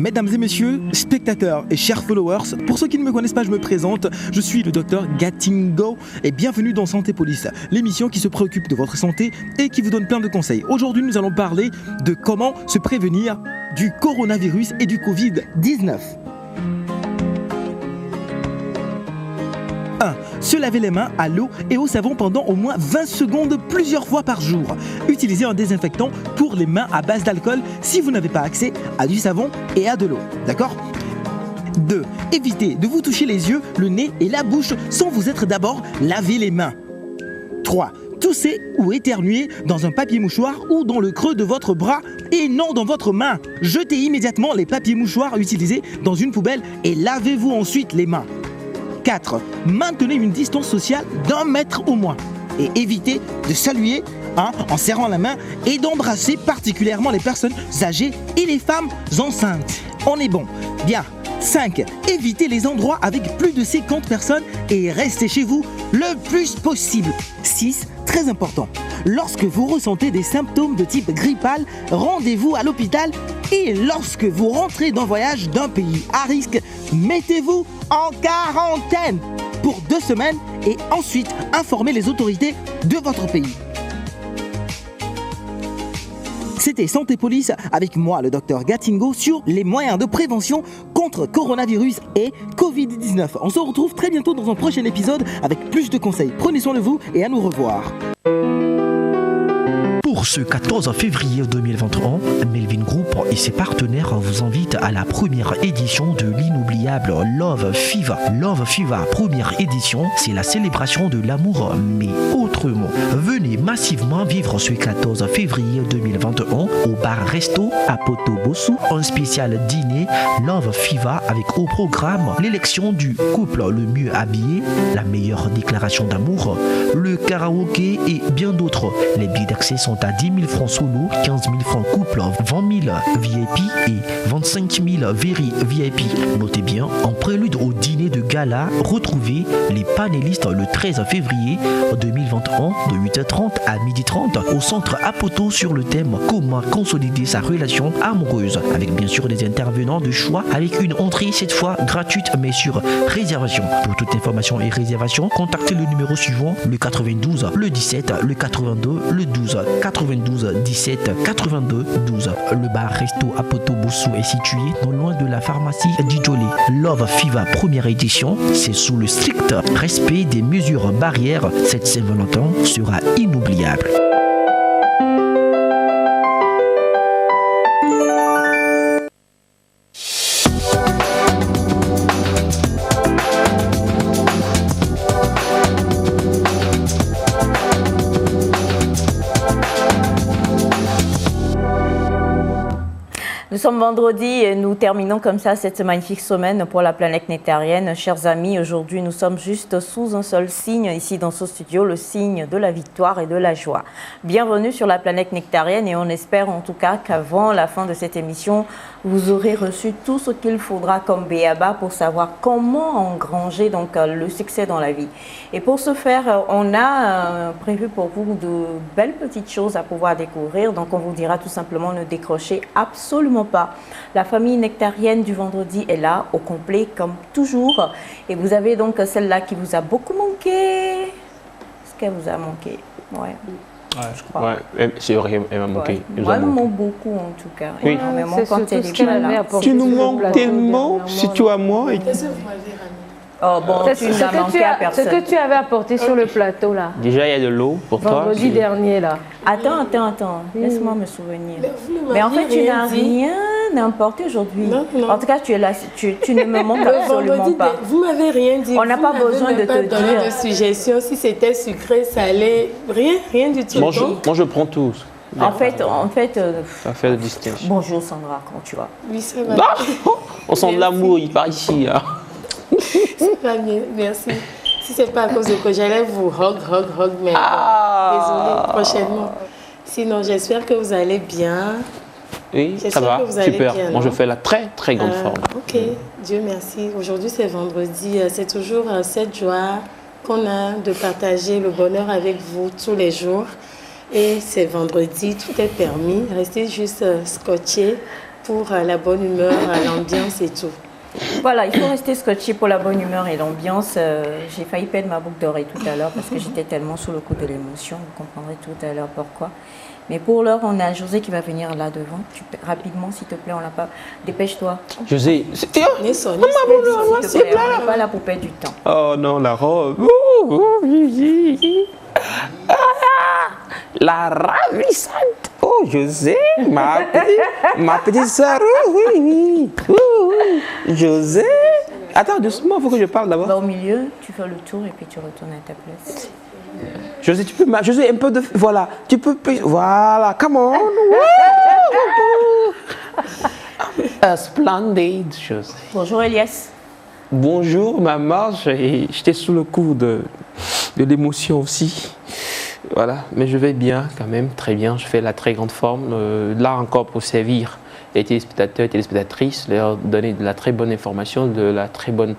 Mesdames et messieurs, spectateurs et chers followers, pour ceux qui ne me connaissent pas, je me présente, je suis le docteur Gatingo et bienvenue dans Santé Police, l'émission qui se préoccupe de votre santé et qui vous donne plein de conseils. Aujourd'hui, nous allons parler de comment se prévenir du coronavirus et du Covid-19. 1. Se laver les mains à l'eau et au savon pendant au moins 20 secondes plusieurs fois par jour. Utilisez un désinfectant pour les mains à base d'alcool si vous n'avez pas accès à du savon et à de l'eau. D'accord ? 2. Évitez de vous toucher les yeux, le nez et la bouche sans vous être d'abord lavé les mains. 3. Toussez ou éternuez dans un papier mouchoir ou dans le creux de votre bras et non dans votre main. Jetez immédiatement les papiers mouchoirs utilisés dans une poubelle et lavez-vous ensuite les mains. 4. Maintenez une distance sociale d'1 mètre au moins et évitez de saluer en serrant la main et d'embrasser particulièrement les personnes âgées et les femmes enceintes. On est bon. Bien. 5. Évitez les endroits avec plus de 50 personnes et restez chez vous le plus possible. 6. Très important. Lorsque vous ressentez des symptômes de type grippal, rendez-vous à l'hôpital et lorsque vous rentrez d'un voyage d'un pays à risque, mettez-vous en quarantaine pour 2 semaines et ensuite informez les autorités de votre pays. C'était Santé Police avec moi, le docteur Gatingo, sur les moyens de prévention contre coronavirus et Covid-19. On se retrouve très bientôt dans un prochain épisode avec plus de conseils. Prenez soin de vous et à nous revoir. Pour ce 14 février 2021, Melvin Group et ses partenaires vous invitent à la première édition de l'inoubliable Love Fever. Love Fever, première édition, c'est la célébration de l'amour, mais autrement. Venez massivement vivre ce 14 février 2021 au bar-resto à Poto-Bossou, un spécial dîner Love Fever avec au programme l'élection du couple le mieux habillé, la meilleure déclaration d'amour, le karaoké et bien d'autres. Les billets d'accès sont à 10 000 francs solo, 15 000 francs couple, 20 000 VIP et 25 000 very VIP. Notez bien, en prélude au dîner de gala, retrouvez les panélistes le 13 février 2021 de 8h30 à 12h30 au centre Apoto sur le thème comment consolider sa relation amoureuse, avec bien sûr des intervenants de choix avec une entrée cette fois gratuite mais sur réservation. Pour toute information et réservation, contactez le numéro suivant, le 92, le 17, le 82, le 12, 92 17 82 12. Le bar Resto à Poto-Bossou est situé non loin de la pharmacie Dijolé. Love Fever première édition, c'est sous le strict respect des mesures barrières. Cette Saint-Valentin sera inoubliable. Nous sommes vendredi et nous terminons comme ça cette magnifique semaine pour la planète nectarienne. Chers amis, aujourd'hui nous sommes juste sous un seul signe ici dans ce studio, le signe de la victoire et de la joie. Bienvenue sur la planète nectarienne et on espère en tout cas qu'avant la fin de cette émission, vous aurez reçu tout ce qu'il faudra comme béaba pour savoir comment engranger donc le succès dans la vie. Et pour ce faire, on a prévu pour vous de belles petites choses à pouvoir découvrir. Donc on vous dira tout simplement ne décrochez absolument pas. La famille nectarienne du vendredi est là au complet comme toujours. Et vous avez donc celle-là qui vous a beaucoup manqué. Est-ce qu'elle vous a manqué? Ouais. Ouais, je crois. Ouais, c'est vrai, elle m'a manqué. Ouais. Moi, elle me manque beaucoup en tout cas. Oui. Tu nous manques tellement, surtout à moi. Qu'est-ce que vous m'avez ramené? Oh bon, tu n'as manqué à personne. Ce que tu avais apporté sur le plateau là. Déjà, il y a de l'eau pour toi. Vendredi dernier là. Attends. Laisse-moi me souvenir. Mais en fait, tu n'as rien apporté aujourd'hui. Non. En tout cas, tu es là. Tu ne me manques absolument pas. Vous m'avez rien dit. On n'a pas besoin de te dire. De suggestion si c'était sucré, salé, rien du tout. Moi, je prends tout. En fait, ça fait le distinction. Bonjour Sandra, comment tu vas? Oui, ça va. On sent de l'amour, il part ici. Hein. C'est pas bien, merci. Si c'est pas à cause de quoi j'allais vous hug, mais désolée, prochainement. Sinon, j'espère que vous allez bien. Oui, ça va, super. Bien, moi, je fais la très, très grande forme. Ok, Dieu merci. Aujourd'hui, c'est vendredi. C'est toujours cette joie qu'on a de partager le bonheur avec vous tous les jours. Et c'est vendredi, tout est permis. Restez juste scotchés pour la bonne humeur, l'ambiance et tout. Voilà, il faut rester scotché pour la bonne humeur et l'ambiance. J'ai failli perdre ma boucle d'oreille tout à l'heure parce que j'étais tellement sous le coup de l'émotion. Vous comprendrez tout à l'heure pourquoi. Mais pour l'heure, on a José qui va venir là devant. Rapidement, s'il te plaît, on l'a pas. Dépêche-toi. José, c'est là. On n'est pas là pour perdre du temps. Oh non, la robe. La ravissante. Oh, José, ma petite sœur. Oui. José. Attends, doucement, il faut que je parle d'abord. Va au milieu, tu fais le tour et puis tu retournes à ta place. José, tu peux... José, un peu de... Voilà, tu peux... Voilà, come on. Splendid, José. Bonjour, Elias. Bonjour, maman. J'étais sous le coup de l'émotion aussi. Voilà, mais je vais bien quand même, très bien. Je fais la très grande forme. Là encore pour servir les téléspectateurs et téléspectatrices, leur donner de la très bonne information, de la très bonne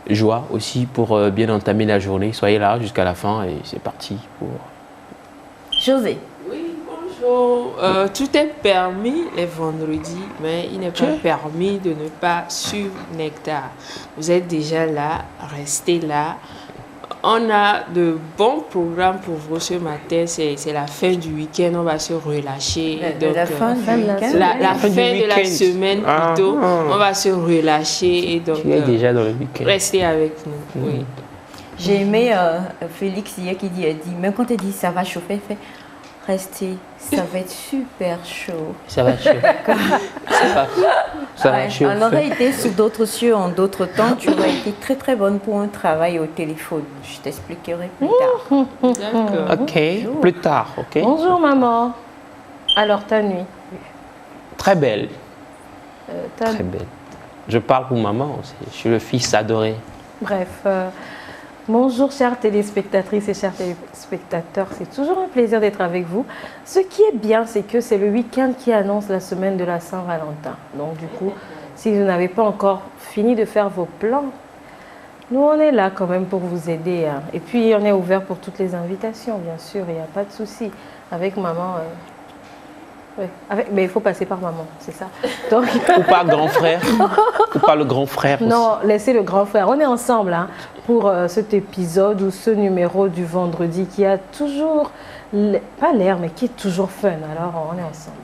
joie aussi pour bien entamer la journée. Soyez là jusqu'à la fin et c'est parti pour... José. Oui, bonjour. Tout est permis les vendredis, mais il n'est pas permis de ne pas suivre Nectar. Vous êtes déjà là, restez là. On a de bons programmes pour vous ce matin. C'est la fin du week-end. On va se relâcher. La fin du week-end. La fin de la semaine plutôt. On va se relâcher. Et donc, tu es déjà dans le week-end. Restez avec nous. Oui. J'ai aimé Félix hier qui dit, même quand elle dit ça va chauffer, elle fait restez, ça va être super chaud. Ça va chauffer. Ça va chauffer. On aurait été sous d'autres cieux en d'autres temps, tu aurais été très très bonne pour un travail au téléphone. Je t'expliquerai plus tard. D'accord. Ok, plus tard, ok. Bonjour maman. Alors ta nuit? Très belle. Très belle. Je parle pour maman aussi. Je suis le fils adoré. Bref. Bonjour chères téléspectatrices et chers téléspectateurs, c'est toujours un plaisir d'être avec vous. Ce qui est bien, c'est que c'est le week-end qui annonce la semaine de la Saint-Valentin. Donc du coup, si vous n'avez pas encore fini de faire vos plans, nous on est là quand même pour vous aider. Hein. Et puis on est ouvert pour toutes les invitations, bien sûr, il n'y a pas de souci. Avec maman... Ouais. Mais il faut passer par maman, c'est ça. Donc... Ou pas grand frère. Ou pas le grand frère aussi. Non, laissez le grand frère. On est ensemble hein, pour cet épisode ou ce numéro du vendredi qui a toujours, pas l'air, mais qui est toujours fun. Alors, on est ensemble.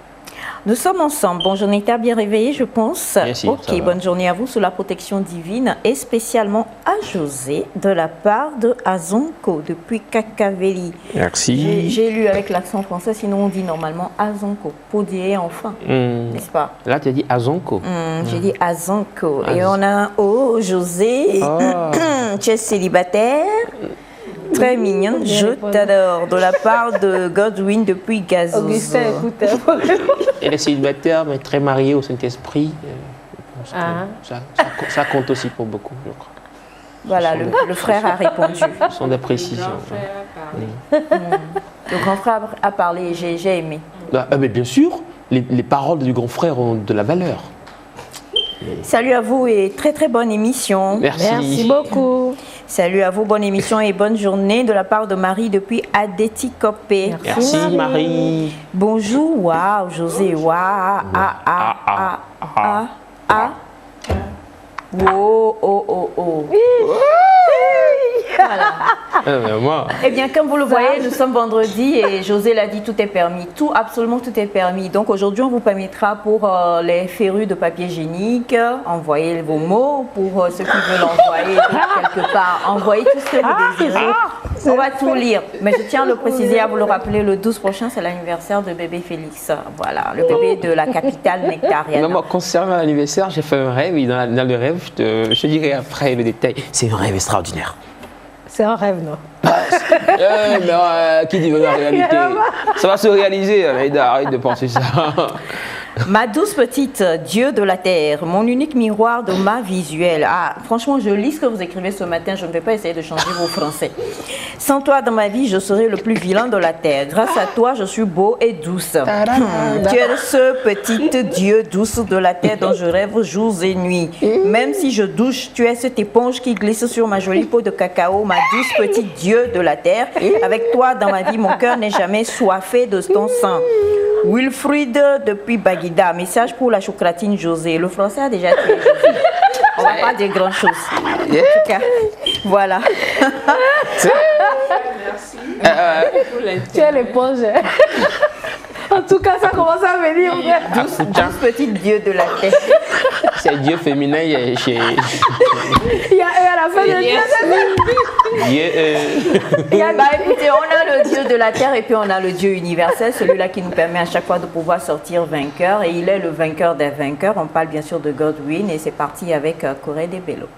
Nous sommes ensemble. Bonjour, Nectar, bien réveillé, je pense. Merci, ok, bonne journée à vous sous la protection divine et spécialement à José de la part de Azonko depuis Kakaveli. Merci. J'ai lu avec l'accent français, sinon on dit normalement Azonko, pour dire enfin, n'est-ce pas? Là, tu as dit Azonko. J'ai dit Azonko. Et on a José, tu es célibataire? Très mignonne, je t'adore, de la part de Godwin depuis Gazos. Augustin, écoute. Elle est célibataire, mais très mariée au Saint-Esprit. Ça compte aussi pour beaucoup, je crois. Voilà, le frère a répondu. Ce sont des précisions. Le grand frère a parlé, j'ai aimé. Mais bien sûr, les paroles du grand frère ont de la valeur. Salut à vous et très très bonne émission. Merci beaucoup. Salut à vous, bonne émission et bonne journée de la part de Marie depuis Adétikopé. Merci Marie. Bonjour, waouh, José, waouh, oh. Voilà. Eh bien, comme vous le voyez, nous sommes vendredi et José l'a dit, tout est permis. Tout, absolument tout est permis. Donc aujourd'hui, on vous permettra pour les férus de papier hygiénique, envoyer vos mots pour ceux qui veulent envoyer quelque part. Envoyez tout ce que vous désirez. On va tout lire. Mais je tiens à le préciser, à vous le rappeler, le 12 prochain, c'est l'anniversaire de bébé Félix. Voilà, le bébé de la capitale nectarienne. Moi, concernant l'anniversaire, j'ai fait un rêve. Et dans le rêve, je te dirai après le détail. C'est un rêve extraordinaire. C'est un rêve, non? Qui dit la réalité? Ça va se réaliser, Aïda, arrête de penser ça. Ma douce petite Dieu de la terre, mon unique miroir de ma visuelle. Ah, franchement, je lis ce que vous écrivez ce matin, je ne vais pas essayer de changer vos français. Sans toi dans ma vie, je serai le plus vilain de la terre. Grâce à toi, je suis beau et douce. Tu es ce petit Dieu douce de la terre dont je rêve jours et nuits. Même si je douche, tu es cette éponge qui glisse sur ma jolie peau de cacao, ma douce petite Dieu de la terre. Avec toi dans ma vie, mon cœur n'est jamais soifé de ton sang. Wilfried depuis Baguida, message pour la chocratine José. Le français a déjà été José. On va pas dire grand chose. En tout cas, voilà. Merci. Tu es l'éponge. En tout cas, ça commence à venir. 12 petits dieux de la terre. C'est Dieu féminin, il y a Il y a eux à la fin de Écoutez, on a le Dieu de la terre et puis on a le Dieu universel, celui-là qui nous permet à chaque fois de pouvoir sortir vainqueur. Et il est le vainqueur des vainqueurs. On parle bien sûr de Godwin et c'est parti avec Corée des Bello.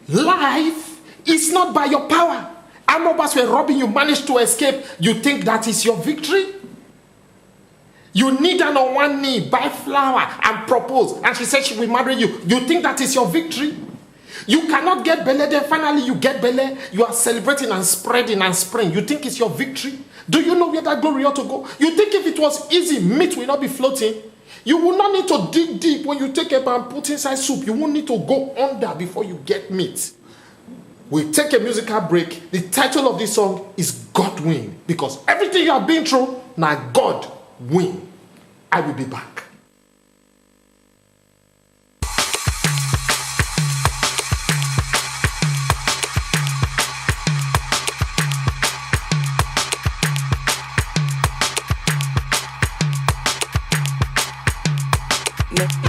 Life is not by your power. Amobas were robbing you, managed to escape. You think that is your victory? You kneel down on one knee, buy flower and propose. And she said she will marry you. You think that is your victory? You cannot get belly, then finally you get belly. You are celebrating and spreading and spraying. You think it's your victory? Do you know where that glory ought to go? You think if it was easy, meat will not be floating? You will not need to dig deep when you take a and put inside soup. You won't need to go under before you get meat. We'll take a musical break. The title of this song is God Win. Because everything you have been through, now God win. I will be back.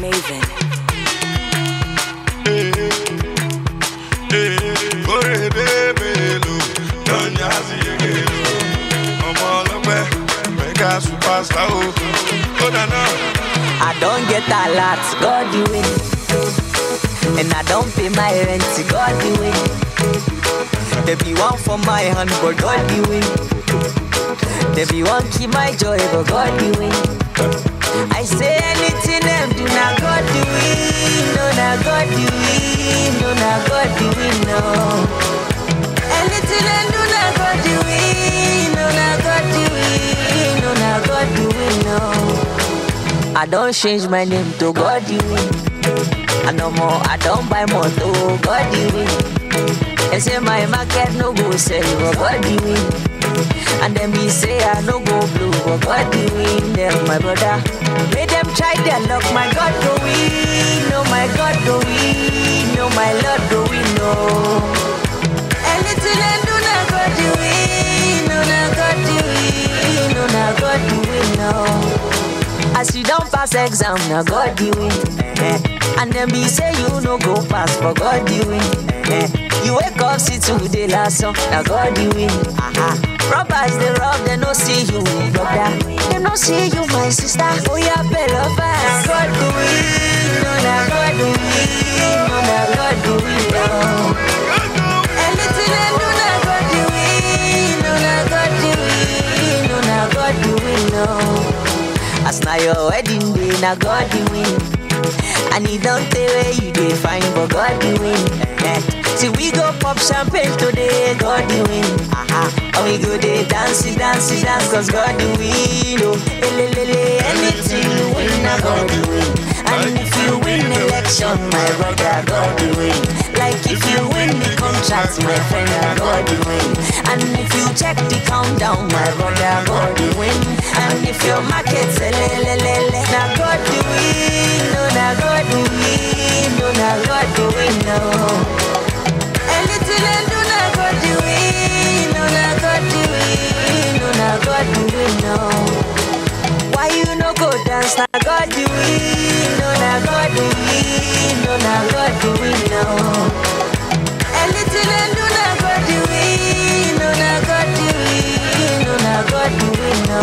Maven. I don't get a lot, God do it. And I don't pay my rent, God do it. There be one for my hand, but God do it. There be one keep my joy, but God do it. I say anything them do not God do it. No, not God do it. No, not God do it, no. Anything them do not God do it. No, not God do it. No, not God do it, no. I don't change my name to God you win. I no more, I don't buy more to God you win. They say my market no go sell, but God you win. And then me say I no go blue, but God you win. Them my brother, make them try their luck. My God go win, no my God go win, no my Lord go win, no. Anything I do not God you win, no not God you win, no not God you win, no. As you don't pass exam, now God you win. And then be say you no go pass, but God you win. You wake up, see today last song, now God you win. Robbers they rob, they no see you, brother. They no see you, my sister. Oh yeah, better fast. God do win, no now God do win, no now God do win, no. Anything I do now God do win, no now God do win, no now God do win, no. As now your wedding day, now God you win. And he don't tell where you dey find, but God you win. See we go pop champagne today, God you win. And we go dey dance, cause God you win. Oh, anything you win, now God you win. And if you win election, my brother, God you win. Like if you win the contract, my friend, God you win. And if you check the countdown, my brother, God you win. And if your market's now God do win, no, now God do win, no, now God do win, no. Anything I do, now God do win, no, now God do win, no, now God do win, no. Why you no go dance, now God do win, no, now God do win, no, now God do win, no. Anything I do, now God do win, no, now God do win, no, now God do win, no.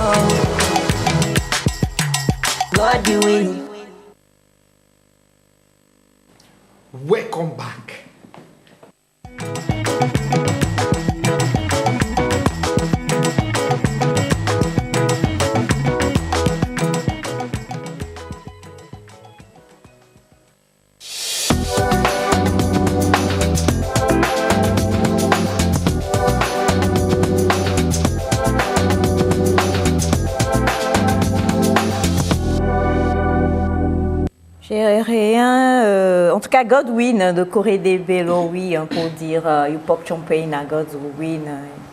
God you win. Welcome back. En tout cas, God win de Corée des Bello, oui, pour dire you pop champagne, God win,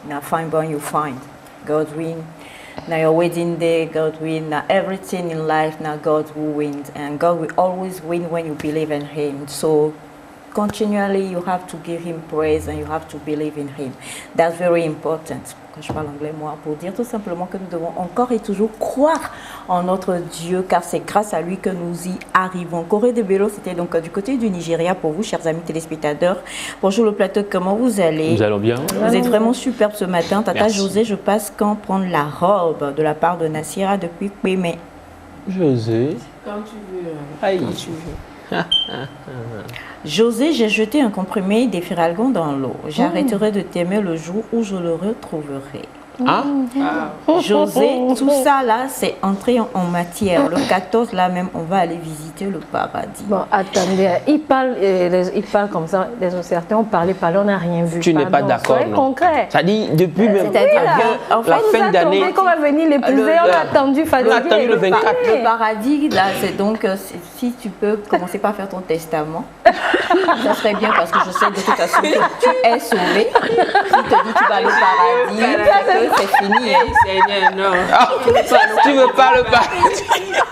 na fine boy you find. God win. Now your wedding day, God win. Now everything in life, now God will win. And God will always win when you believe in Him. So continually, you have to give Him praise and you have to believe in Him. That's very important. Quand je parle anglais, moi, pour dire tout simplement que nous devons encore et toujours croire en notre Dieu, car c'est grâce à lui que nous y arrivons. Corée de Bello, c'était donc du côté du Nigeria pour vous, chers amis téléspectateurs. Bonjour le plateau, comment vous allez? Nous allons bien. Vous êtes vraiment superbe ce matin. Tata Merci. José, je passe quand prendre la robe de la part de Nassira depuis Kweme. José. Quand tu veux. Aïe. Quand tu veux. José, j'ai jeté un comprimé d'Efiralgon dans l'eau. J'arrêterai de t'aimer le jour où je le retrouverai. Ah. José, tout ça là, c'est entré en matière. Le 14, là même, on va aller visiter le paradis. Bon, attendez, il parle comme ça, certains ont parlé, on n'a rien vu. Tu n'es pas d'accord, soyez non? concret. Ça dit, depuis même C'est-à-dire que, en la fait, fin d'année. Qu'on va venir l'épouser, on a attendu, on a attendu le 24. Le paradis, là, c'est donc, si tu peux commencer par faire ton testament, ça serait bien parce que je sais de toute façon que tu es sauvé. Si tu te dis tu vas aller au paradis, c'est fini. Seigneur, non. Tu veux pas le paradis?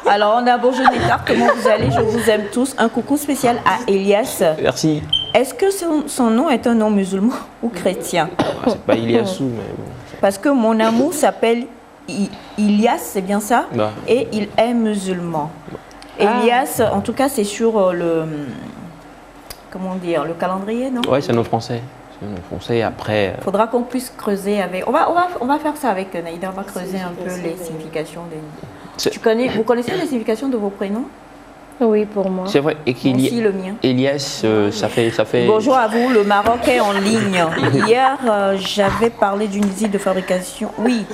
Alors, on a Bonjour Nectar, comment vous allez? Je vous aime tous. Un coucou spécial à Elias. Merci. Est-ce que son nom est un nom musulman ou chrétien? C'est pas Iliassou, mais bon. Parce que mon amour s'appelle Ilias, c'est bien ça? Bah. Et il est musulman. Elias, en tout cas, c'est sur le... Comment dire? Le calendrier, non? Ouais, c'est nos Français. Français après. Faudra qu'on puisse creuser avec. On va faire ça avec Naïda. On va creuser un peu les significations des. Vous connaissez les significations de vos prénoms? Oui, pour moi. C'est vrai. Et Aussi le mien. Elias, ça fait. Bonjour à vous, le Maroc est en ligne. Hier, j'avais parlé d'une usine de fabrication. Oui.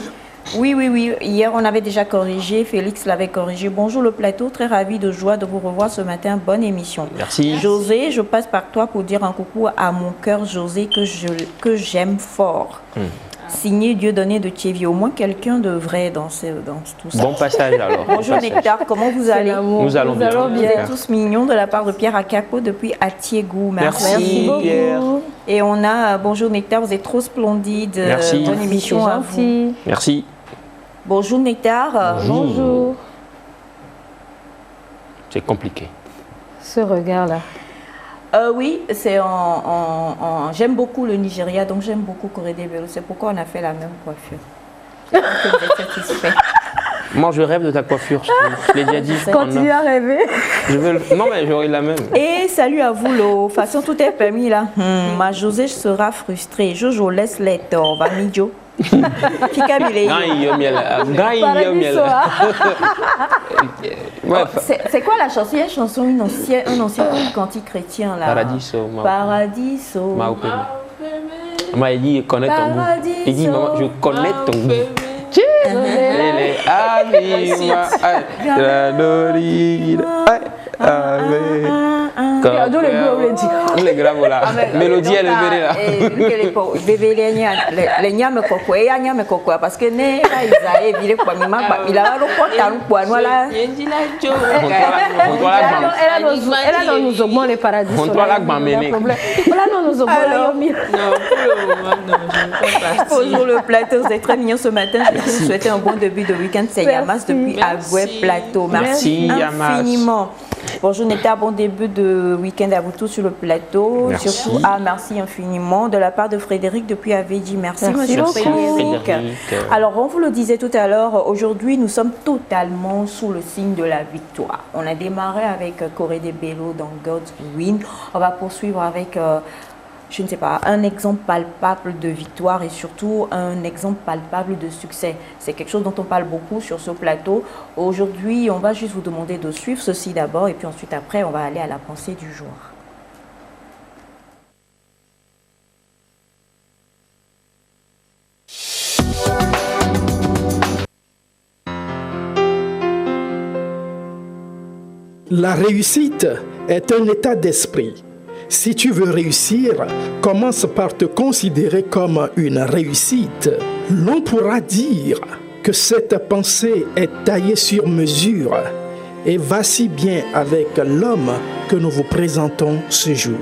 Hier, on avait déjà corrigé. Félix l'avait corrigé. Bonjour le plateau. Très ravi de joie de vous revoir ce matin. Bonne émission. Merci. José, je passe par toi pour dire un coucou à mon cœur José que j'aime fort. Signé Dieudonné de Thiévier. Au moins quelqu'un de vrai dans tout ça. Bon passage alors. Bonjour Nectar, comment vous allez? Nous allons bien. Vous êtes tous mignons de la part de Pierre Akako depuis Atiégou. Merci Pierre. Et on a Bonjour Nectar, vous êtes trop splendide. Merci. Bonne émission à vous. Merci. Bonjour Nectar. Bonjour. C'est compliqué. Ce regard-là. Oui, c'est j'aime beaucoup le Nigeria, donc j'aime beaucoup Corée des Bello. C'est pourquoi on a fait la même coiffure. J'espère que vous êtes satisfait. Moi, je rêve de ta coiffure. Je l'ai déjà dit. Continue à rêver. Non, mais j'aurai la même. Et salut à vous, Lo. De toute façon, tout est permis là. Ma José sera frustrée. Jojo laisse les torts. Va Midjo. C'est quoi la chanson? Il y a une chanson, un ancien cantique chrétien là. Paradiso. Paradiso. Moi, il dit connaît ton goût. Il dit maman, je connais ton goût. Les graves là. Mélodie elle est là. Les nyame koko et nyame koko parce que né Isaïe vile kwa mima il a reporté un point voilà. Elle a nous augmente les paradis. On doit la gmamer. Voilà non nous augmente. Non, pour le moment non, je ne fais pas partie. Bonjour le plateau, vous êtes très mignon ce matin. Je vous souhaite un bon début de week-end. C'est Yamas depuis Agoué Plateau. Merci infiniment. Bonjour Nectar, bon début de week-end à vous tous sur le plateau. Merci. Surtout merci infiniment de la part de Frédéric depuis Avédi. Merci monsieur Frédéric. Alors on vous le disait tout à l'heure, aujourd'hui nous sommes totalement sous le signe de la victoire. On a démarré avec Corée des Bello dans God's Win. On va poursuivre avec je ne sais pas, un exemple palpable de victoire et surtout un exemple palpable de succès. C'est quelque chose dont on parle beaucoup sur ce plateau. Aujourd'hui, on va juste vous demander de suivre ceci d'abord et puis ensuite après, on va aller à la pensée du jour. La réussite est un état d'esprit. Si tu veux réussir, commence par te considérer comme une réussite. L'on pourra dire que cette pensée est taillée sur mesure et va si bien avec l'homme que nous vous présentons ce jour.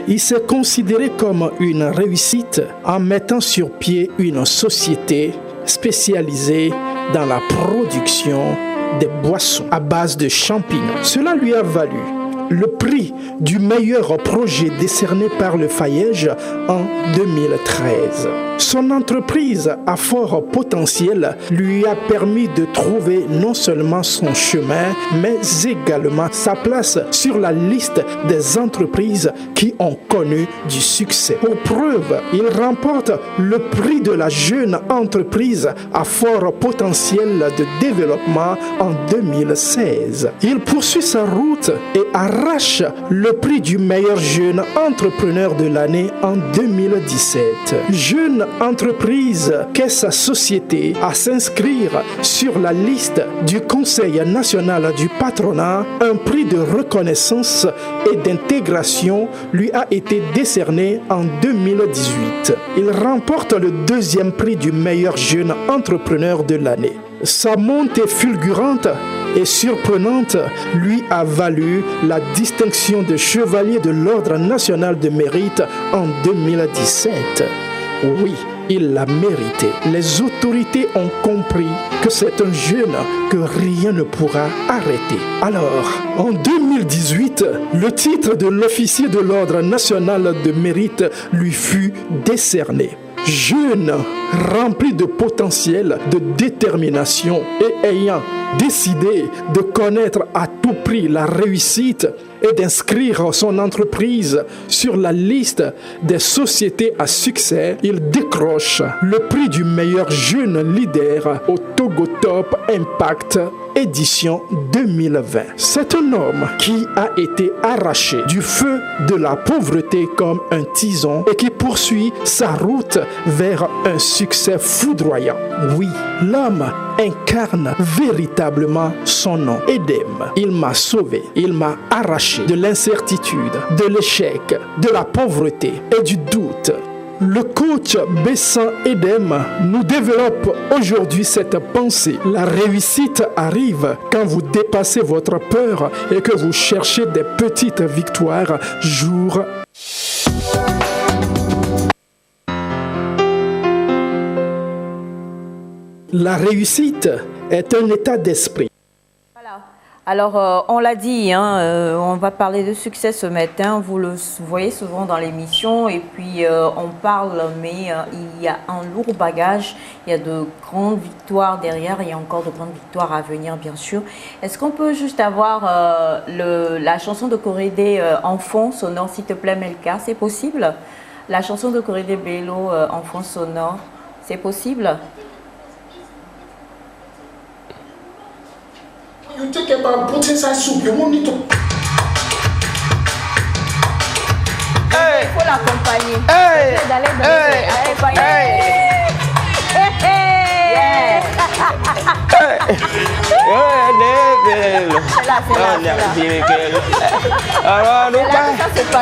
Il s'est considéré comme une réussite en mettant sur pied une société spécialisée dans la production des boissons à base de champignons. Cela lui a valu le prix du meilleur projet décerné par le Fayège en 2013. Son entreprise à fort potentiel lui a permis de trouver non seulement son chemin, mais également sa place sur la liste des entreprises qui ont connu du succès. Pour preuve, il remporte le prix de la jeune entreprise à fort potentiel de développement en 2016. Il poursuit sa route et arrache le prix du meilleur jeune entrepreneur de l'année en 2017. Jeune entreprise qu'est sa société à s'inscrire sur la liste du Conseil national du patronat, un prix de reconnaissance et d'intégration lui a été décerné en 2018. Il remporte le deuxième prix du meilleur jeune entrepreneur de l'année. Sa montée fulgurante et surprenante lui a valu la distinction de chevalier de l'Ordre national de mérite en 2017. Oui, il l'a mérité. Les autorités ont compris que c'est un jeune que rien ne pourra arrêter. Alors, en 2018, le titre de l'officier de l'Ordre national de mérite lui fut décerné. Jeune, rempli de potentiel, de détermination et ayant décidé de connaître à tout prix la réussite et d'inscrire son entreprise sur la liste des sociétés à succès, il décroche le prix du meilleur jeune leader au Togo Top Impact édition 2020. C'est un homme qui a été arraché du feu de la pauvreté comme un tison et qui poursuit sa route vers un succès foudroyant. Oui, l'homme incarne véritablement son nom. Edem, il m'a sauvé, il m'a arraché de l'incertitude, de l'échec, de la pauvreté et du doute. Le coach Bessan Edem nous développe aujourd'hui cette pensée. La réussite arrive quand vous dépassez votre peur et que vous cherchez des petites victoires jour. La réussite est un état d'esprit. Alors, on l'a dit, on va parler de succès ce matin, vous le voyez souvent dans l'émission, et puis on parle, mais il y a un lourd bagage, il y a de grandes victoires derrière, il y a encore de grandes victoires à venir, bien sûr. Est-ce qu'on peut juste avoir la chanson de Corédé en fond sonore, s'il te plaît, Melka, c'est possible? La chanson de Corédé Bello en fond sonore, c'est possible? You think about putting inside soup, you won't need to. Il faut l'accompagner.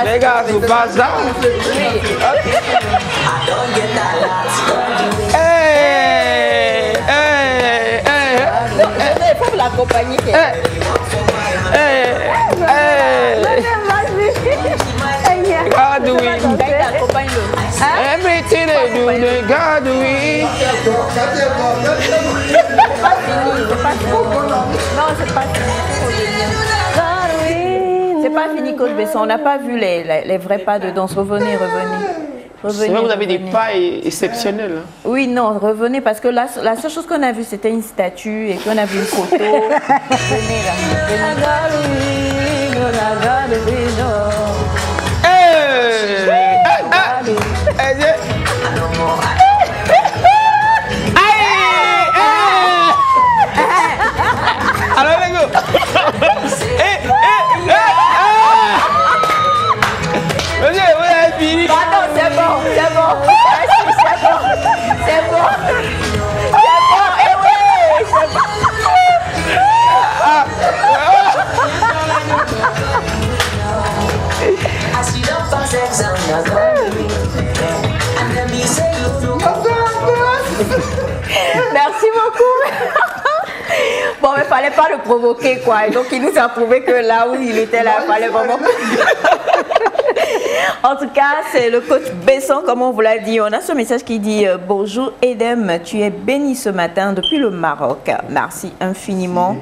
Les gars, vous passez ça. Il faut l'accompagner. Everything they do, they gotta do it. Non, c'est pas fini. C'est pas fini, Coach Besson. On n'a pas vu les vrais pas de danse. Revenez. C'est vrai, vous avez des pas exceptionnels. Oui, non, revenez, parce que la seule chose qu'on a vue, c'était une statue et qu'on a vu une photo. Venez là. Alors, les gars. Vous avez fini. Pardon, c'est bon. C'est bon. Merci beaucoup. Bon, mais il ne fallait pas le provoquer, quoi. Et donc, il nous a prouvé que là où il était là, il fallait vraiment... En tout cas, c'est le coach Besson, comme on vous l'a dit. On a ce message qui dit « Bonjour Edem, tu es béni ce matin depuis le Maroc. Merci infiniment. »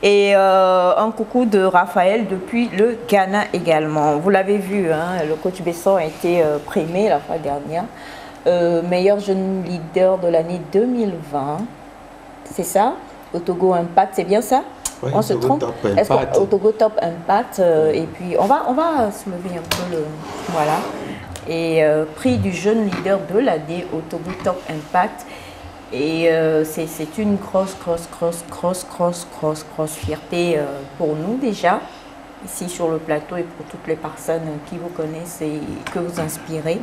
Et un coucou de Raphaël depuis le Ghana également. Vous l'avez vu, hein, le coach Besson a été primé la fois dernière. Meilleur jeune leader de l'année 2020. C'est ça? Au Togo Impact, c'est bien ça? Oui, on se trompe? Est-ce qu'au Togo Top Impact, et puis on va soulever un peu le... Voilà. Et prix du jeune leader de l'année au Togo Top Impact. Et c'est une grosse fierté pour nous déjà, ici sur le plateau et pour toutes les personnes qui vous connaissent et que vous inspirez.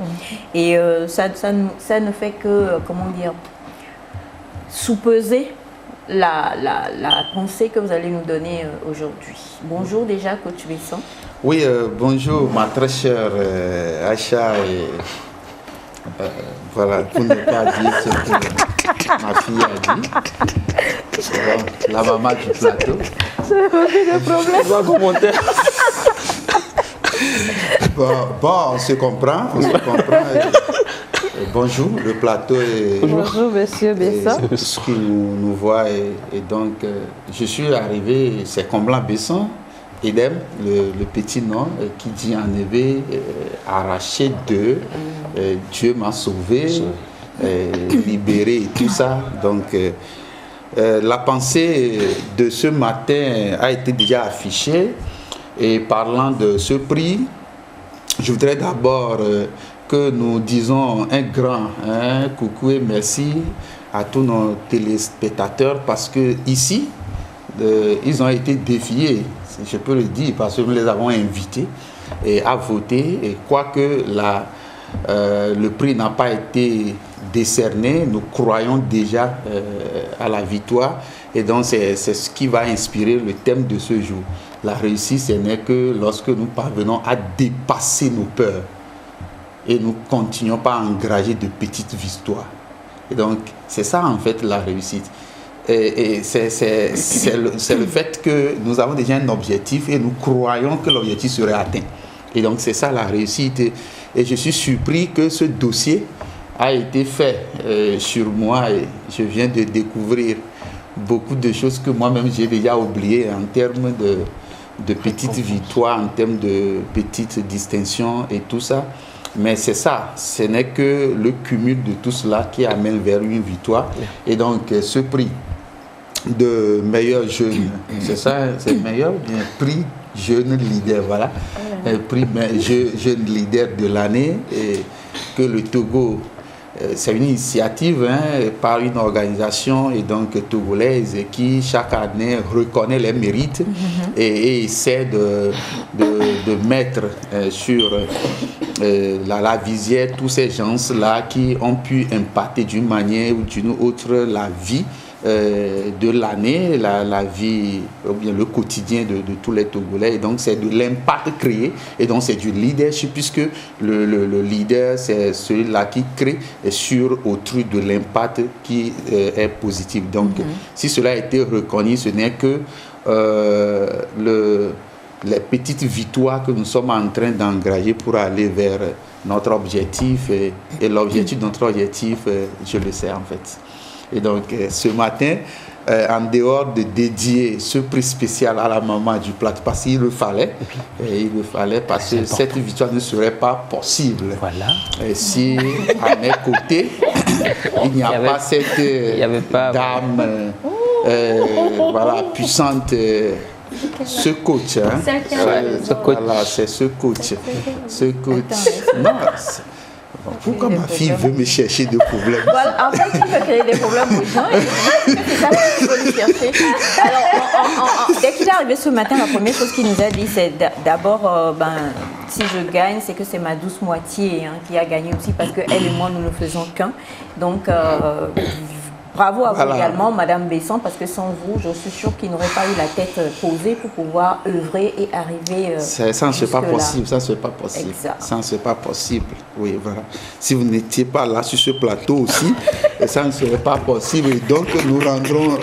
Et ça ne fait que, comment dire, sous-peser la pensée que vous allez nous donner aujourd'hui. Bonjour déjà, coach Besson. Oui, bonjour ma très chère Acha. Voilà, pour ne pas dire ce que ma fille a dit. La maman du plateau. C'est le problème. Pas commentaire. Bon, on se comprend. Bonjour, le plateau est... Bonjour, monsieur Besson. Ce qui nous voit et donc je suis arrivé, c'est Comblant Besson, Edem, le petit nom qui dit en éveil, arraché d'eux, Dieu m'a sauvé, libéré et tout ça. Donc la pensée de ce matin a été déjà affichée et parlant de ce prix, je voudrais d'abord que nous disons un grand coucou et merci à tous nos téléspectateurs parce que ici, ils ont été défiés, je peux le dire, parce que nous les avons invités à voter. Et quoique le prix n'a pas été décerné, nous croyons déjà à la victoire. Et donc c'est ce qui va inspirer le thème de ce jour. La réussite, ce n'est que lorsque nous parvenons à dépasser nos peurs et nous continuons pas à engager de petites victoires. Et donc c'est ça en fait la réussite. Et c'est le fait que nous avons déjà un objectif et nous croyons que l'objectif serait atteint. Et donc c'est ça la réussite. Et je suis surpris que ce dossier a été fait sur moi et je viens de découvrir beaucoup de choses que moi-même j'ai déjà oubliées en termes de petites victoires, en termes de petites distinctions et tout ça. Mais c'est ça, ce n'est que le cumul de tout cela qui amène vers une victoire. Et donc ce prix de meilleur jeune, c'est ça, c'est meilleur bien prix jeune leader, voilà, prix jeune leader de l'année et que le Togo, c'est une initiative par une organisation et donc togolaise qui chaque année reconnaît les mérites et essaie de mettre sur la visière tous ces gens-là qui ont pu impacter d'une manière ou d'une autre la vie de l'année, la vie, ou bien le quotidien de tous les Togolais. Et donc c'est de l'impact créé et donc c'est du leadership puisque le leader c'est celui-là qui crée sur autrui de l'impact qui est positif. Donc si cela a été reconnu, ce n'est que les petites victoires que nous sommes en train d'engager pour aller vers notre objectif et l'objectif de notre objectif, je le sais en fait. Et donc ce matin, en dehors de dédier ce prix spécial à la maman du plateau, parce qu'il le fallait, parce que cette victoire ne serait pas possible. Voilà. Si à mes côtés, il n'y a pas cette dame voilà, puissante. Ce coach, voilà, c'est ce coach. Non, pourquoi ma fille veut me chercher des problèmes? Voilà, en fait, il veut créer des problèmes aux gens et c'est ça qu'il faut lui chercher. Alors, dès qu'il est arrivé ce matin, la première chose qu'il nous a dit, c'est d'abord, si je gagne, c'est que c'est ma douce moitié qui a gagné aussi parce qu'elle et moi, nous ne faisons qu'un. Donc, Bravo à vous Voilà. également, Madame Besson, parce que sans vous, je suis sûre qu'il n'aurait pas eu la tête posée pour pouvoir œuvrer et arriver. Ça ne serait pas possible, ça ne serait pas possible. Exact. Ça ne serait pas possible. Oui, voilà. Si vous n'étiez pas là sur ce plateau aussi, ça ne serait pas possible. Et donc, nous rendrons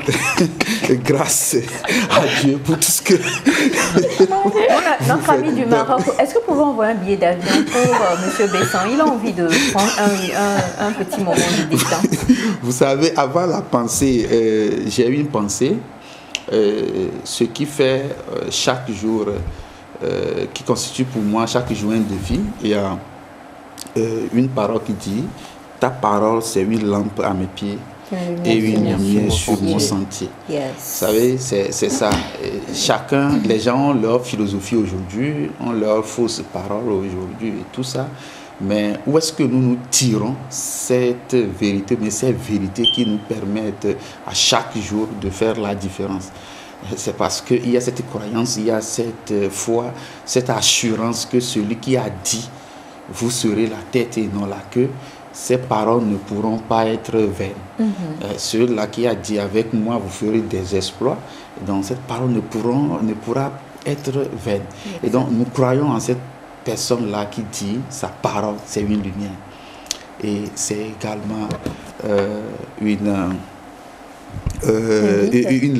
grâce à Dieu pour tout ce que. Notre ami du Maroc, est-ce que vous pouvez envoyer un billet d'avion pour M. Besson? Il a envie de prendre un petit moment de détente. Vous savez, avant la pensée, j'ai eu une pensée. Ce qui fait chaque jour, qui constitue pour moi chaque jour un défi. Il y a une parole qui dit: ta parole, c'est une lampe à mes pieds et une lumière sur mon sentier. Yes. Vous savez, c'est ça. Chacun, les gens ont leur philosophie aujourd'hui, ont leur fausse parole aujourd'hui et tout ça. Mais où est-ce que nous tirons cette vérité, mais ces vérités qui nous permettent à chaque jour de faire la différence? C'est parce qu'il y a cette croyance, il y a cette foi, cette assurance que celui qui a dit « vous serez la tête et non la queue », ces paroles ne pourront pas être vaines. Celui-là qui a dit « avec moi vous ferez des exploits », donc cette parole ne pourra être vaine. Et donc nous croyons en cette personne-là qui dit sa parole, c'est une lumière. Et c'est également une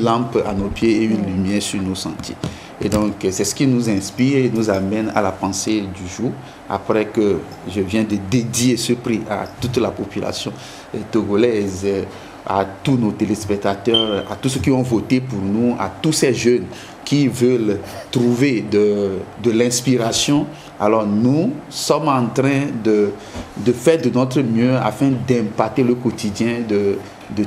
lampe à nos pieds et une lumière sur nos sentiers. Et donc c'est ce qui nous inspire et nous amène à la pensée du jour, après que je viens de dédier ce prix à toute la population togolaise, à tous nos téléspectateurs, à tous ceux qui ont voté pour nous, à tous ces jeunes qui veulent trouver de l'inspiration. Alors nous sommes en train de faire de notre mieux afin d'impacter le quotidien de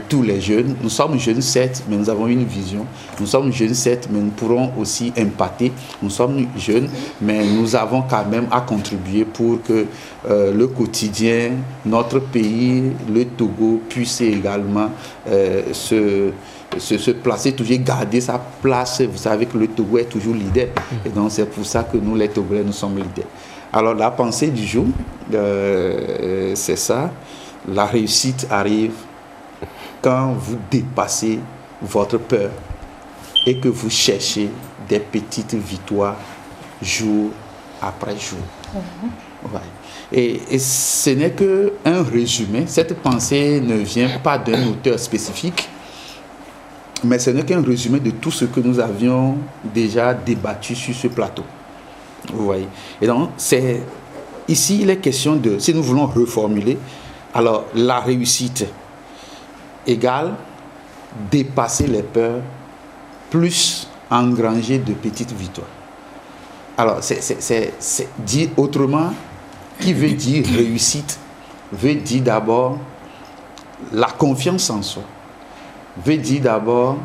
tous les jeunes. Nous sommes jeunes certes, mais nous avons une vision. Nous sommes jeunes certes, mais nous pourrons aussi impacter. Nous sommes jeunes, mais nous avons quand même à contribuer pour que le quotidien, notre pays, le Togo, puisse également se placer, toujours garder sa place. Vous savez que le Togo est toujours leader. Et donc c'est pour ça que nous, les Togolais, nous sommes leaders. Alors la pensée du jour, c'est ça. La réussite arrive quand vous dépassez votre peur et que vous cherchez des petites victoires jour après jour. Ouais. Et ce n'est qu'un résumé. Cette pensée ne vient pas d'un auteur spécifique, mais ce n'est qu'un résumé de tout ce que nous avions déjà débattu sur ce plateau. Vous voyez. Et donc, ici, il est question de, si nous voulons reformuler, alors la réussite égale dépasser les peurs plus engranger de petites victoires. Alors, c'est dit autrement, qui veut dire réussite, veut dire d'abord la confiance en soi, veut dire d'abord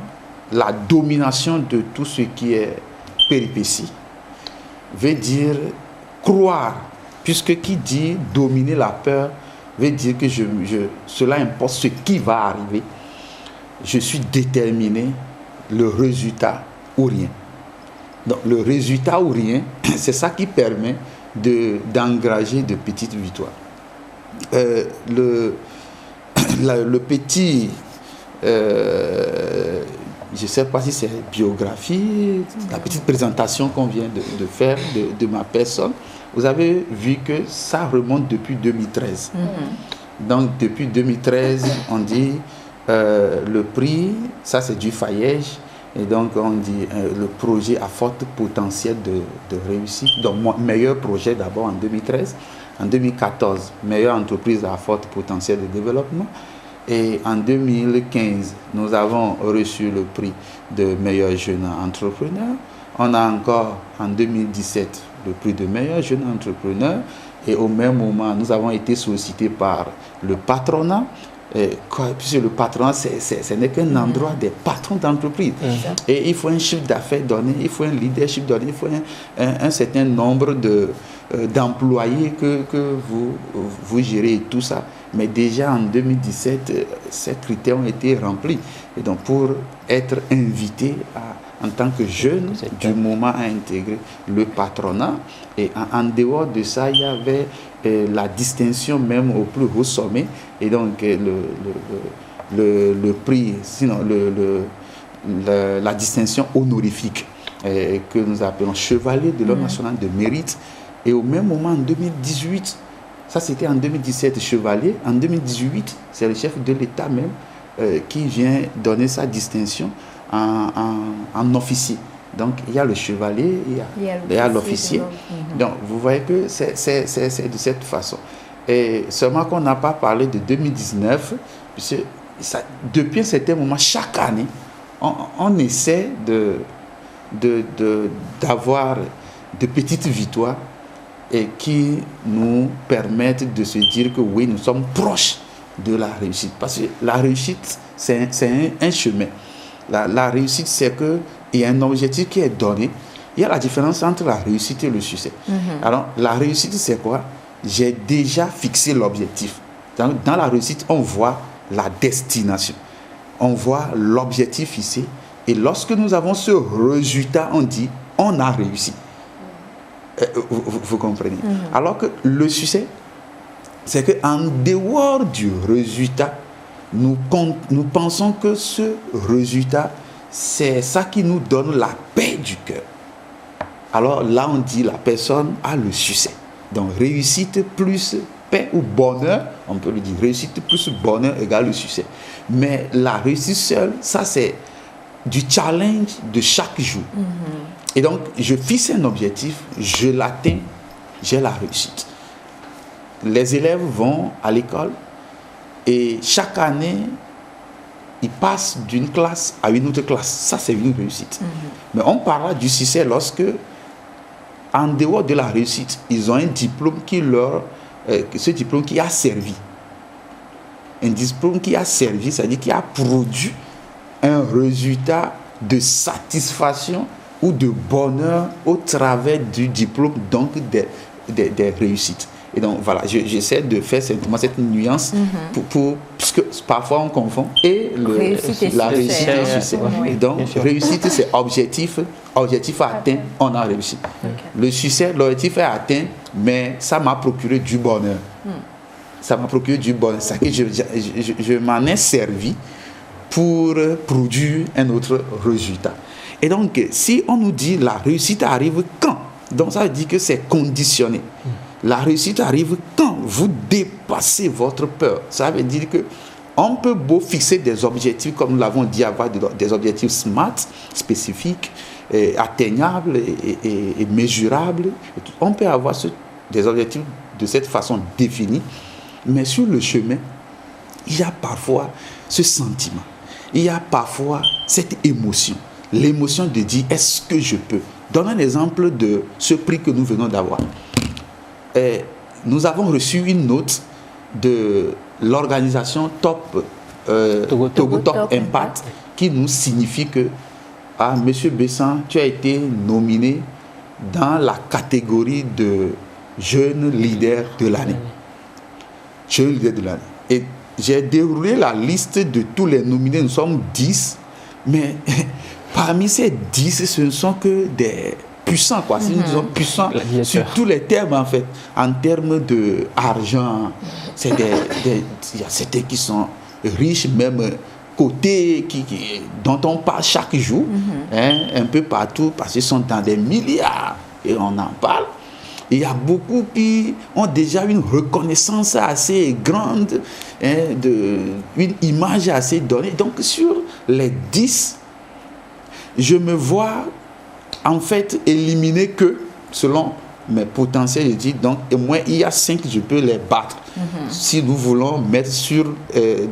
la domination de tout ce qui est péripétie, veut dire croire, puisque qui dit dominer la peur veut dire que cela importe ce qui va arriver, je suis déterminé, le résultat ou rien. Donc le résultat ou rien, c'est ça qui permet d'engager de petites victoires. Le petit, je ne sais pas si c'est biographie, la petite présentation qu'on vient de faire de ma personne, vous avez vu que ça remonte depuis 2013. Donc depuis 2013, on dit le prix, ça c'est du Fayège, et donc on dit le projet à fort potentiel de réussite. Donc meilleur projet d'abord en 2013, en 2014 meilleure entreprise à fort potentiel de développement, et en 2015 nous avons reçu le prix de meilleur jeune entrepreneur. On a encore en 2017 le prix de meilleur jeune entrepreneur, et au même moment nous avons été sollicités par le patronat. Puisque le patronat, ce n'est qu'un endroit des patrons d'entreprise. Et il faut un chiffre d'affaires donné, il faut un leadership donné, il faut un certain nombre d'employés que vous gérez et tout ça. Mais déjà en 2017, ces critères ont été remplis. Et donc pour être invité en tant que jeune du moment à intégrer le patronat, et en dehors de ça, il y avait la distinction même au plus haut sommet. Et donc le prix, sinon la distinction honorifique que nous appelons chevalier de l'ordre national de mérite. Et au même moment, en 2018, ça c'était en 2017 chevalier, en 2018, c'est le chef de l'État même qui vient donner sa distinction en officier. Donc il y a le chevalier, il y a l'officier. Donc vous voyez que c'est de cette façon. Et seulement qu'on n'a pas parlé de 2019, puisque depuis un certain moment, chaque année, on essaie d'avoir de petites victoires et qui nous permettent de se dire que oui, nous sommes proches de la réussite. Parce que la réussite, c'est un chemin. La réussite, c'est qu'il y a un objectif qui est donné. Il y a la différence entre la réussite et le succès. Alors, la réussite, c'est quoi? J'ai déjà fixé l'objectif. Dans la réussite, on voit la destination. On voit l'objectif ici. Et lorsque nous avons ce résultat, on dit, on a réussi. Vous comprenez? Alors que le succès, c'est qu'en dehors du résultat, nous pensons que ce résultat, c'est ça qui nous donne la paix du cœur. Alors là, on dit la personne a le succès. Donc réussite plus paix ou bonheur, on peut le dire, réussite plus bonheur égale le succès. Mais la réussite seule, ça c'est du challenge de chaque jour. Et donc, je fixe un objectif, je l'atteins, j'ai la réussite. Les élèves vont à l'école et chaque année, ils passent d'une classe à une autre classe. Ça, c'est une réussite. Mais on parlera du succès lorsque, en dehors de la réussite, ils ont un diplôme ce diplôme qui a servi. Un diplôme qui a servi, c'est-à-dire qui a produit un résultat de satisfaction ou de bonheur au travers du diplôme, donc des réussites. Et donc voilà, j'essaie de faire simplement cette nuance parce que parfois on confond la réussite et le succès. Et donc réussite c'est objectif atteint, on a réussi. Le succès, l'objectif est atteint, mais ça m'a procuré du bonheur. Ça m'a procuré du bonheur. C'est que je m'en ai servi pour produire un autre résultat. Et donc, si on nous dit la réussite arrive quand? Donc ça veut dire que c'est conditionné. La réussite arrive quand vous dépassez votre peur. Ça veut dire que on peut beau fixer des objectifs, comme nous l'avons dit, avoir des objectifs SMART, spécifiques, atteignables et mesurables. On peut avoir des objectifs de cette façon définie, mais sur le chemin, il y a parfois ce sentiment, il y a parfois cette émotion. L'émotion de dire, est-ce que je peux? Donnons un exemple de ce prix que nous venons d'avoir. Nous avons reçu une note de l'organisation Togo Top Impact qui nous signifie que M. Bessan, tu as été nominé dans la catégorie de jeune leader de l'année. Jeune leader de l'année. Et j'ai déroulé la liste de tous les nominés, nous sommes 10, mais parmi ces 10, ce ne sont que des puissants, quoi. Si nous disons puissants sur tous les termes, en fait, en termes d'argent, il y a certains qui sont riches, même cotés, dont on parle chaque jour, un peu partout, parce qu'ils sont dans des milliards, et on en parle. Il y a beaucoup qui ont déjà une reconnaissance assez grande, une image assez donnée. Donc, sur les 10, je me vois en fait éliminer que, selon mes potentiels, je dis, donc, et moi, il y a 5, je peux les battre. Si nous voulons mettre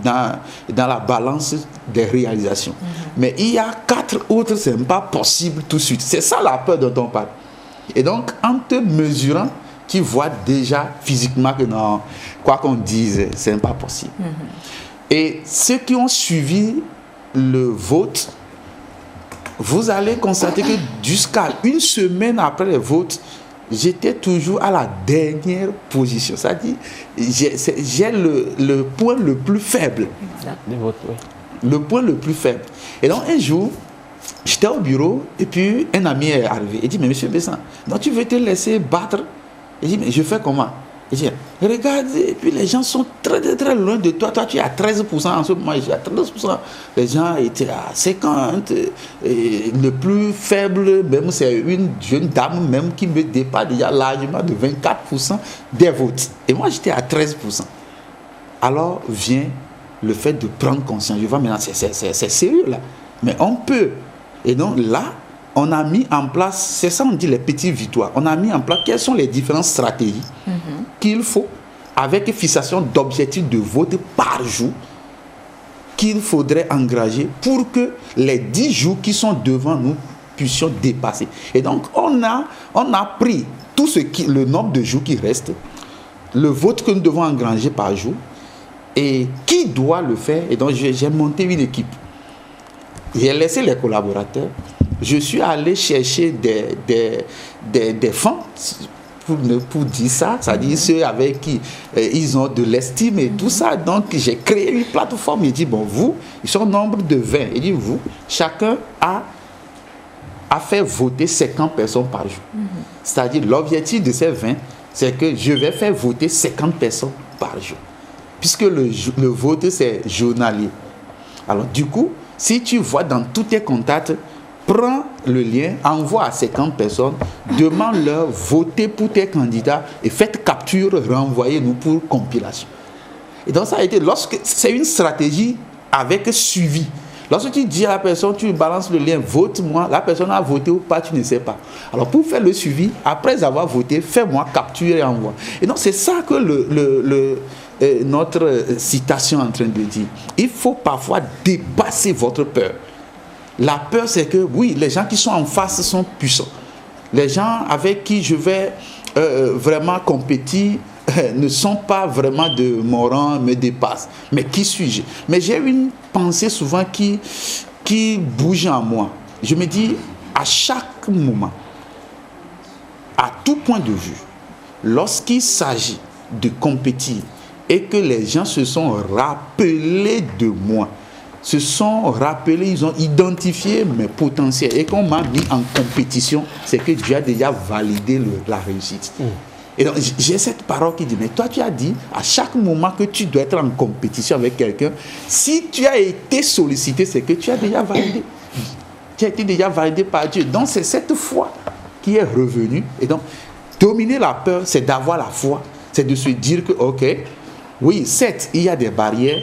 dans la balance des réalisations. Mais il y a 4 autres, ce n'est pas possible tout de suite. C'est ça la peur dont on parle. Et donc, en te mesurant, tu vois déjà physiquement que non, quoi qu'on dise, ce n'est pas possible. Et ceux qui ont suivi le vote, vous allez constater que jusqu'à une semaine après le vote, j'étais toujours à la dernière position. C'est-à-dire, j'ai le point le plus faible. Le point le plus faible. Et donc, un jour, j'étais au bureau et puis un ami est arrivé. Il dit, mais monsieur Bessan, donc tu veux te laisser battre? Il dit, mais je fais comment? Et je dis, regarde, et puis les gens sont très, très, très loin de toi. Toi, tu es à 13% en ce moment, je suis à 13%. Les gens étaient à 50%. Et le plus faible, même, c'est une jeune dame même qui me dépasse déjà largement de 24% des votes. Et moi, j'étais à 13%. Alors vient le fait de prendre conscience. Je vois maintenant, c'est sérieux là. Mais on peut. Et donc là, on a mis en place, c'est ça on dit les petites victoires, on a mis en place quelles sont les différentes stratégies qu'il faut, avec fixation d'objectifs de vote par jour, qu'il faudrait engager pour que les 10 jours qui sont devant nous puissions dépasser. Et donc on a pris tout le nombre de jours qui restent, le vote que nous devons engranger par jour, et qui doit le faire. Et donc j'ai monté une équipe. J'ai laissé les collaborateurs. Je suis allé chercher des fonds, pour dire ça, c'est-à-dire ceux avec qui ils ont de l'estime et tout ça. Donc, j'ai créé une plateforme. J'ai dit, bon, vous, ils sont au nombre de 20. J'ai dit, vous, chacun a fait voter 50 personnes par jour. C'est-à-dire, l'objectif de ces 20, c'est que je vais faire voter 50 personnes par jour. Puisque le vote, c'est journalier. Alors, du coup, si tu vois dans tous tes contacts, prends le lien, envoie à 50 personnes, demande-leur voter pour tes candidats et faites capture, renvoyez-nous pour compilation. Et donc ça a été, c'est une stratégie avec suivi. Lorsque tu dis à la personne, tu balances le lien, vote-moi, la personne a voté ou pas, tu ne sais pas. Alors pour faire le suivi, après avoir voté, fais-moi capture et envoie. Et donc c'est ça que notre citation est en train de dire. Il faut parfois dépasser votre peur. La peur, c'est que, oui, les gens qui sont en face sont puissants. Les gens avec qui je vais vraiment compétir ne sont pas vraiment de mon rang, me dépassent. Mais qui suis-je? Mais j'ai une pensée souvent qui bouge en moi. Je me dis, à chaque moment, à tout point de vue, lorsqu'il s'agit de compétir et que les gens se sont rappelés de moi, se sont rappelés, ils ont identifié mes potentiels et qu'on m'a mis en compétition, c'est que Dieu a déjà validé la réussite. Et donc j'ai cette parole qui dit, mais toi tu as dit à chaque moment que tu dois être en compétition avec quelqu'un, si tu as été sollicité, c'est que tu as déjà validé. Tu as été déjà validé par Dieu. Donc c'est cette foi qui est revenue. Et donc dominer la peur, c'est d'avoir la foi, c'est de se dire que ok, oui, certes, il y a des barrières,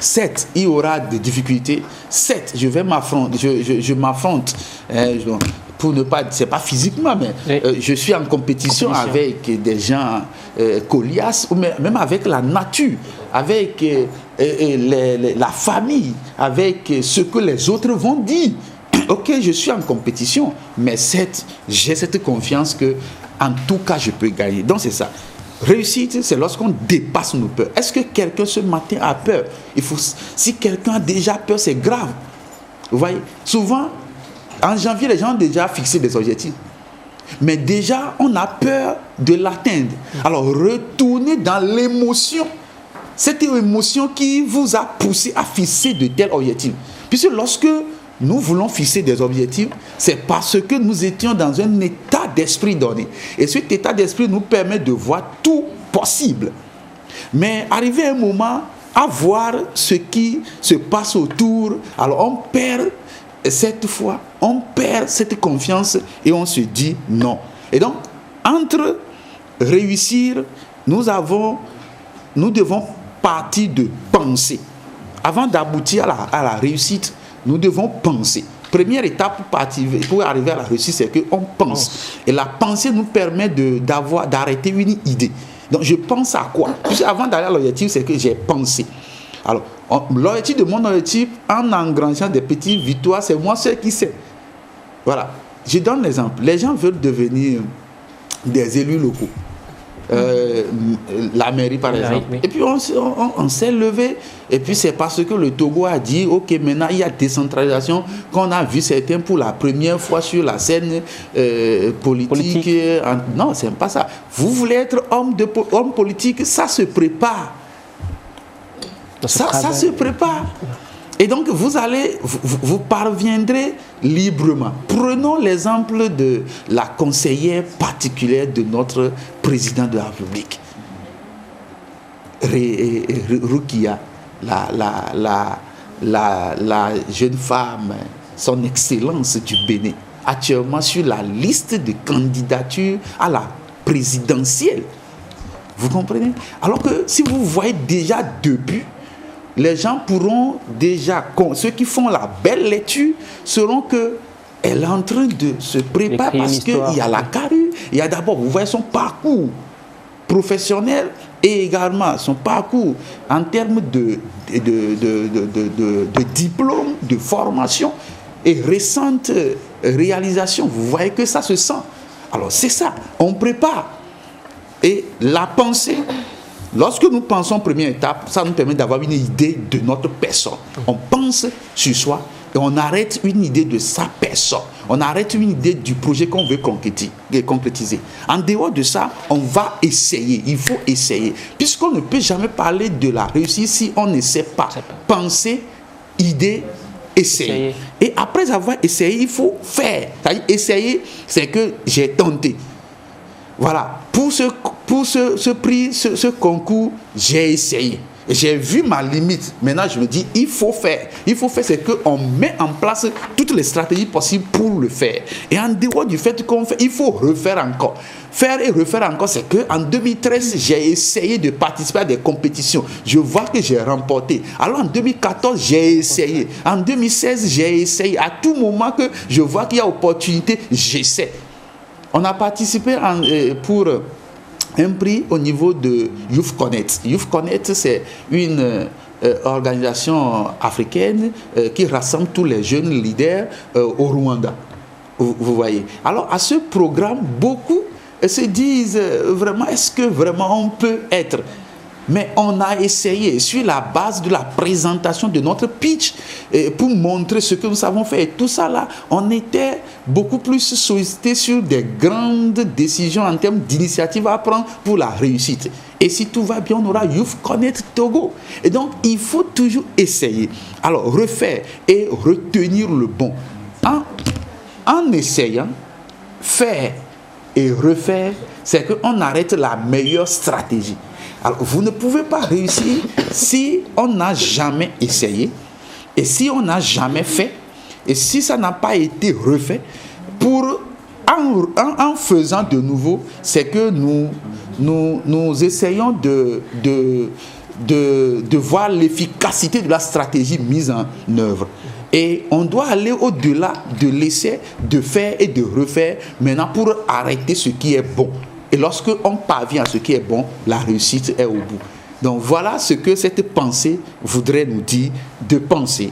certes, il y aura des difficultés. Certes, je vais m'affronter. Je m'affronte. Pour ne pas, c'est pas physiquement, mais je suis en compétition avec des gens coliaces, ou même avec la nature, avec la famille, avec ce que les autres vont dire. Ok, je suis en compétition, mais certes, j'ai cette confiance que, en tout cas, je peux gagner. Donc c'est ça. Réussite, c'est lorsqu'on dépasse nos peurs. Est-ce que quelqu'un ce matin a peur? Si quelqu'un a déjà peur, c'est grave. Vous voyez, souvent, en janvier, les gens ont déjà fixé des objectifs. Mais déjà, on a peur de l'atteindre. Alors, retournez dans l'émotion. Cette émotion qui vous a poussé à fixer de tels objectifs. Puisque lorsque nous voulons fixer des objectifs, c'est parce que nous étions dans un état d'esprit donné. Et cet état d'esprit nous permet de voir tout possible. Mais arrivé un moment à voir ce qui se passe autour, alors on perd cette foi, on perd cette confiance et on se dit non. Et donc, entre réussir, nous devons partir de penser. Avant d'aboutir à la réussite, nous devons penser. Première étape pour arriver à la réussite, c'est qu'on pense. Et la pensée nous permet d'arrêter une idée. Donc, je pense à quoi? Puisque avant d'aller à l'objectif, c'est que j'ai pensé. Alors, l'objectif de mon objectif, en engrangeant des petites victoires, c'est moi seul qui sais. Voilà. Je donne l'exemple. Les gens veulent devenir des élus locaux. La mairie par exemple. Oui. Et puis on s'est levé. Et puis c'est parce que le Togo a dit ok, maintenant il y a décentralisation, qu'on a vu certains pour la première fois sur la scène politique. Non, c'est pas ça. Vous voulez être homme politique, ça se prépare. Ça se prépare. Et donc, vous parviendrez librement. Prenons l'exemple de la conseillère particulière de notre président de la République, Rukia, la jeune femme, son excellence du Bénin, actuellement sur la liste de candidature à la présidentielle. Vous comprenez? Alors que si vous voyez déjà depuis, les gens pourront déjà, ceux qui font la belle lecture, sauront que elle est en train de se préparer parce qu'il y a la carrure. Il y a d'abord, vous voyez son parcours professionnel et également son parcours en termes de diplôme, de formation et récente réalisation. Vous voyez que ça se sent. Alors c'est ça, on prépare. Et la pensée, lorsque nous pensons première étape, ça nous permet d'avoir une idée de notre personne. On pense sur soi et on arrête une idée de sa personne. On arrête une idée du projet qu'on veut concrétiser. En dehors de ça, on va essayer. Il faut essayer. Puisqu'on ne peut jamais parler de la réussite si on ne sait pas penser, idée, essayer. Et après avoir essayé, il faut faire. C'est-à-dire, essayer, c'est que j'ai tenté. Voilà. Pour ce prix, ce concours, j'ai essayé. J'ai vu ma limite. Maintenant, je me dis, il faut faire. Il faut faire, c'est qu'on met en place toutes les stratégies possibles pour le faire. Et en dehors du fait qu'on fait, il faut refaire encore. Faire et refaire encore, c'est qu'en 2013, j'ai essayé de participer à des compétitions. Je vois que j'ai remporté. Alors en 2014, j'ai essayé. En 2016, j'ai essayé. À tout moment que je vois qu'il y a opportunité, j'essaie. On a participé pour un prix au niveau de Youth Connect. Youth Connect, c'est une organisation africaine qui rassemble tous les jeunes leaders au Rwanda. Vous voyez. Alors, à ce programme, beaucoup se disent vraiment, est-ce que vraiment on peut être? Mais on a essayé sur la base de la présentation de notre pitch pour montrer ce que nous savons faire. Et tout ça là, on était beaucoup plus sollicité sur des grandes décisions en termes d'initiatives à prendre pour la réussite. Et si tout va bien, on aura Youth Connect Togo. Et donc, il faut toujours essayer. Alors, refaire et retenir le bon. En essayant, faire et refaire, c'est qu'on arrête la meilleure stratégie. Alors, vous ne pouvez pas réussir si on n'a jamais essayé et si on n'a jamais fait et si ça n'a pas été refait. En faisant de nouveau, c'est que nous essayons de voir l'efficacité de la stratégie mise en œuvre. Et on doit aller au-delà de l'essai, de faire et de refaire maintenant pour arrêter ce qui est bon. Et lorsque on parvient à ce qui est bon, la réussite est au bout. Donc voilà ce que cette pensée voudrait nous dire, de penser,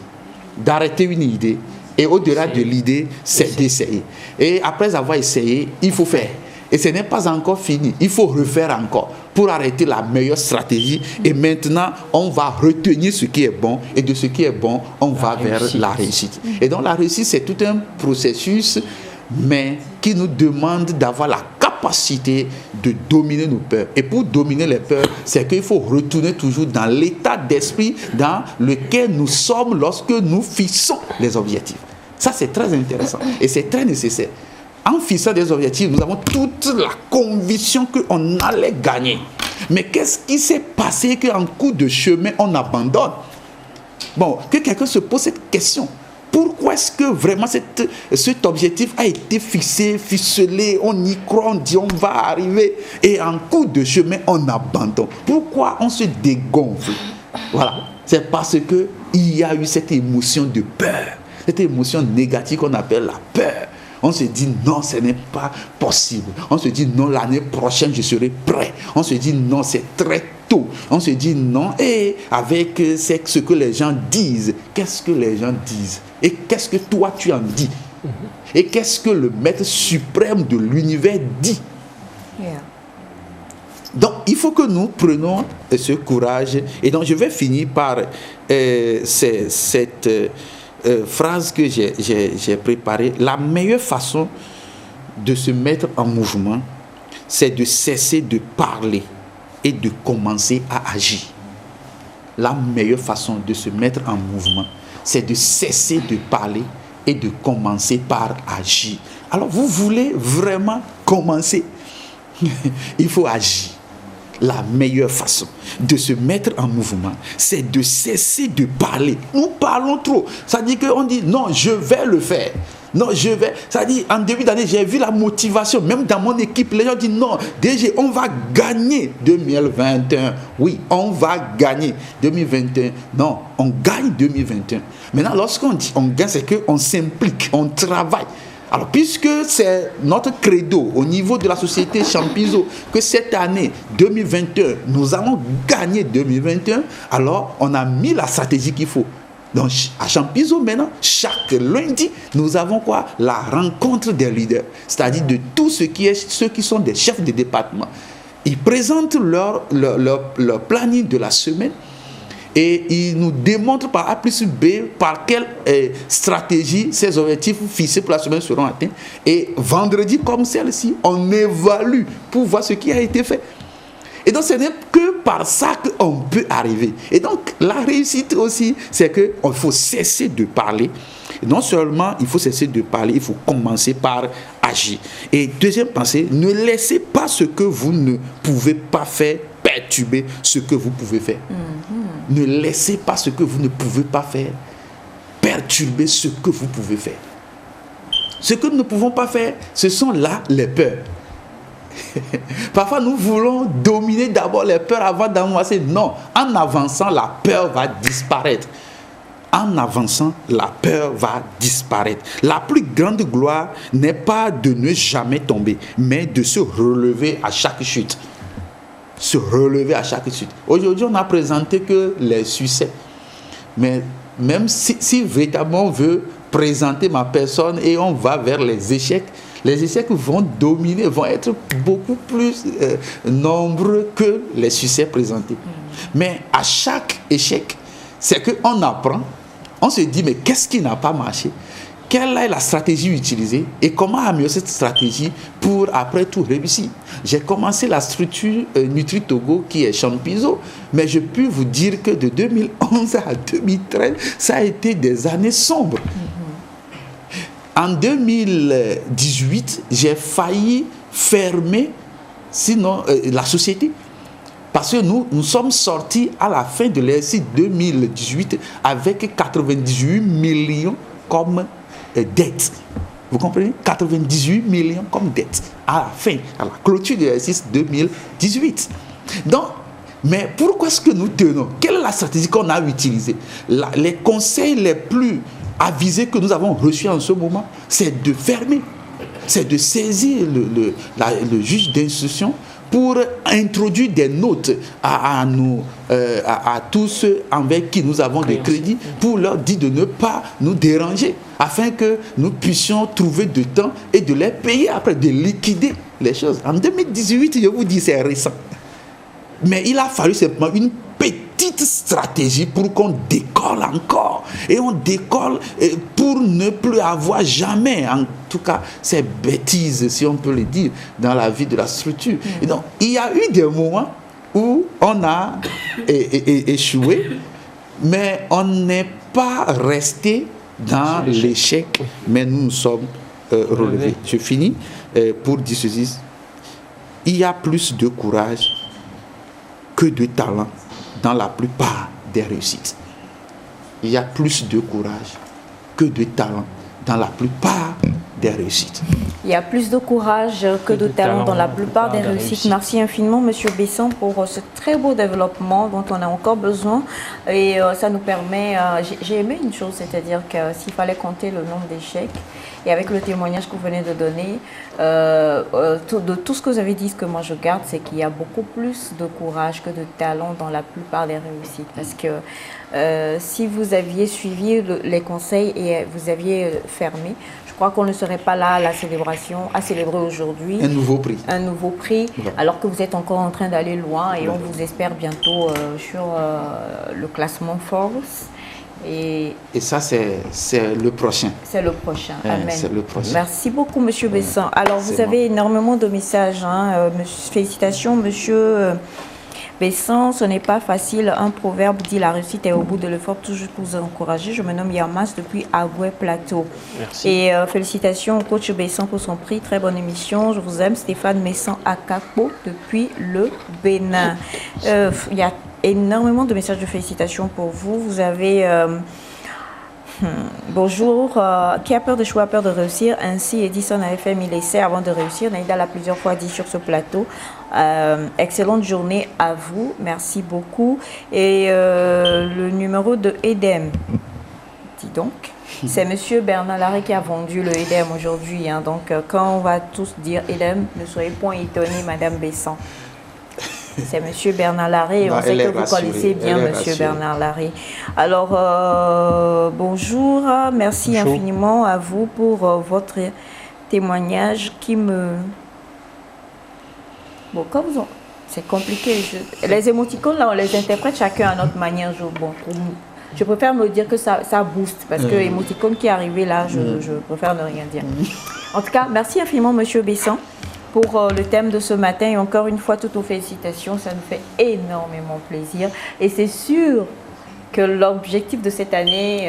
d'arrêter une idée. Et au-delà de l'idée, c'est d'essayer. Et après avoir essayé, il faut faire. Et ce n'est pas encore fini. Il faut refaire encore pour arrêter la meilleure stratégie. Et maintenant, on va retenir ce qui est bon. Et de ce qui est bon, on va vers la réussite. Et donc la réussite, c'est tout un processus, mais qui nous demande d'avoir la capacité de dominer nos peurs. Et pour dominer les peurs, c'est qu'il faut retourner toujours dans l'état d'esprit dans lequel nous sommes lorsque nous fixons les objectifs. Ça, c'est très intéressant et c'est très nécessaire. En fixant des objectifs, nous avons toute la conviction qu'on allait gagner. Mais qu'est-ce qui s'est passé qu'en cours de chemin, on abandonne? Bon, que quelqu'un se pose cette question. Pourquoi est-ce que vraiment cet objectif a été fixé, ficelé, on y croit, on dit on va arriver, et en cours de chemin, on abandonne? Pourquoi on se dégonfle? Voilà, c'est parce qu'il y a eu cette émotion de peur, cette émotion négative qu'on appelle la peur. On se dit non, ce n'est pas possible. On se dit non, l'année prochaine, je serai prêt. On se dit non, c'est très tôt. On se dit non, et avec ce que les gens disent, qu'est-ce que les gens disent? Et qu'est-ce que toi tu en dis? Et qu'est-ce que le maître suprême de l'univers dit? Donc, il faut que nous prenions ce courage. Et donc, je vais finir par cette phrase que j'ai préparée. La meilleure façon de se mettre en mouvement, c'est de cesser de parler et de commencer à agir. La meilleure façon de se mettre en mouvement, c'est de cesser de parler et de commencer par agir. Alors, vous voulez vraiment commencer, il faut agir. La meilleure façon de se mettre en mouvement, c'est de cesser de parler. Nous parlons trop. Ça dit qu'on dit non, je vais le faire. Non, je vais. Ça dit, en début d'année, j'ai vu la motivation. Même dans mon équipe, les gens disent non, DG, on va gagner 2021. Oui, on va gagner 2021. Non, on gagne 2021. Maintenant, lorsqu'on dit on gagne, c'est qu'on s'implique, on travaille. Alors, puisque c'est notre credo au niveau de la société Champizo, que cette année 2021, nous allons gagner 2021, alors on a mis la stratégie qu'il faut. Donc, à Champizo, maintenant, chaque lundi, nous avons quoi? La rencontre des leaders, c'est-à-dire de tous ceux qui sont des chefs de département. Ils présentent leur planning de la semaine. Et il nous démontre par A plus B par quelle stratégie ces objectifs fixés pour la semaine seront atteints. Et vendredi, comme celle-ci, on évalue pour voir ce qui a été fait. Et donc, ce n'est que par ça qu'on peut arriver. Et donc, la réussite aussi, c'est qu'il faut cesser de parler. Et non seulement il faut cesser de parler, il faut commencer par agir. Et deuxième pensée, ne laissez pas ce que vous ne pouvez pas faire perturber ce que vous pouvez faire. Ne laissez pas ce que vous ne pouvez pas faire perturber ce que vous pouvez faire. Ce que nous ne pouvons pas faire, ce sont là les peurs. Parfois, nous voulons dominer d'abord les peurs avant d'avancer. Non, en avançant, la peur va disparaître. En avançant, la peur va disparaître. La plus grande gloire n'est pas de ne jamais tomber, mais de se relever à chaque chute. Se relever à chaque chute. Aujourd'hui, on n'a présenté que les succès. Mais même si véritablement on veut présenter ma personne et on va vers les échecs vont dominer, vont être beaucoup plus nombreux que les succès présentés. Mais à chaque échec, c'est qu'on apprend, on se dit, mais qu'est-ce qui n'a pas marché? Quelle est la stratégie utilisée et comment améliorer cette stratégie pour après tout réussir? J'ai commencé la structure Nutri Togo qui est Champizo, mais je peux vous dire que de 2011 à 2013, ça a été des années sombres. En 2018, j'ai failli fermer la société. Parce que nous sommes sortis à la fin de l'exercice 2018 avec 98 millions comme dette. Vous comprenez? 98 millions comme dette à la fin, à la clôture de l'exercice 2018. Donc, mais pourquoi est-ce que nous tenons? Quelle est la stratégie qu'on a utilisée? Les conseils les plus avisés que nous avons reçus en ce moment, c'est de fermer, c'est de saisir le juge d'instruction pour introduire des notes à tous ceux envers qui nous avons des crédits, pour leur dire de ne pas nous déranger, afin que nous puissions trouver du temps et de les payer après, de liquider les choses. En 2018, je vous dis, c'est récent. Mais il a fallu simplement une petite stratégie pour qu'on décolle encore. Et on décolle pour ne plus avoir jamais, en tout cas, ces bêtises, si on peut le dire, dans la vie de la structure. Et donc, il y a eu des moments où on a échoué, mais on n'est pas resté dans l'échec, mais nous nous sommes relevés. Je finis pour dire ceci. Il y a plus de courage que de talent dans la plupart des réussites. Il y a plus de courage que de talent dans la plupart des réussites. Il y a plus de courage que de talent dans la plupart des réussites. Merci infiniment, M. Besson, pour ce très beau développement dont on a encore besoin. Et ça nous permet... J'ai aimé une chose, c'est-à-dire que s'il fallait compter le nombre d'échecs, et avec le témoignage que vous venez de donner, de tout ce que vous avez dit, ce que moi je garde, c'est qu'il y a beaucoup plus de courage que de talent dans la plupart des réussites. Parce que si vous aviez suivi les conseils et vous aviez fermé, je crois qu'on ne serait pas là à la célébration, à célébrer aujourd'hui. Un nouveau prix. Un nouveau prix, alors que vous êtes encore en train d'aller loin et on vous espère bientôt sur le classement Forbes. Et ça, c'est le prochain. C'est le prochain. Amen. C'est le prochain. Merci beaucoup, M. Besson. Alors, vous avez énormément de messages. Félicitations, M. Besson, ce n'est pas facile. Un proverbe dit la réussite est au bout de l'effort, toujours pour vous encourager. Je me nomme Yamas depuis Agoué Plateau. Merci. Et félicitations au coach Besson pour son prix. Très bonne émission. Je vous aime. Stéphane Messan Akapo depuis le Bénin. Il y a énormément de messages de félicitations pour vous. Vous avez... bonjour, qui a peur d'échouer a peur de réussir. Ainsi, Edison avait fait 1000 essais avant de réussir. Naïda l'a plusieurs fois dit sur ce plateau. Excellente journée à vous. Merci beaucoup. Et le numéro de EDEM, dis donc, c'est Monsieur Bernard Larrey qui a vendu le EDEM aujourd'hui. Hein. Donc, quand on va tous dire EDEM, ne soyez point étonnés, Madame Besson. C'est Monsieur Bernard Larrey, on sait que vous connaissez bien Monsieur Bernard Larrey. Alors, bonjour, merci infiniment à vous pour votre témoignage qui me... Bon, comme vous... C'est compliqué. Les émoticônes, là, on les interprète chacun à notre manière. Bon, je préfère me dire que ça booste, parce que l'émoticône qui est arrivé là, je préfère ne rien dire. En tout cas, merci infiniment Monsieur Besson pour le thème de ce matin. Et encore une fois, toutes nos félicitations, ça nous fait énormément plaisir. Et c'est sûr que l'objectif de cette année,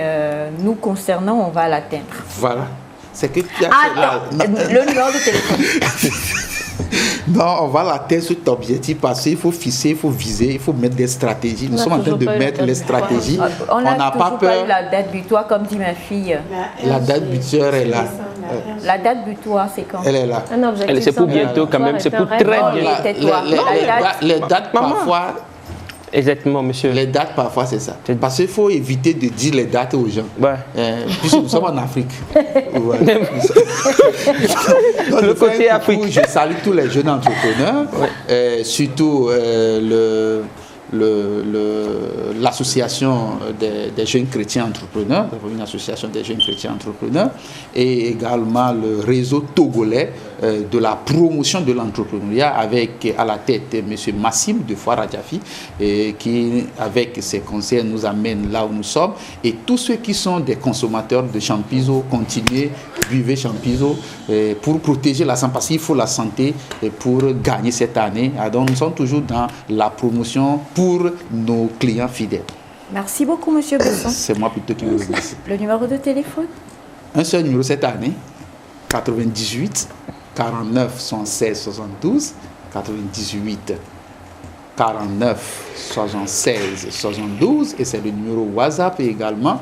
nous concernant, on va l'atteindre. Voilà. C'est que tu as le numéro de téléphone. Non, on va l'atteindre cet objectif parce qu'il faut fixer, il faut viser, il faut mettre des stratégies. Nous sommes en train de mettre les stratégies. On n'a pas peur. La date butoir, comme dit ma fille. La date butoir est là. La date butoir, c'est quand? Elle est là. C'est pour bientôt quand même, c'est pour très bientôt. Les dates parfois... Exactement, monsieur. Les dates, parfois, c'est ça. Parce qu'il faut éviter de dire les dates aux gens. Ouais. Puisque nous sommes en Afrique. Ouais. Donc, le côté Afrique. Je salue tous les jeunes entrepreneurs, surtout l'association des jeunes chrétiens entrepreneurs, une association des jeunes chrétiens entrepreneurs, et également le réseau togolais de la promotion de l'entrepreneuriat avec à la tête M. Massim de Foire Adjafi, qui avec ses conseils nous amène là où nous sommes, et tous ceux qui sont des consommateurs de Champiso, continuez, buvez Champiso pour protéger la santé, parce qu'il faut la santé pour gagner cette année. Donc nous sommes toujours dans la promotion pour nos clients fidèles. Merci beaucoup, Monsieur Besson. C'est moi plutôt qui vous remercie. Le numéro de téléphone? Un seul numéro cette année, 98 49 76 72, 98 49 76 72, et c'est le numéro WhatsApp également.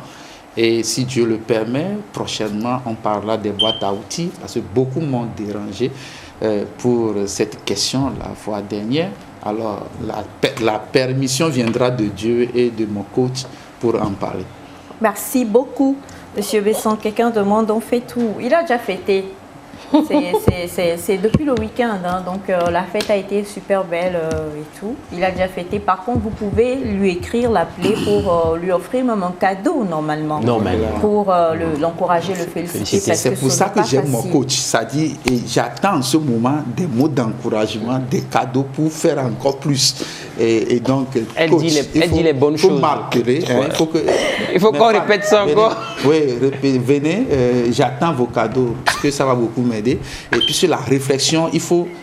Et si Dieu le permet, prochainement, on parlera des boîtes à outils, parce que beaucoup m'ont dérangé pour cette question la fois dernière. Alors, la permission viendra de Dieu et de mon coach pour en parler. Merci beaucoup, Monsieur Besson. Quelqu'un demande, on fait tout. Il a déjà fêté. C'est depuis le week-end, hein, donc la fête a été super belle et tout. Il a déjà fêté. Par contre, vous pouvez lui écrire, l'appeler pour lui offrir même un cadeau normalement. Pour l'encourager, le féliciter. C'est pour ça que j'aime mon coach. Ça dit, et j'attends en ce moment des mots d'encouragement, des cadeaux pour faire encore plus. Et donc, elle coach, dit les bonnes choses. Il faut qu'on répète ça encore. Oui, venez, j'attends vos cadeaux, parce que ça va beaucoup m'aider. Et puis sur la réflexion,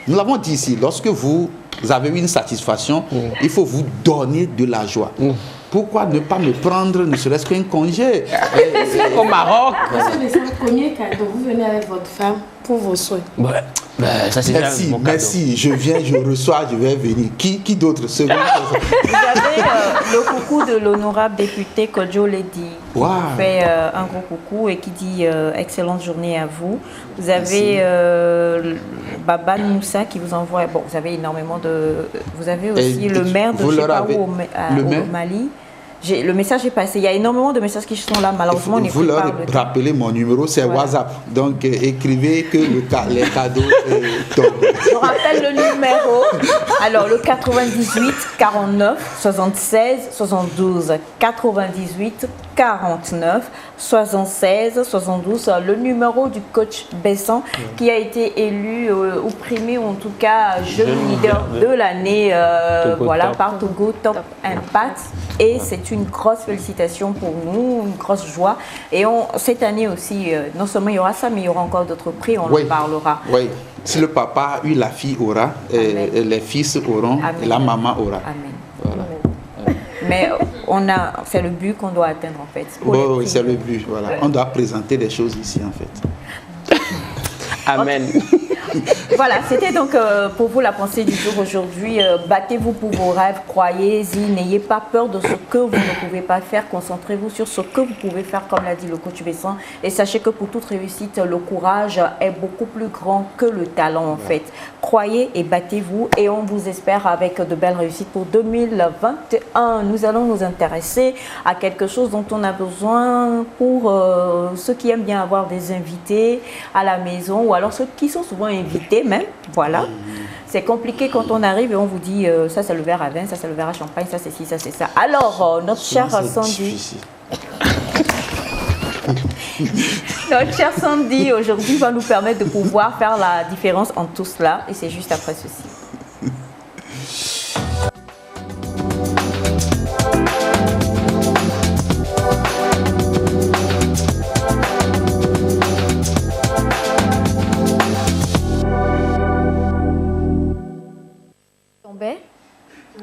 nous l'avons dit ici, lorsque vous avez une satisfaction, il faut vous donner de la joie. Pourquoi ne pas me prendre ne serait-ce qu'un congé au Maroc? C'est le premier cadeau. Vous venez avec votre femme pour vos soins. Ça, merci, je viens, je reçois, je vais venir. Qui d'autre? Vous avez le coucou de l'honorable député Kodjo Ledi qui vous fait un gros coucou et qui dit excellente journée à vous. Vous avez Baba Moussa qui vous envoie, vous avez énormément de... Vous avez aussi le maire de au Mali. Le message est passé. Il y a énormément de messages qui sont là. Malheureusement, vous leur rappelez mon numéro, c'est WhatsApp. Donc, écrivez que les cadeaux tombent. Je rappelle le numéro. Alors, le 98 49 76 72. 98 49 76 72, le numéro du coach Besson qui a été élu ou primé, ou en tout cas jeune leader de l'année voilà, par Togo Top Impact. Et c'est une grosse félicitation pour nous, une grosse joie. Et cette année aussi, non seulement il y aura ça, mais il y aura encore d'autres prix, on en parlera. Oui, si le papa a eu, la fille aura, et les fils auront, et la maman aura. Amen. Voilà. Mais c'est le but qu'on doit atteindre en fait. Oui, c'est le but. Voilà. On doit présenter des choses ici en fait. Amen. Voilà, c'était donc pour vous la pensée du jour aujourd'hui. Battez-vous pour vos rêves, croyez-y, n'ayez pas peur de ce que vous ne pouvez pas faire. Concentrez-vous sur ce que vous pouvez faire, comme l'a dit le coach Besson. Et sachez que pour toute réussite, le courage est beaucoup plus grand que le talent en fait. Croyez et battez-vous, et on vous espère avec de belles réussites pour 2021. Nous allons nous intéresser à quelque chose dont on a besoin pour ceux qui aiment bien avoir des invités à la maison, ou alors ceux qui sont souvent invités même. Voilà. C'est compliqué quand on arrive et on vous dit ça c'est le verre à vin, ça c'est le verre à champagne, ça c'est ci, ça c'est ça. Alors, notre cher Sandy... Notre cher Sandy aujourd'hui va nous permettre de pouvoir faire la différence entre tout cela, et c'est juste après ceci.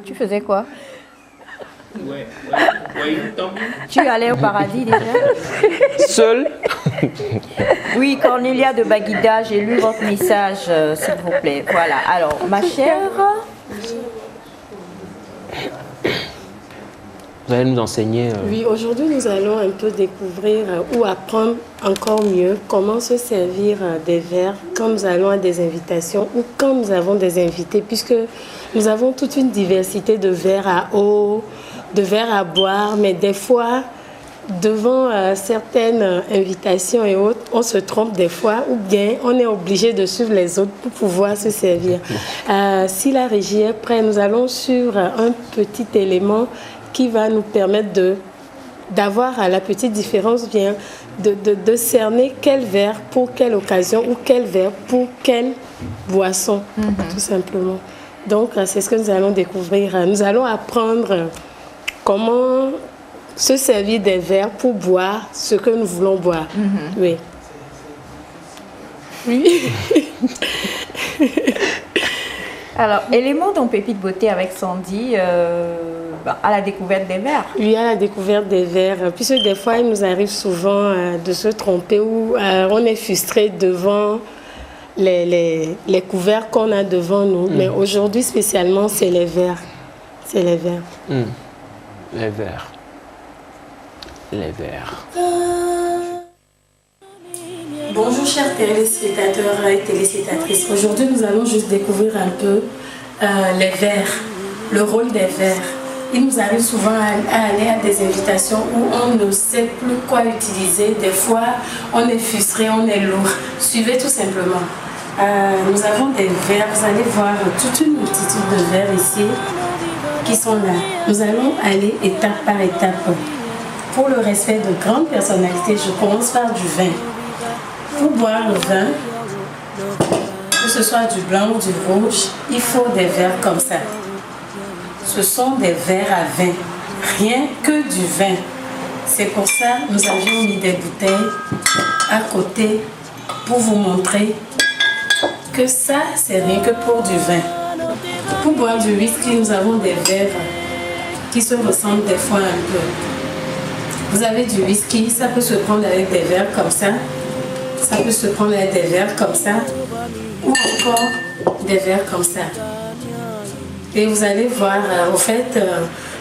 Tu faisais quoi? Tu allais au paradis déjà? Seul? Oui, Cornelia de Baguida, j'ai lu votre message, s'il vous plaît. Voilà, alors, ma chère... Vous allez nous enseigner... Oui, aujourd'hui, nous allons un peu découvrir ou apprendre encore mieux comment se servir des verres quand nous allons à des invitations ou quand nous avons des invités, puisque nous avons toute une diversité de verres à eau, de verres à boire, mais des fois, devant certaines invitations et autres, on se trompe des fois, ou bien on est obligé de suivre les autres pour pouvoir se servir. Si la régie est prête, nous allons sur un petit élément qui va nous permettre d'avoir la petite différence, bien de cerner quel verre pour quelle occasion ou quel verre pour quelle boisson, tout simplement. Donc, c'est ce que nous allons découvrir. Nous allons apprendre comment se servir des verres pour boire ce que nous voulons boire. Oui. Oui. Alors, élément dans Pépite Beauté avec Sandy, à la découverte des verres. Oui, à la découverte des verres. Puisque des fois, il nous arrive souvent de se tromper ou on est frustré devant les couverts qu'on a devant nous. Mais aujourd'hui, spécialement, c'est les verres. C'est les verres. Les verres. Les verres. Bonjour chers téléspectateurs et téléspectatrices. Aujourd'hui, nous allons juste découvrir un peu les verres, le rôle des verres. Il nous arrive souvent à aller à des invitations où on ne sait plus quoi utiliser. Des fois, on est frustré, on est lourd. Suivez tout simplement. Nous avons des verres. Vous allez voir toute une multitude de verres ici qui sont là. Nous allons aller étape par étape. Pour le respect de grandes personnalités, je commence par du vin. Pour boire le vin, que ce soit du blanc ou du rouge, il faut des verres comme ça. Ce sont des verres à vin, rien que du vin. C'est pour ça que nous avions mis des bouteilles à côté pour vous montrer que ça, c'est rien que pour du vin. Pour boire du whisky, nous avons des verres qui se ressemblent des fois un peu. Vous avez du whisky, ça peut se prendre avec des verres comme ça. Ça peut se prendre avec des verres comme ça, ou encore des verres comme ça. Et vous allez voir, au fait,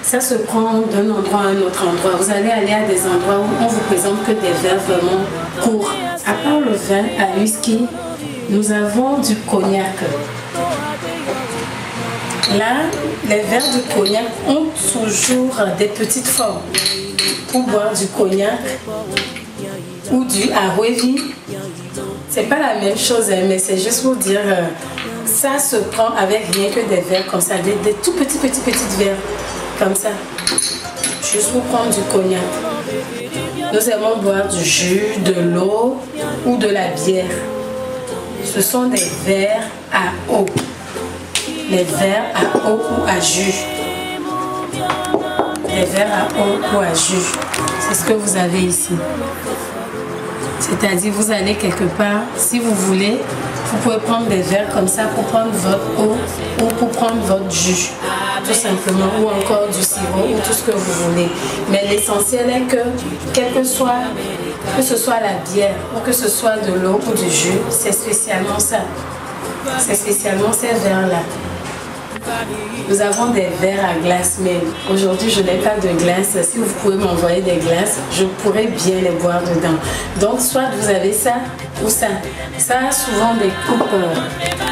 ça se prend d'un endroit à un autre endroit. Vous allez aller à des endroits où on vous présente que des verres vraiment courts. À part le vin à whisky, nous avons du cognac. Là, les verres du cognac ont toujours des petites formes. Pour boire du cognac ou du Aroevi, c'est pas la même chose, mais c'est juste pour dire, ça se prend avec rien que des verres comme ça, des tout petits verres comme ça, juste pour prendre du cognac. Nous aimons boire du jus, de l'eau ou de la bière. Ce sont des verres à eau. Les verres à eau ou à jus. Les verres à eau ou à jus. C'est ce que vous avez ici. C'est-à-dire, vous allez quelque part, si vous voulez, vous pouvez prendre des verres comme ça pour prendre votre eau ou pour prendre votre jus, tout simplement, ou encore du sirop ou tout ce que vous voulez. Mais l'essentiel est que, que ce soit la bière ou que ce soit de l'eau ou du jus, c'est spécialement ça. C'est spécialement ces verres-là. Nous avons des verres à glace, mais aujourd'hui je n'ai pas de glace. Si vous pouvez m'envoyer des glaces, je pourrais bien les boire dedans. Donc soit vous avez ça ou ça. Ça a souvent des coupes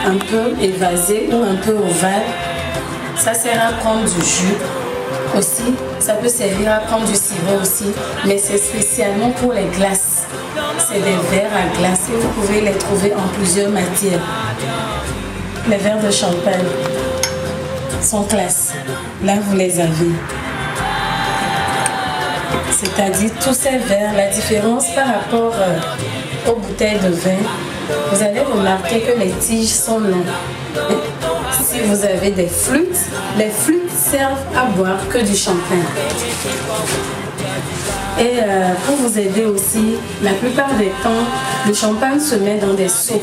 un peu évasées ou un peu ovales. Ça sert à prendre du jus aussi. Ça peut servir à prendre du sirop aussi, mais c'est spécialement pour les glaces. C'est des verres à glace et vous pouvez les trouver en plusieurs matières. Les verres de champagne sont classe. Là, vous les avez. C'est-à-dire tous ces verres, la différence par rapport aux bouteilles de vin, vous allez remarquer que les tiges sont longues. Si vous avez des flûtes, les flûtes servent à boire que du champagne. Et pour vous aider aussi, la plupart des temps, le champagne se met dans des seaux.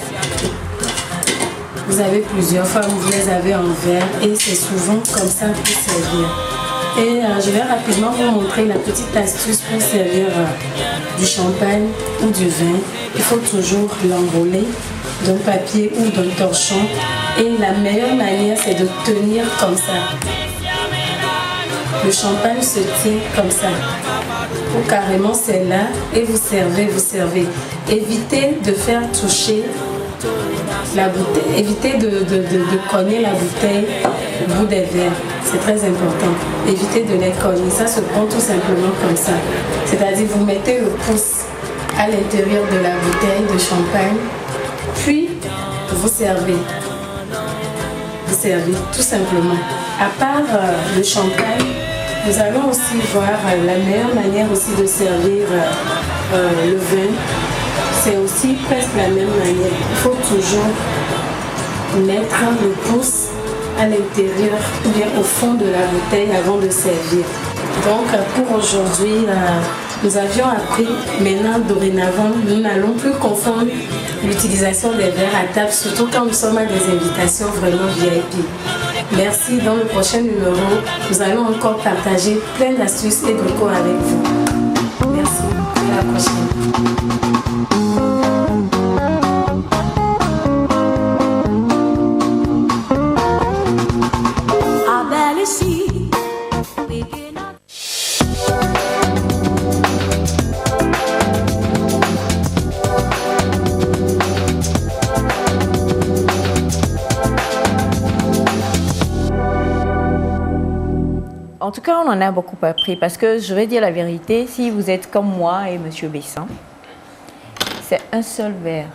Vous avez plusieurs formes, vous les avez en verre et c'est souvent comme ça pour servir. Et je vais rapidement vous montrer la petite astuce pour servir du champagne ou du vin. Il faut toujours l'enrouler d'un papier ou d'un torchon et la meilleure manière c'est de tenir comme ça. Le champagne se tient comme ça. Ou carrément c'est là et vous servez. Évitez de faire toucher la bouteille, évitez de cogner la bouteille au bout des verres, c'est très important. Évitez de les cogner, ça se prend tout simplement comme ça. C'est-à-dire vous mettez le pouce à l'intérieur de la bouteille de champagne, puis vous servez. Vous servez tout simplement. À part le champagne, nous allons aussi voir la meilleure manière aussi de servir le vin. C'est aussi presque la même manière. Il faut toujours mettre le pouce à l'intérieur ou bien au fond de la bouteille avant de servir. Donc pour aujourd'hui, nous avions appris, maintenant dorénavant, nous n'allons plus confondre l'utilisation des verres à table, surtout quand nous sommes à des invitations vraiment VIP. Merci. Dans le prochain numéro, nous allons encore partager plein d'astuces et de cours avec vous. Merci. À la prochaine. En tout cas, on en a beaucoup appris parce que je vais dire la vérité, si vous êtes comme moi et M. Besson, c'est un seul verre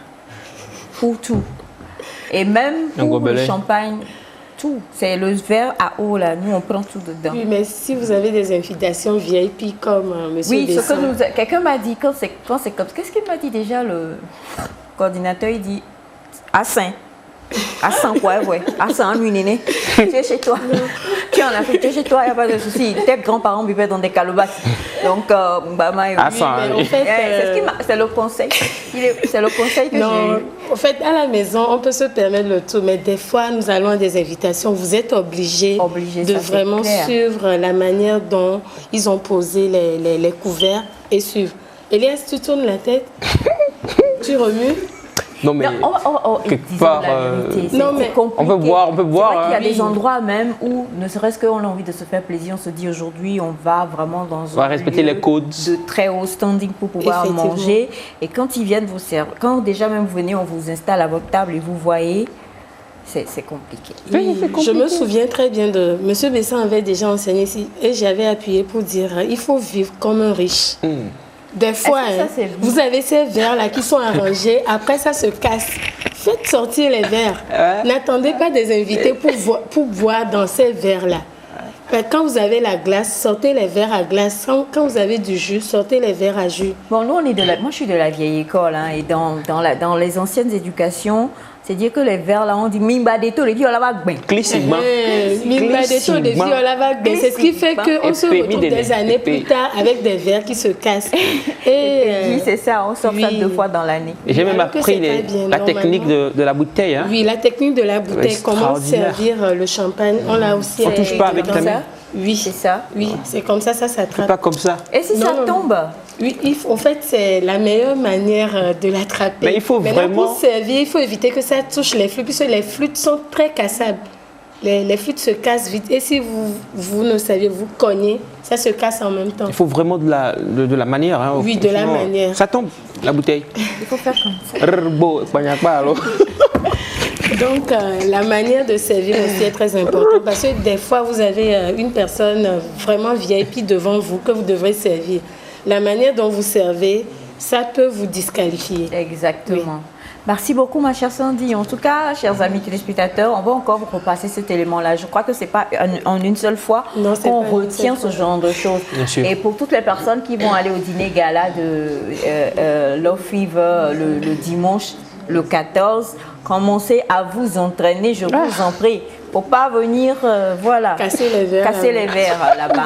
pour tout. Et même pour le champagne, tout. C'est le verre à eau là, nous on prend tout dedans. Oui, mais si vous avez des invitations VIP comme M. Besson. Oui, ce que quelqu'un m'a dit, quand c'est comme... Qu'est-ce qu'il m'a dit déjà, le coordinateur? Il dit, à Saint. À 100 quoi, ouais. À 100, lui, néné. Tu es chez toi. Tu es en Afrique, tu es chez toi, il n'y a pas de souci. Tes grands-parents buvaient dans des calebasses. Donc, à 100, en fait, c'est le conseil. C'est le conseil que j'ai eu. En fait, à la maison, on peut se permettre le tout, mais des fois, nous allons à des invitations. Vous êtes obligés de vraiment suivre la manière dont ils ont posé les couverts et suivre. Elias, tu tournes la tête, tu remues. Non mais quelque part, on peut boire. Il y a des endroits même où, ne serait-ce qu'on a envie de se faire plaisir, on se dit aujourd'hui on va vraiment dans un respecter les codes de très haut standing pour pouvoir manger. Et quand ils viennent vous servir, quand déjà même vous venez, on vous installe à votre table et vous voyez, c'est compliqué. Oui, je me souviens très bien de M. Besson avait déjà enseigné ici et j'avais appuyé pour dire il faut vivre comme un riche. Des fois, vous avez ces verres-là qui sont arrangés, après ça se casse. Faites sortir les verres. N'attendez pas des invités pour boire dans ces verres-là. Quand vous avez la glace, sortez les verres à glace. Quand vous avez du jus, sortez les verres à jus. Bon, nous, moi, je suis de la vieille école, hein, et dans les anciennes éducations, c'est dire que les verres là, on dit mimba de tout, les filles, on la va bien. Clissiquement. Mimba de tout, les filles, on la va bien. C'est ce qui fait qu'on se retrouve des années plus tard avec des verres qui se cassent. Oui, c'est ça, on sort ça 2 fois dans l'année. J'ai même appris la technique de la bouteille. Hein. Oui, la technique de la bouteille. Comment servir le champagne. On l'a aussi. On ne touche pas avec ta main. Oui, c'est ça. Oui, c'est comme ça, ça s'attrape. C'est pas comme ça. Et si ça tombe? Oui, en fait, c'est la meilleure manière de l'attraper. Mais il faut vraiment... Pour servir, il faut éviter que ça touche les flûtes, puisque les flûtes sont très cassables. Les flûtes se cassent vite. Et si vous ne saviez, vous cognez, ça se casse en même temps. Il faut vraiment de la manière. Hein, oui, de la manière. Ça tombe, la bouteille. Il faut faire comme ça. Donc, la manière de servir aussi est très importante parce que des fois, vous avez une personne vraiment VIP devant vous que vous devrez servir. La manière dont vous servez, ça peut vous disqualifier. Exactement. Oui. Merci beaucoup, ma chère Sandy. En tout cas, chers amis téléspectateurs, on va encore vous repasser cet élément-là. Je crois que ce n'est pas en une seule fois qu'on retient ce genre de choses. Et pour toutes les personnes qui vont aller au dîner gala de Love Fever le dimanche, le 14, commencez à vous entraîner, je vous en prie. Pour pas venir, casser les verres là-bas.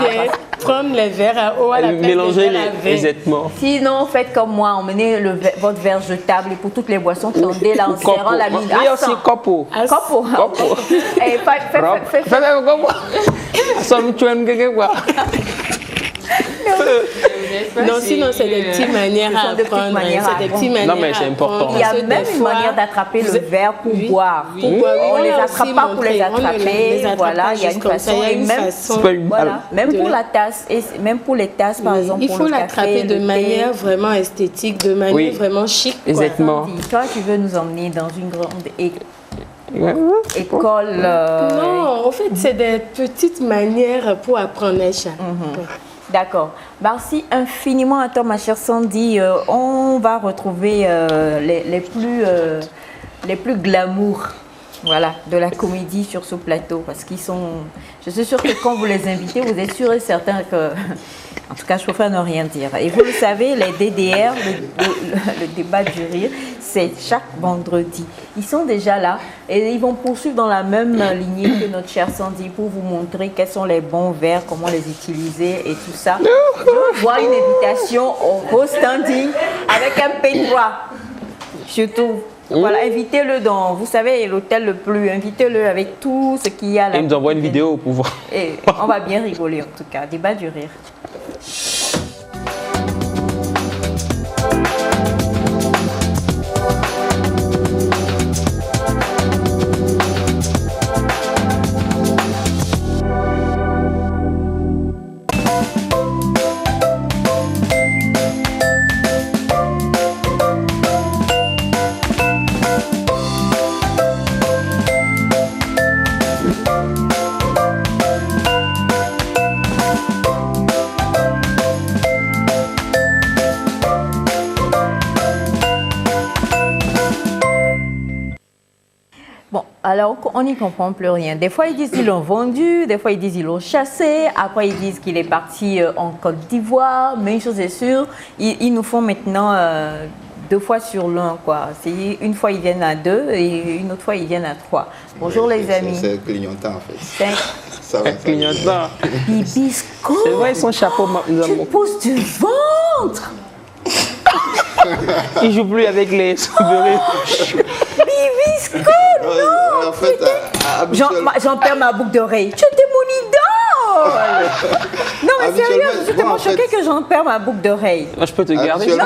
Prendre les verres à eau à la place mélanger les vêtements. Sinon, faites comme moi, emmenez votre verre jetable pour toutes les boissons tendez là en serrant la mine. Il y a aussi copo. Copo. Et non, sinon c'est des petites manières à apprendre. Non, mais c'est important. Il y a même une manière d'attraper le verre pour boire. On ne les attrape pas pour les attraper. Voilà, il y a une façon. Même pour la tasse, et même pour les tasses, par exemple. Il faut l'attraper de manière vraiment esthétique, de manière vraiment chic. Exactement. Toi, tu veux nous emmener dans une grande école. Non, en fait, c'est des petites manières pour apprendre, Aïcha. D'accord. Merci infiniment à toi, ma chère Sandy. On va retrouver les plus glamour, de la comédie sur ce plateau, parce qu'ils sont... Je suis sûre que quand vous les invitez, vous êtes sûr et certain que... En tout cas, je préfère ne rien dire. Et vous le savez, les DDR, le débat du rire, c'est chaque vendredi. Ils sont déjà là et ils vont poursuivre dans la même lignée que notre chère Sandy pour vous montrer quels sont les bons verres, comment les utiliser et tout ça. Je vois une invitation au standing avec un P3. Surtout. Voilà, invitez-le dans, vous savez, l'hôtel le plus, invitez-le avec tout ce qu'il y a là. Et il nous envoie une vidéo pour voir. Et on va bien rigoler en tout cas, débat du rire. Alors, on n'y comprend plus rien. Des fois, ils disent qu'ils l'ont vendu, des fois, ils disent qu'ils l'ont chassé, après, ils disent qu'il est parti en Côte d'Ivoire. Mais une chose est sûre, ils nous font maintenant 2 fois sur l'un, quoi. Une fois, ils viennent à 2 et une autre fois, ils viennent à 3. Bonjour, les amis. C'est clignotant, en fait. C'est clignotant. Bibisco. C'est vrai, son chapeau. Tu pousses du ventre. Il joue plus avec les souvenirs. Bibisco, non. En fait, j'en perds ma boucle d'oreille. Tu étais mon idole. Non, mais sérieux, je suis tellement choquée que j'en perds ma boucle d'oreille. Moi, je peux te garder. Non.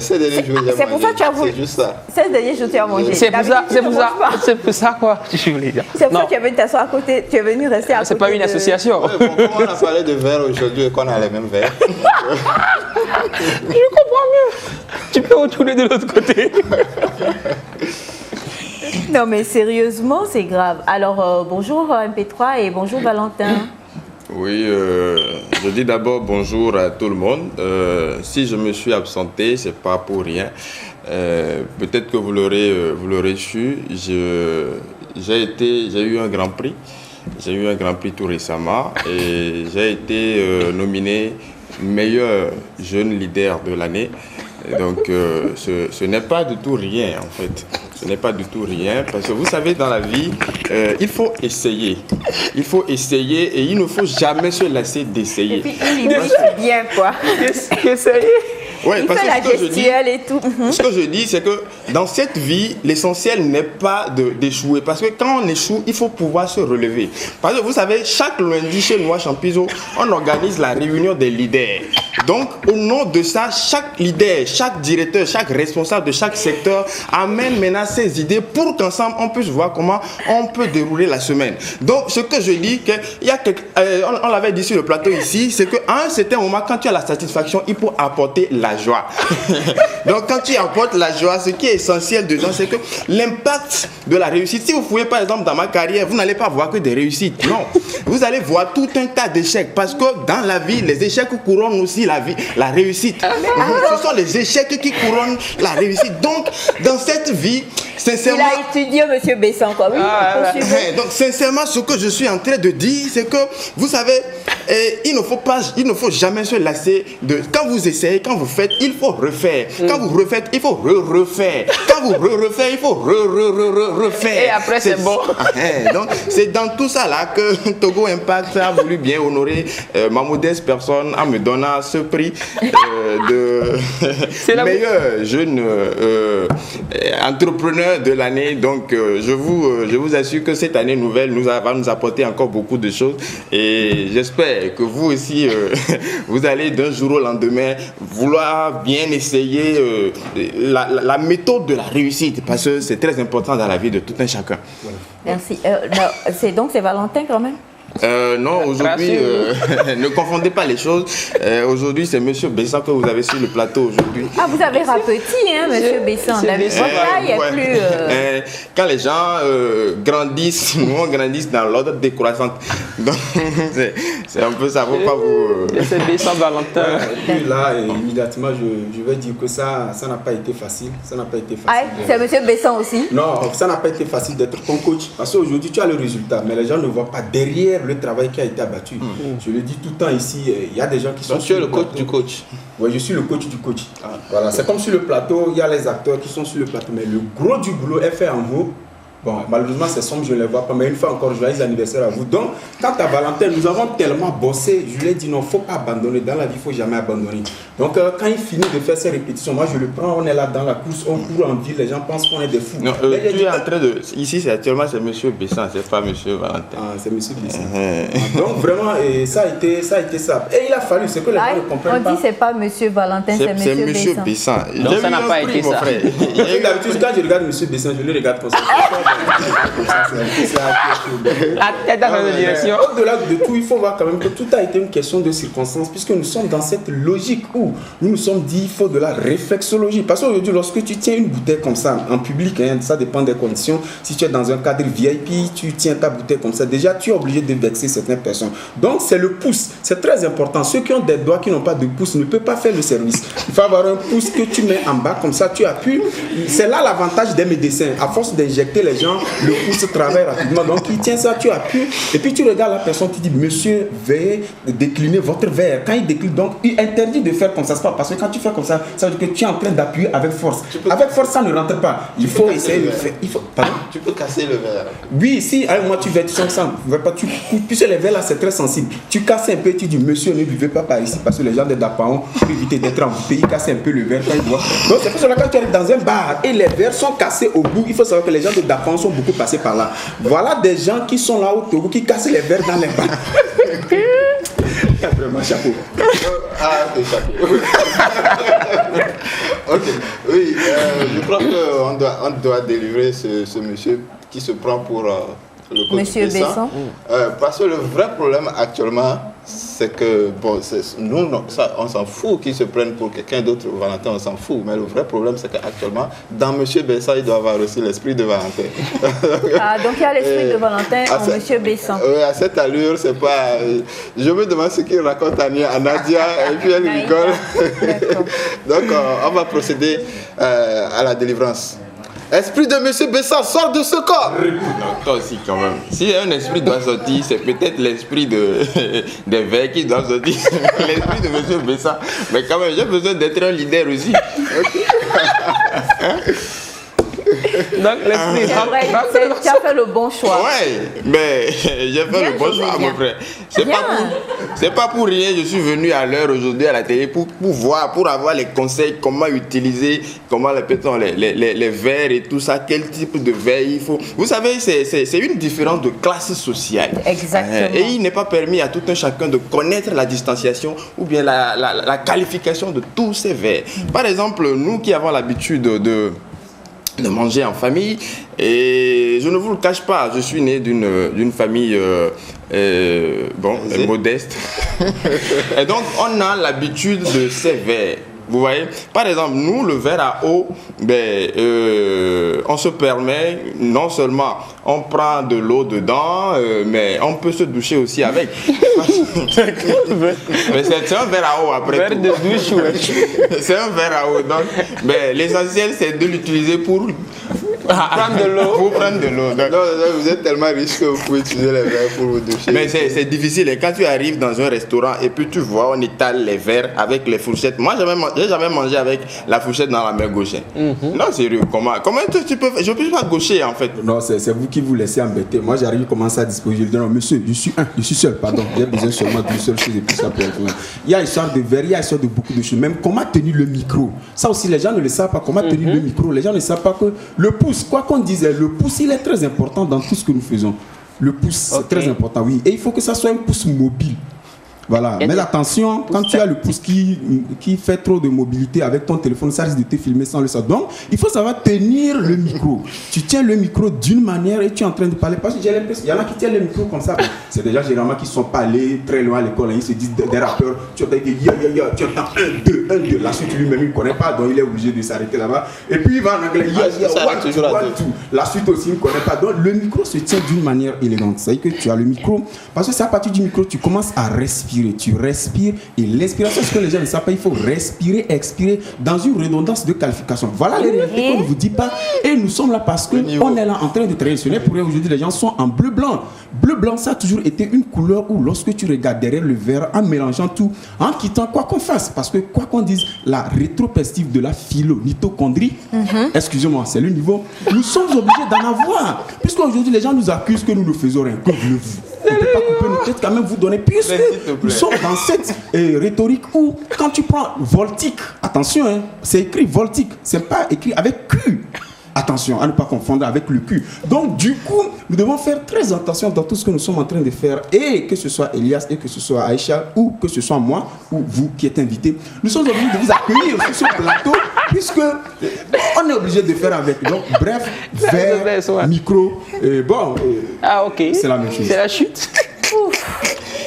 Ces derniers jours, c'est pour ça que tu as voulu. C'est juste ça. Ces derniers jours, tu as mangé. C'est pour ça, quoi. Je voulais dire. C'est pour ça que tu es venu t'asseoir à côté. Tu es venu rester à côté. C'est pas une association. Ouais, bon, on a parlé de verre aujourd'hui et qu'on a les mêmes verres. Je comprends mieux. Tu peux retourner de l'autre côté. Non, mais sérieusement, c'est grave. Alors, bonjour MP3 et bonjour Valentin. Oui, je dis d'abord bonjour à tout le monde. Si je me suis absenté, c'est pas pour rien. Peut-être que vous l'aurez su. J'ai eu un grand prix J'ai eu un Grand Prix tout récemment et j'ai été nominé meilleur jeune leader de l'année. Donc ce n'est pas du tout rien en fait. Ce n'est pas du tout rien parce que vous savez dans la vie, il faut essayer. Il faut essayer et il ne faut jamais se lasser d'essayer. Et puis il dit c'est bien quoi. Essayer. Ouais, il parce fait que la gestuelle et tout. Ce que je dis, c'est que dans cette vie, l'essentiel n'est pas d'échouer. Parce que quand on échoue, il faut pouvoir se relever. Parce que vous savez, chaque lundi chez Noix Champizo, on organise la réunion des leaders. Donc, au nom de ça, chaque leader, chaque directeur, chaque responsable de chaque secteur amène maintenant ses idées pour qu'ensemble, on puisse voir comment on peut dérouler la semaine. Donc, ce que je dis, on l'avait dit sur le plateau ici, c'est qu'à un certain moment, quand tu as la satisfaction, il faut apporter la joie. Donc quand tu apportes la joie, ce qui est essentiel dedans, c'est que l'impact de la réussite, si vous fouillez par exemple dans ma carrière, vous n'allez pas voir que des réussites, non. Vous allez voir tout un tas d'échecs parce que dans la vie, les échecs couronnent aussi la réussite. Ce sont les échecs qui couronnent la réussite. Donc dans cette vie, sincèrement... Il a étudié M. Besson, quoi. Oui, donc sincèrement, ce que je suis en train de dire, c'est que vous savez, il ne faut jamais se lasser de... Quand vous essayez, quand vous faites, il faut refaire. Quand vous refaites, il faut refaire. Quand vous refaites, il faut refaire. Et après, c'est bon. Donc, c'est dans tout ça là que Togo Impact a voulu bien honorer ma modeste personne en me donnant ce prix de meilleur jeune entrepreneur de l'année. Donc, je vous assure que cette année nouvelle va nous apporter encore beaucoup de choses. Et j'espère que vous aussi, vous allez d'un jour au lendemain vouloir bien essayer la méthode de la réussite parce que c'est très important dans la vie de tout un chacun. Merci. C'est Valentin quand même. Non, aujourd'hui, ne confondez pas les choses. Aujourd'hui, c'est M. Besson que vous avez sur le plateau aujourd'hui. Ah, vous avez rapetit, hein, M. Besson. La taille est plus... Quand les gens grandissent, nous on grandit dans l'ordre décroissante. Donc, c'est un peu ça, faut pas vous... C'est Besson Valentin. Et puis là, immédiatement, je vais dire que ça n'a pas été facile. Ça n'a pas été facile. Ah, c'est M. Besson aussi? Non, ça n'a pas été facile d'être ton coach. Parce qu'aujourd'hui, tu as le résultat, mais les gens ne voient pas derrière le travail qui a été abattu. Je le dis tout le temps ici, il y a des gens qui sont... Tu es le coach du coach. Oui, je suis le coach du coach. Voilà, c'est comme sur le plateau, il y a les acteurs qui sont sur le plateau, mais le gros du boulot est fait en vous. Bon, malheureusement, ces sommes, je ne les vois pas, mais une fois encore, joyeux anniversaire à vous. Donc, quant à Valentin, nous avons tellement bossé, je lui ai dit non, il ne faut pas abandonner. Dans la vie, il ne faut jamais abandonner. Donc, quand il finit de faire ses répétitions, moi, je le prends, on est là dans la course, on court en ville, les gens pensent qu'on est des fous. Non, tu es en train de... Ici, actuellement, c'est M. Besson, c'est pas M. Valentin. Ah, c'est M. Besson. Donc, vraiment, ça a été ça. Et il a fallu, c'est que les gens ne comprennent pas. On dit c'est pas M. Valentin, c'est M. Besson. Donc, ça n'a pas été ça. D'habitude, quand je regarde M. Besson, je le regarde comme ça. Au-delà de tout, il faut voir quand même que tout a été une question de circonstances, puisque nous sommes dans cette logique où nous nous sommes dit il faut de la réflexologie. Parce qu'aujourd'hui, lorsque tu tiens une bouteille comme ça en public, ça dépend des conditions. Si tu es dans un cadre VIP, tu tiens ta bouteille comme ça, déjà tu es obligé de vexer certaines personnes. Donc c'est le pouce, c'est très important. Ceux qui ont des doigts qui n'ont pas de pouce ne peuvent pas faire le service. Il faut avoir un pouce que tu mets en bas, comme ça tu appuies. C'est là l'avantage des médecins. À force d'injecter les gens, le pouce travaille rapidement. Donc il tient ça, tu appuies, et puis tu regardes la personne, tu dis monsieur, veuillez décliner votre verre. Quand il décline, donc il interdit de faire comme ça, parce que quand tu fais comme ça, ça veut dire que tu es en train d'appuyer avec force. Avec force, ça ne rentre pas. Il faut essayer de faire. Pardon? Tu peux casser le verre. Oui, si avec moi tu veux, tu sens ça. Puisque les verres là c'est très sensible. Tu casses un peu, tu dis monsieur, ne buvez pas par ici, parce que les gens de Dapaon peuvent éviter d'être emboutés. Ils cassent un peu le verre quand ils boivent. Donc c'est pour cela que quand tu arrives dans un bar et les verres sont cassés au bout, il faut savoir que les gens de Dapaon sont beaucoup passés par là. Voilà des gens qui sont là au Togo qui cassent les verres dans les bars. Vraiment chapeau. Ah, c'est chapeau. Ok, oui, je crois qu'on doit délivrer ce monsieur qui se prend pour le coach Monsieur Besson. Parce que le vrai problème actuellement, c'est que bon, nous, on s'en fout qu'ils se prennent pour quelqu'un d'autre, Valentin, on s'en fout. Mais le vrai problème, c'est qu'actuellement, dans M. Besson, il doit avoir aussi l'esprit de Valentin. Donc il y a l'esprit de Valentin en M. Besson. Oui, à cette allure, c'est pas... je me demande ce qu'il raconte à Nadia, et puis elle rigole. Donc, on va procéder à la délivrance. Esprit de Monsieur Bessa, sort de ce corps. Non, toi aussi quand même. Si un esprit doit sortir, c'est peut-être l'esprit des verts qui doit sortir. L'esprit de Monsieur Bessa. Mais quand même, j'ai besoin d'être un leader aussi. Donc l'esprit. Tu as fait le bon choix. Ouais, mais j'ai fait le bon choix, mon frère. C'est pas pour rien, je suis venu à l'heure aujourd'hui à la télé pour voir, pour avoir les conseils, comment utiliser, comment les verres et tout ça, quel type de verre il faut. Vous savez, c'est une différence de classe sociale. Exactement. Et il n'est pas permis à tout un chacun de connaître la distanciation ou bien la qualification de tous ces verres. Par exemple, nous qui avons l'habitude de manger en famille, et je ne vous le cache pas, je suis né d'une famille modeste. Et donc on a l'habitude de ces verres. Vous voyez, par exemple, nous, le verre à eau, on se permet, non seulement on prend de l'eau dedans, mais on peut se doucher aussi avec. Mais c'est un verre à eau après verre tout. de douche, ouais. C'est un verre à eau. Donc, l'essentiel, c'est de l'utiliser pour prendre de l'eau. Pour prendre de l'eau. Non, vous êtes tellement riche que vous pouvez utiliser les verres pour vous doucher. Mais c'est difficile. Et quand tu arrives dans un restaurant et puis tu vois, on étale les verres avec les fourchettes. Moi, j'ai jamais mangé avec la fourchette dans la main gauche. Non, sérieux, comment tu peux... Je peux pas gaucher, en fait. Non, c'est vous qui vous laissez embêter. Moi, j'arrive à commencer à disposer. Je dis non, monsieur, je suis seul, pardon. J'ai besoin seulement d'une seule chose et puis ça peut être... Il y a histoire de verre, il y a histoire de beaucoup de choses. Même comment tenir le micro. Ça aussi, les gens ne le savent pas. Comment tenir le micro. Les gens ne savent pas que le pouce, quoi qu'on dise, le pouce, il est très important dans tout ce que nous faisons. Le pouce, c'est très important, oui. Et il faut que ça soit un pouce mobile. Voilà, mais attention, quand tu as le pouce qui fait trop de mobilité avec ton téléphone, ça risque de te filmer sans le savoir. Donc, il faut savoir tenir le micro. Tu tiens le micro d'une manière et tu es en train de parler. Parce que j'ai l'impression, il y en a qui tiennent le micro comme ça. C'est déjà généralement qui ne sont pas allés très loin à l'école. Ils se disent des rappeurs, tu entends des tu entends 1, 2, 1, 2. La suite lui-même, il ne connaît pas, donc il est obligé de s'arrêter là-bas. Et puis il va en anglais, one, two. La suite aussi, il ne connaît pas. Donc, le micro se tient d'une manière élégante. C'est-à-dire que tu as le micro, parce que c'est à partir du micro, tu commences à respirer. Tu respires et l'inspiration, ce que les gens ne savent pas, il faut respirer, expirer dans une redondance de qualification. Voilà les réalités qu'on ne vous dit pas. Et nous sommes là parce qu'on est là en train de travailler. Ce n'est pour rien aujourd'hui, les gens sont en bleu-blanc. Bleu-blanc, ça a toujours été une couleur où lorsque tu regardes derrière le verre, en mélangeant tout, en quittant quoi qu'on fasse, parce que quoi qu'on dise, la rétroperspective de la phylonitochondrie, excusez-moi, c'est le niveau, nous sommes obligés d'en avoir. Puisqu'aujourd'hui, les gens nous accusent que nous ne faisons rien. Que voulez-vous? On ne peut pas couper nos têtes quand même vous donner, puisque nous sommes dans cette rhétorique où quand tu prends voltique, attention, hein, c'est écrit voltique, c'est pas écrit avec Q. Attention à ne pas confondre avec le cul. Donc du coup, nous devons faire très attention dans tout ce que nous sommes en train de faire. Et que ce soit Elias, et que ce soit Aïcha, ou que ce soit moi, ou vous qui êtes invité, nous sommes obligés de vous accueillir sur ce plateau, puisque on est obligé de faire avec. Donc bref, verre, micro, c'est la même chose. C'est la chute.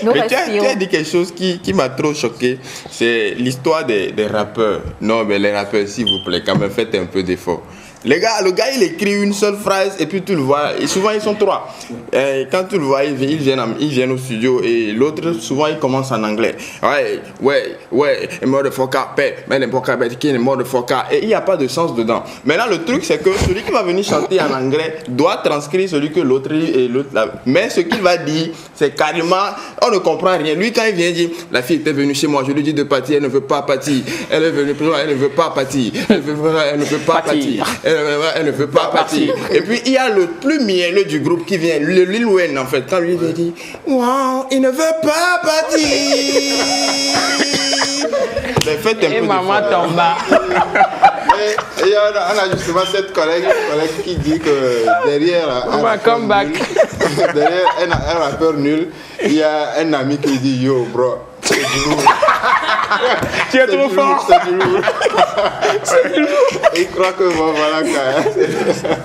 Mais tu as dit quelque chose qui m'a trop choqué, c'est l'histoire des rappeurs. Non, mais les rappeurs, s'il vous plaît, quand même, faites un peu d'effort. Le gars, il écrit une seule phrase et puis tu le vois. Et souvent, ils sont trois. Et quand tu le vois, ils viennent au studio et l'autre, souvent, il commence en anglais. Ouais, motherfucker, motherfucker. Et il n'y a pas de sens dedans. Maintenant, le truc, c'est que celui qui va venir chanter en anglais doit transcrire celui que l'autre et l'autre. Mais ce qu'il va dire, c'est carrément, on ne comprend rien. Lui, quand il vient dire, la fille était venue chez moi, je lui dis de partir, elle ne veut pas partir. Elle est venue, elle ne veut pas partir. Elle ne veut pas partir. Elle ne veut pas partir. Et puis il y a le plus mielleux du groupe qui vient, le Lil Wayne en fait, quand lui vient dire wow, il ne veut pas partir. Mais faites un peu maman tomba. Et on a justement cette collègue qui dit que derrière derrière un rappeur nul, il y a un ami qui dit yo bro, c'est du lourd. Tu es trop fort. C'est du lourd. Il croit que bon voilà quand même.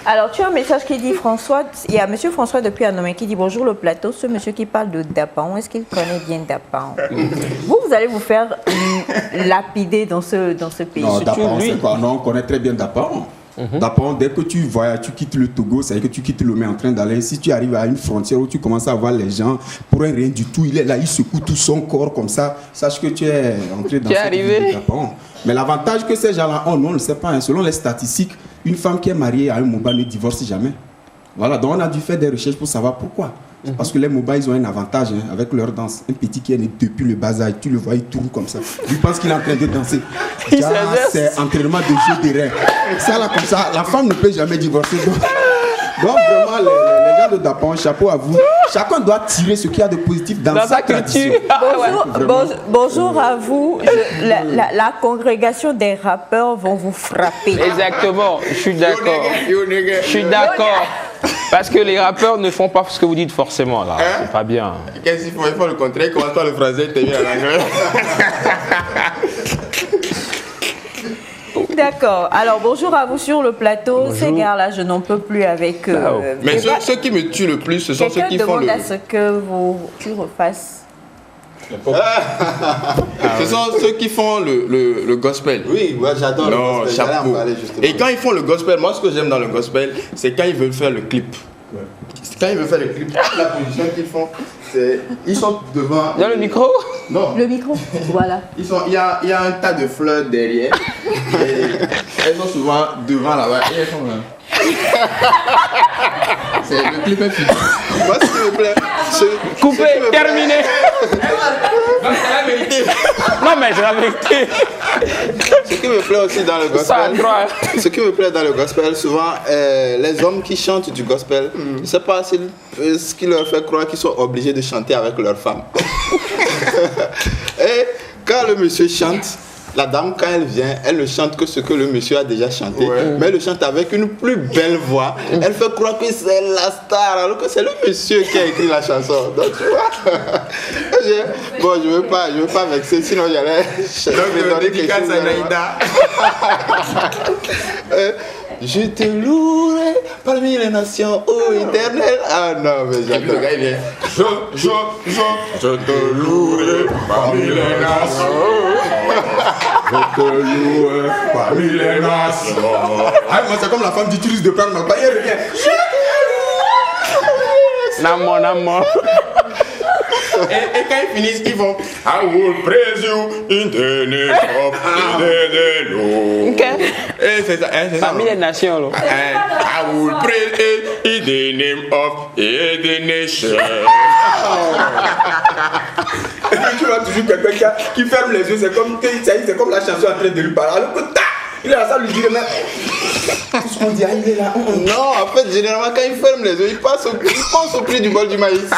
Alors, tu as un message qui dit François, il y a monsieur François depuis Anomé qui dit bonjour le plateau, ce monsieur qui parle de Dapan, est-ce qu'il connaît bien Dapan? Vous allez vous faire lapider dans ce pays. Non, Dapan, c'est quoi? Non, on connaît très bien Dapan. Dapan, dès que tu voyages, tu quittes le Togo, c'est-à-dire que tu quittes Lomé en train d'aller. Si tu arrives à une frontière où tu commences à voir les gens, pour un rien du tout, il est là, il secoue tout son corps comme ça. Sache que tu es entré dans cette ville de Dapan. Mais l'avantage que ces gens-là ont, nous, on ne le sait pas. Hein. Selon les statistiques, une femme qui est mariée à un Moba ne divorce jamais. Voilà, donc on a dû faire des recherches pour savoir pourquoi. Parce que les Moba, ils ont un avantage hein, avec leur danse. Un petit qui est né depuis le bas âge, tu le vois, il tourne comme ça. Il pense qu'il est en train de danser. C'est entraînement de jeu de reins. Ça là, comme ça, la femme ne peut jamais divorcer. Donc vraiment, les gens de Dapon, chapeau à vous. Chacun doit tirer ce qu'il y a de positif dans sa culture. Bonjour à vous. La congrégation des rappeurs vont vous frapper. Exactement, je suis d'accord. Je suis d'accord. Parce que les rappeurs ne font pas ce que vous dites forcément là. Hein? C'est pas bien. Qu'est-ce qu'il faut? Il faut le contraire. Commence par le français, termine en anglais. D'accord. Alors, bonjour à vous sur le plateau. Bonjour. Ces gars-là, je n'en peux plus avec eux. Mais ceux qui me tuent le plus, ce sont ceux qui font le... demande à ce que tu refasses. Ce sont ceux qui font le gospel. Oui, moi j'adore le gospel. Chapeau. Et quand ils font le gospel, moi ce que j'aime dans le gospel, c'est quand ils veulent faire le clip. Ouais. Quand ils veulent faire le clip, la position qu'ils font, c'est ils sont devant. Dans le micro? Non. Le micro, voilà. Il y a un tas de fleurs derrière. Et elles sont souvent devant là-bas. Et elles sont là. Le clip est fini. Moi, ce qui me plaît, coupé, terminé. Non, c'est la vérité. Non, mais c'est la vérité. Ce qui me plaît aussi dans le gospel, ce qui me plaît dans le gospel, souvent, les hommes qui chantent du gospel, je ne sais pas ce qui leur fait croire qu'ils sont obligés de chanter avec leurs femmes. Et quand le monsieur chante, la dame, quand elle vient, elle ne chante que ce que le monsieur a déjà chanté, mais elle le chante avec une plus belle voix. Elle fait croire que c'est la star, alors que c'est le monsieur qui a écrit la chanson. Donc, tu vois, bon, je veux pas vexer, sinon j'allais donner quelque chose. Je te louerai parmi les nations, ô éternel. Ah non, mais j'adore. Le gars, il vient. Je te louerai parmi les nations. Je te louerai parmi les nations. Ah, moi, c'est comme la femme d'utilise de prendre ma baille, elle revient. Je te louerai. Namo. Et quand ils finissent, ils vont I will praise you in the name of the Lord. Et c'est ça. Parmi les nations, là. I will praise in the name of the nation. Tu vois toujours quelqu'un qui ferme les yeux, c'est comme la chanson en train de lui parler. Alors que il est là, ça lui dit tout ce qu'on dit, il est là. Non, en fait, généralement, quand il ferme les yeux, il pense au prix du bol du maïs.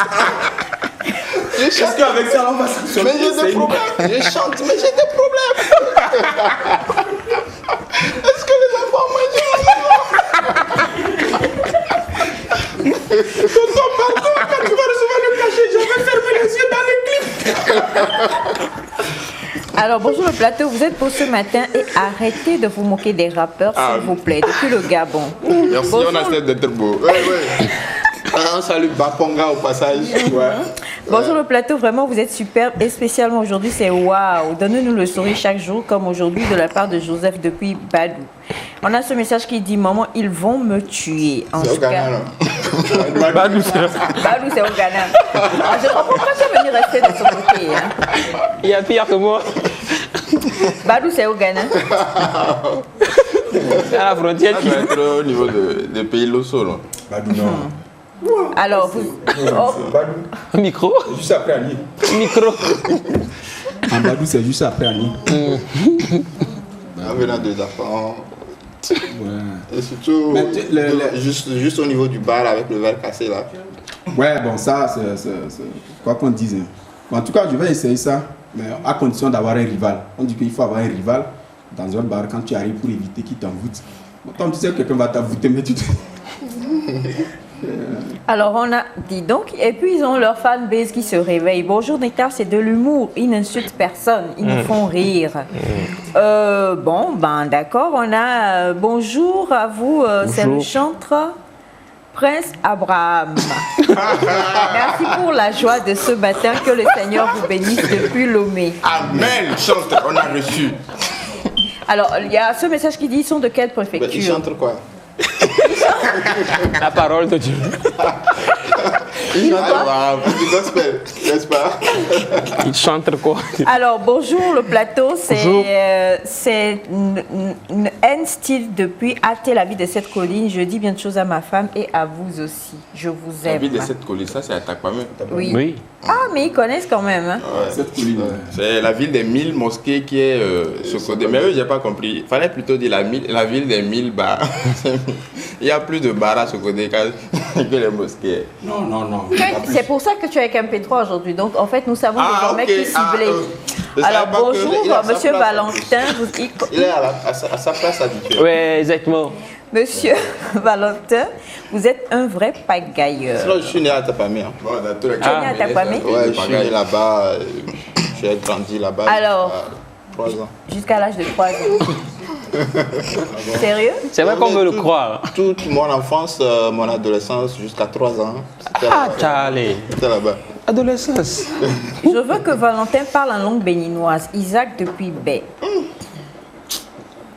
Est-ce qu'avec ça, on va sanctionner? Mais j'ai des problèmes. Je chante, mais j'ai des problèmes. Est-ce que les enfants mangent? Tonton, pardon, quand tu vas recevoir le cachet, je vais fermer les yeux dans les clips. Alors, bonjour le plateau, vous êtes pour ce matin et arrêtez de vous moquer des rappeurs, s'il vous plaît, depuis le Gabon. Merci, bonjour. On a fait d'être beau. Oui. On salue Baponga au passage. Ouais. Bonjour le plateau, vraiment vous êtes superbe et spécialement aujourd'hui c'est waouh. Donnez-nous le sourire chaque jour comme aujourd'hui de la part de Joseph depuis Badou. On a ce message qui dit maman ils vont me tuer. En tout cas. Badou c'est au Ghana. Je ne comprends pas si elle venir rester de son côté. Hein. Il y a pire que moi. Badou c'est au Ghana. C'est à la frontière. Ça doit être au niveau des pays locaux. Badou non. Alors, vous... Micro. C'est juste après Annie. Micro. En Badou, c'est juste après Annie. En venant de Dapon. Ouais. Et surtout, juste au niveau du bar avec le verre cassé là. Ouais, bon, ça, c'est quoi qu'on dise. Bon, en tout cas, je vais essayer ça, mais à condition d'avoir un rival. On dit qu'il faut avoir un rival dans un bar quand tu arrives pour éviter qu'il t'envoûte. Bon, quand tu sais que quelqu'un va t'envoûter, mais tu te... Alors on a dit donc, et puis ils ont leur fanbase qui se réveille. Bonjour Nectar, c'est de l'humour, ils n'insultent personne, ils nous font rire. Bon, ben d'accord, on a bonjour à vous, c'est le chanteur Prince Abraham. Merci pour la joie de ce matin, que le Seigneur vous bénisse depuis Lomé. Amen, chanteur, on a reçu. Alors il y a ce message qui dit, ils sont de quelle préfecture? Ils chantent quoi? La parole de Dieu. Il du gospel, n'est-ce pas? Il chante quoi? Alors, bonjour le plateau, c'est N-Style depuis hâter la vie de cette colline. Je dis bien de choses à ma femme et à vous aussi. Je vous aime. La ville de cette colline, ça c'est à Takwame. Oui. Ah, mais ils connaissent quand même. Hein. Ouais, cette colline. C'est la ville des 1000 mosquées qui est Sokodé. Mais eux, j'ai pas compris. Il fallait plutôt dire la ville des 1000 bars. Il y a plus de bars à Sokodé que les mosquées. Non. C'est pour ça que tu es avec MP3 aujourd'hui. Donc, en fait, nous savons désormais qui cibler. Alors, bonjour, monsieur Valentin. Il est à sa place habituelle. Oui, exactement. Monsieur Valentin, vous êtes un vrai pagailleur. Sinon, je suis né à Tapamé. Hein. Tu es né à Tapamé? Oui, je suis né là-bas. J'ai grandi là-bas. Alors, 3 ans. Jusqu'à l'âge de 3 ans. Sérieux? C'est vrai qu'on veut le croire. Toute mon enfance, mon adolescence, jusqu'à 3 ans. Charlie. C'était là-bas. Adolescence. Je veux que Valentin parle en langue béninoise. Isaac depuis Bé.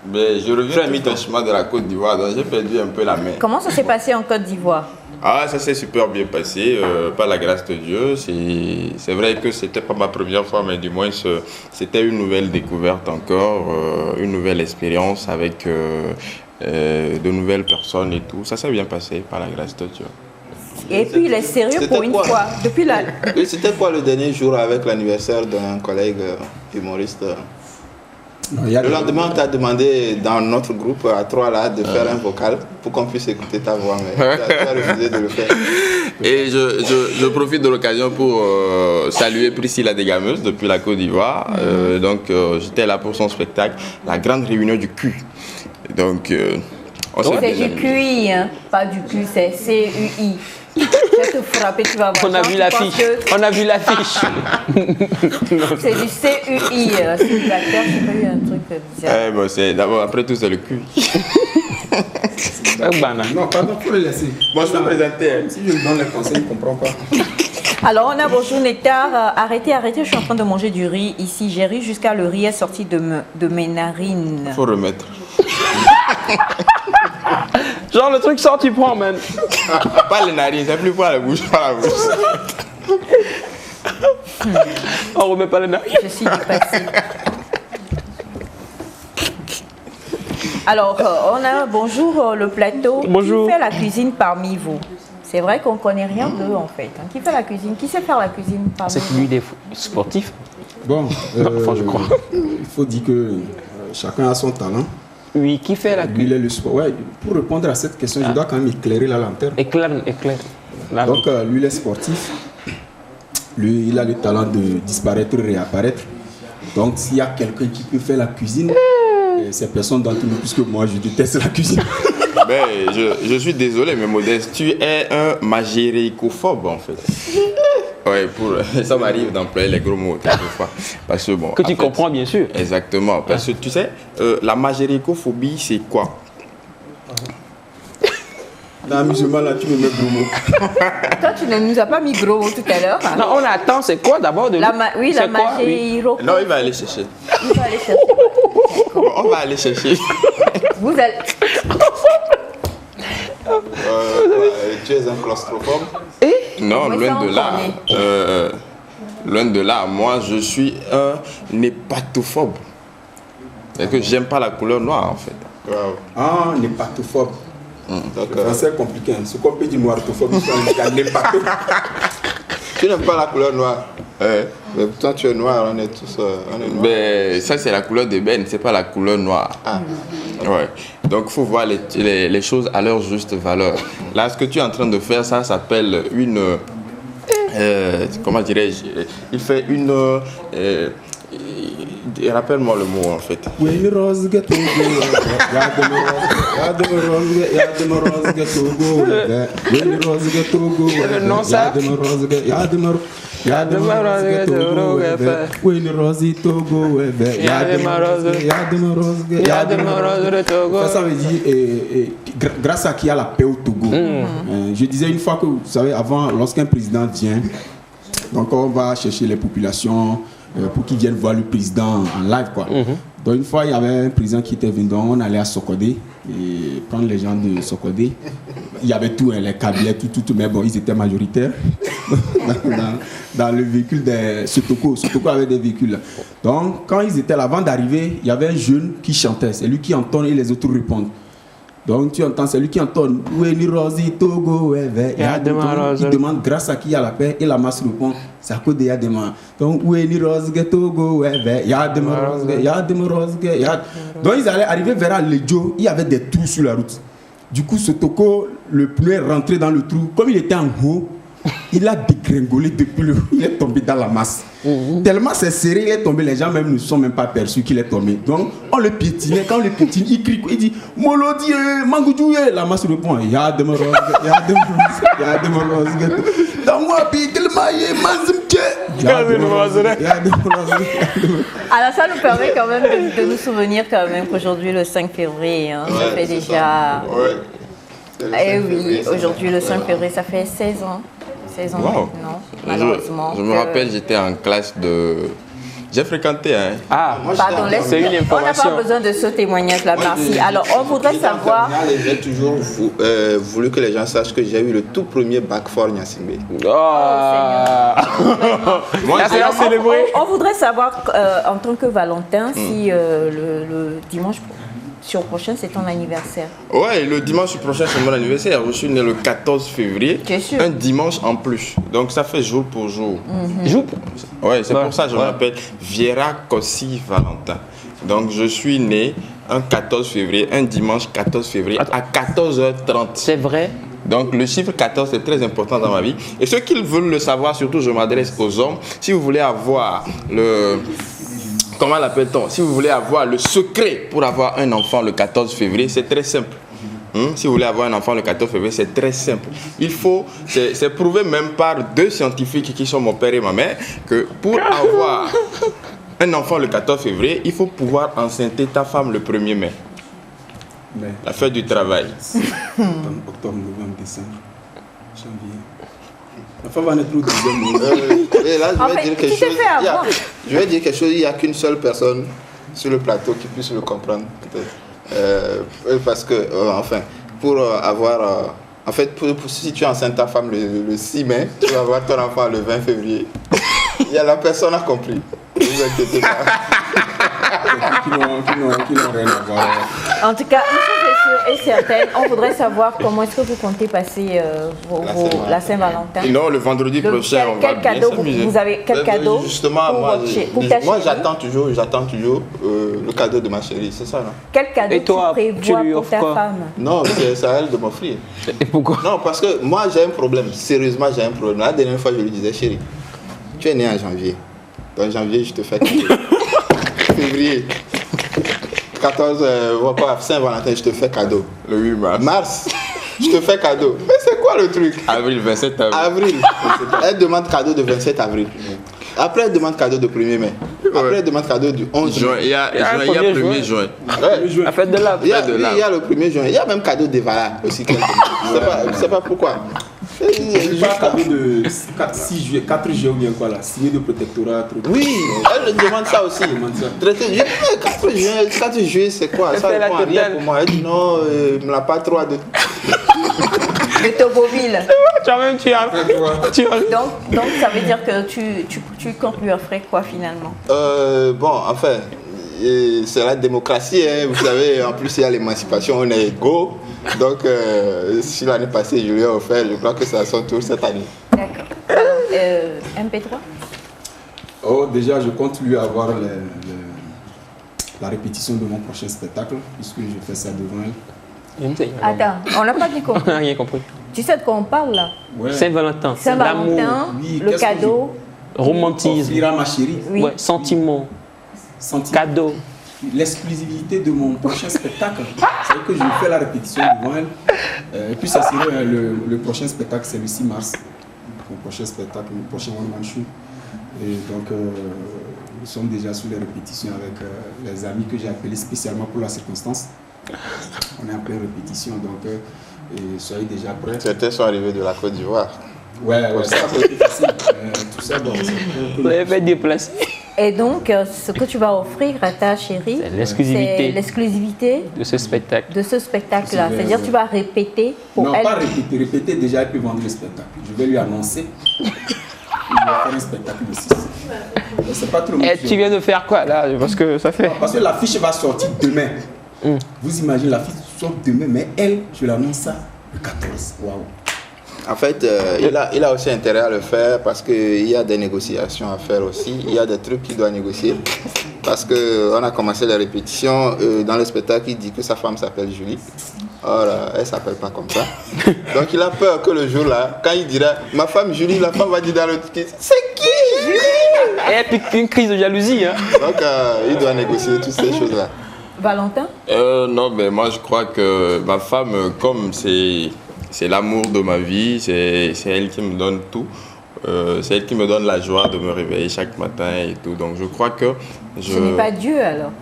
Mais je reviens fraîchement de la Côte d'Ivoire, donc j'ai perdu un peu la main. Comment ça s'est passé en Côte d'Ivoire? Ah, ça s'est super bien passé, par la grâce de Dieu. C'est vrai que c'était pas ma première fois, mais du moins c'était une nouvelle découverte encore, une nouvelle expérience avec de nouvelles personnes et tout. Ça s'est bien passé par la grâce de Dieu. Et puis il est sérieux pour une fois. Depuis la... C'était quoi le dernier jour avec l'anniversaire d'un collègue humoriste? Le lendemain, on t'a demandé dans notre groupe à 3 là de faire un vocal pour qu'on puisse écouter ta voix, mais tu as refusé de le faire. Et je profite de l'occasion pour saluer Priscilla Degameuse depuis la Côte d'Ivoire. Donc j'étais là pour son spectacle, la grande réunion du cul. Donc c'est du QI, hein, pas du cul, c'est CUI. Je vais te frapper, tu vas voir. On a vu l'affiche. On a vu l'affiche. C'est du CUI. C'est la terre, c'est pas eu un truc bizarre. Bon, d'abord, après tout, c'est le cul. Non, pardon, faut le laisser. Moi, je peux présenter. Si je lui donne les conseils, il ne comprend pas. Alors, on a bonjour Nectar. Arrêtez, je suis en train de manger du riz. Ici, j'ai ri jusqu'à le riz est sorti de mes narines. Faut remettre. Genre le truc sort, tu prends, man. Pas les narines, c'est plus pas la bouche, pas la bouche. On remet pas les narines. Je suis dépassée. Alors, on a bonjour le plateau. Bonjour. Qui fait la cuisine parmi vous? C'est vrai qu'on ne connaît rien d'eux en fait. Qui fait la cuisine? Qui sait faire la cuisine parmi vous? C'est lui des sportifs. Bon, enfin, je crois. Il faut dire que chacun a son talent. Oui, qui fait la cuisine? Lui, il est le sport. Ouais, pour répondre à cette question, je dois quand même éclairer la lanterne. Éclaire. Donc, lui, il est sportif. Lui, il a le talent de disparaître et réapparaître. Donc, s'il y a quelqu'un qui peut faire la cuisine, c'est personne d'entre nous, puisque moi, je déteste la cuisine. Ben, je suis désolé, mais Modeste, tu es un magéricophobe, en fait. Ouais, ça m'arrive d'employer les gros mots quelquefois. Parce que, bon, que tu comprends, bien sûr. Exactement. Parce que tu sais, la magéricophobie, c'est quoi? Dans l'amusement, là, tu me mets gros mots. Toi, tu ne nous as pas mis gros mots tout à l'heure. Hein? Non, on attend, c'est quoi d'abord de Oui, la magéro. Non, il va aller chercher. Il va aller chercher. On va aller chercher. Vous allez... Tu es un claustrophobe? Non, loin de là. Loin de là, moi je suis un hépatophobe. C'est que j'aime pas la couleur noire en fait. Wow. Ah, un hépatophobe. Le français est compliqué. Hein. Ce qu'on peut dire noirtophobe, c'est un hépato. Tu n'aimes pas la couleur noire? Mais toi tu es noir, on est tous on est noirs. Mais ça c'est la couleur d'ébène, c'est pas la couleur noire. Ah. Ouais. Donc il faut voir les choses à leur juste valeur. Là, ce que tu es en train de faire, ça s'appelle une... comment dirais-je? Il fait une... rappelle-moi le mot en fait. Non, ça. Ça veut dire grâce à qui a la paix au Togo. Je disais une fois que vous savez, avant, lorsqu'un président vient, donc on va chercher les populations pour qu'ils viennent voir le président en live, quoi. Donc une fois il y avait un président qui était venu, donc on allait à Sokodé et prendre les gens de Sokodé. Il y avait tout, hein, les câblets, tout, mais bon, ils étaient majoritaires dans le véhicule de Sotoko. Sotoko avait des véhicules. Donc, quand ils étaient là, avant d'arriver, il y avait un jeune qui chantait. C'est lui qui entonne et les autres répondent. Donc, tu entends, c'est lui qui entonne. Il demande grâce à qui il y a la paix et la masse répond. C'est à cause de Yadema. Donc, donc, ils allaient arriver vers Ledjo. Il y avait des trous sur la route. Du coup, Sotoko, le pneu est rentré dans le trou. Comme il était en haut, il a dégringolé depuis le... Il est tombé dans la masse. Tellement c'est serré, il est tombé. Les gens même ne sont même pas aperçus qu'il est tombé. Donc, on le piétinait. Quand on le piétine, il crie, il dit « Molodi, Mangoudjouye !» La masse répond « Ya de morose, ya de morose, ya de morose. Dans moi, piétil maïe, manzimke. Ya de morose, ya de morose. » Alors ça nous permet quand même de nous souvenir quand même qu'aujourd'hui, le 5 février, hein, ça fait déjà... Eh oui, aujourd'hui, le 5 février, ça fait 16 ans. 16 ans maintenant, malheureusement. Je me rappelle, j'étais en classe de... J'ai fréquenté, hein. Ah, pardon, c'est une information. On n'a pas besoin de ce témoignage-là, merci. Alors, on voudrait savoir... J'ai toujours voulu que les gens sachent que j'ai eu le tout premier bac fort Nyasimbe. On voudrait savoir, en tant que Valentin, si le dimanche prochain, c'est ton anniversaire. Ouais, le dimanche prochain, c'est mon anniversaire. Je suis né le 14 février. Un dimanche en plus. Donc, ça fait jour pour jour. Jour Ouais, c'est pour ça que je m'appelle Viera Kossi Valentin. Donc, je suis né un 14 février, un dimanche 14 février à 14h30. C'est vrai? Donc, le chiffre 14 est très important dans ma vie. Et ceux qui veulent le savoir, surtout, je m'adresse aux hommes. Si vous voulez avoir le... Comment l'appelle-t-on? Si vous voulez avoir le secret pour avoir un enfant le 14 février, c'est très simple. Si vous voulez avoir un enfant le 14 février, c'est très simple. Il faut, c'est prouvé même par 2 scientifiques qui sont mon père et ma mère, que pour avoir un enfant le 14 février, il faut pouvoir enceinter ta femme le 1er mai. La fête du travail. Octobre, novembre, décembre, janvier. La femme va naître le 2e. Et là, je vais dire quelque chose. Il n'y a qu'une seule personne sur le plateau qui puisse le comprendre, peut-être. Parce que, enfin, pour avoir... en fait, si tu enceintes ta femme le 6 mai, tu vas avoir ton enfant le 20 février. La personne a compris. Ne vous inquiétez pas. Qui n'ont rien à voir. En tout cas, une chose est sûre et certaine, on voudrait savoir comment est-ce que vous comptez passer la Saint-Valentin. Non, le vendredi prochain, on va bien s'amuser. Vous avez quel cadeau? Justement, moi j'attends toujours le cadeau de ma chérie, c'est ça, non? Quel cadeau tu prévois pour ta femme? Non, c'est à elle de m'offrir. Et pourquoi? Non, parce que moi j'ai un problème, sérieusement j'ai un problème. La dernière fois je lui disais, chérie, tu es né en janvier. En janvier, je te fais cadeau. Février, 14, Saint-Valentin, je te fais cadeau. Le 8 mars. Mars, je te fais cadeau. Mais c'est quoi le truc? Avril, 27 avril. Avril. Elle demande cadeau de 27 avril. Après, elle demande cadeau de 1er mai. Après, elle demande cadeau du 11 juin. Il y a 1er juin. La fête de l'arbre. Il y a le 1er juin. Il y a même cadeau des Valas aussi. Je ne sais pas pourquoi. C'est pas un cadeau de 4 juillet ou bien quoi là, signé de protectorat. Oui, elle demande ça aussi. 4 juillet, c'est quoi? Ça répond à rien pour moi. Elle dit non, il ne me l'a pas trop de Toboville. Tu as même Donc ça veut dire que tu comptes lui offrir quoi finalement? Bon, enfin, c'est la démocratie, hein. Vous savez, en plus il y a l'émancipation, on est égaux. Donc, si l'année passée je lui ai offert, je crois que c'est à son tour cette année. D'accord. MP3? Oh, déjà, je compte lui avoir la répétition de mon prochain spectacle, puisque je fais ça devant elle. Attends, on n'a pas dit quoi? On n'a rien compris. Tu sais de quoi on parle là? Ouais. Saint-Valentin, Saint-Valentin, oui, le cadeau. Romantisme. Offrir à ma chérie. Oui. Ouais, sentiment. Cadeau. L'exclusivité de mon prochain spectacle. C'est que je fais la répétition devant elle. Et puis ça serait le prochain spectacle, c'est le 6 mars. Mon prochain spectacle, le prochain One Man Show. Et donc nous sommes déjà sous les répétitions avec les amis que j'ai appelés spécialement pour la circonstance. On est en pleine répétition, donc soyez déjà prêts. Certains sont arrivés de la Côte d'Ivoire. Ouais, ça a été facile. Tout ça, bon, vous avez fait déplacer. Et donc, ce que tu vas offrir à ta chérie, c'est l'exclusivité de ce spectacle. Là. C'est-à-dire que tu vas répéter pour elle. Non, pas répéter. Répéter, déjà, elle peut vendre le spectacle. Je vais lui annoncer. Il va faire un spectacle de 6. C'est pas trop. Et tu viens de faire quoi là? Parce que ça fait. Parce que l'affiche va sortir demain. Vous imaginez, l'affiche sort demain, mais elle, je l'annonce ça le 14. Waouh. En fait, il a aussi intérêt à le faire parce qu'il y a des négociations à faire aussi. Il y a des trucs qu'il doit négocier. Parce qu'on a commencé les répétitions. Dans le spectacle, il dit que sa femme s'appelle Julie. Or, elle ne s'appelle pas comme ça. Donc, il a peur que le jour-là, quand il dira « Ma femme Julie », la femme va dire dans le truc « C'est qui Julie ?» Et puis une crise de jalousie. Hein. Donc, il doit négocier toutes ces choses-là. Valentin? Non, mais moi, je crois que ma femme, comme c'est l'amour de ma vie, c'est elle qui me donne tout. C'est elle qui me donne la joie de me réveiller chaque matin et tout. Donc je crois que Ce n'est pas Dieu alors?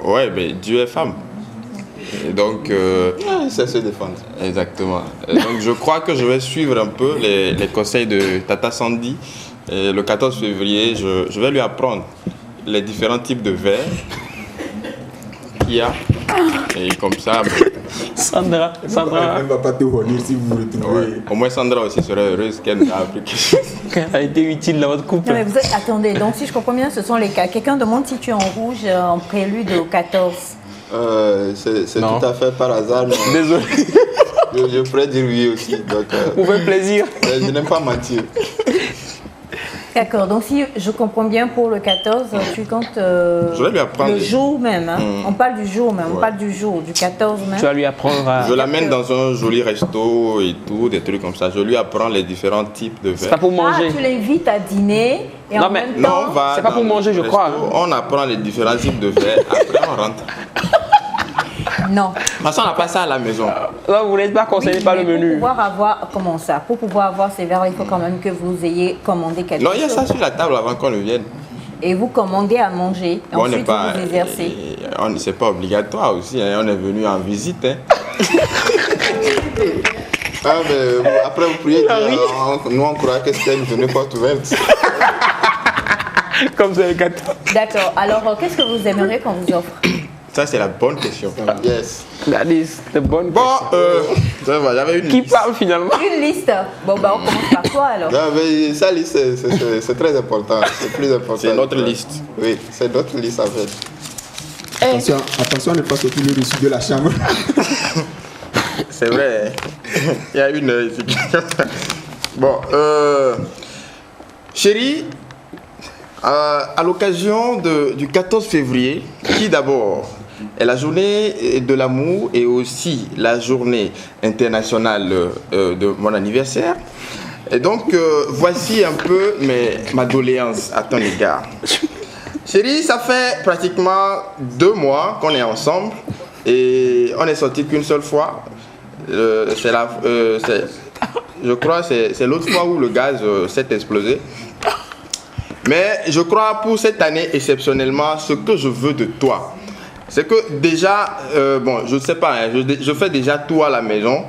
Ouais, mais Dieu est femme. Et donc... ça se défend. Exactement. Et donc je crois que je vais suivre un peu les conseils de Tata Sandy. Et le 14 février, je vais lui apprendre les différents types de verres qu'il y a. Et comme ça... Sandra. Elle ne va pas te revenir si vous vous retrouvez. Ouais. Au moins Sandra aussi serait heureuse qu'elle nous a appris quelque chose. Qu'elle a été utile dans votre couple. Non, mais attendez, donc si je comprends bien, ce sont les cas. Quelqu'un demande si tu es en rouge en prélude au 14. C'est tout à fait par hasard. Désolé. Je pourrais dire oui aussi. Donc, vous faites plaisir. Je n'aime pas mentir. D'accord, donc si je comprends bien, pour le 14, tu comptes je vais lui apprendre le jour même. Hein. On parle du jour même, on parle du jour, du 14 même. Tu vas lui apprendre à... Je l'amène dans un joli resto et tout, des trucs comme ça. Je lui apprends les différents types de verres. C'est pas pour manger. Ah, tu l'invites à dîner et non, en même temps... Non, c'est pas pour manger, je crois. Hein. On apprend les différents types de verres, après on rentre. Non. Parce qu'on n'a pas ça à la maison. Non, vous n'êtes pas conseillé par le menu. Pour pouvoir avoir, comment ça? Pour pouvoir avoir ces verres, il faut quand même que vous ayez commandé quelque chose. Non, il y a ça sur la table avant qu'on ne vienne. Et vous commandez à manger, et ensuite vous vous exercez. C'est pas obligatoire aussi, hein. On est venu en visite. Hein. Mais après vous priez, nous on croit que c'était une journée porte ouverte. Comme c'est le 14. D'accord, alors qu'est-ce que vous aimeriez qu'on vous offre? Ça, c'est la bonne question. Yes. That is the bonne question. J'avais une Qui liste. parle finalement? Une liste. Bon, bah, on commence par toi alors. Non, mais ça liste, c'est très important. C'est plus important. C'est notre liste. Oui, c'est notre liste en fait. Attention à ne pas sortir le reçu de la chambre. C'est vrai. Hein. Il y a une ici. Bon, chérie, à l'occasion du 14 février, qui d'abord est la journée de l'amour et aussi la journée internationale de mon anniversaire. Et donc, voici un peu ma doléance à ton égard. Chérie, ça fait pratiquement 2 mois qu'on est ensemble et on est sorti qu'une seule fois. Je crois que c'est l'autre fois où le gaz s'est explosé. Mais je crois pour cette année, exceptionnellement, ce que je veux de toi, c'est que déjà, bon, je ne sais pas, hein, je fais déjà tout à la maison.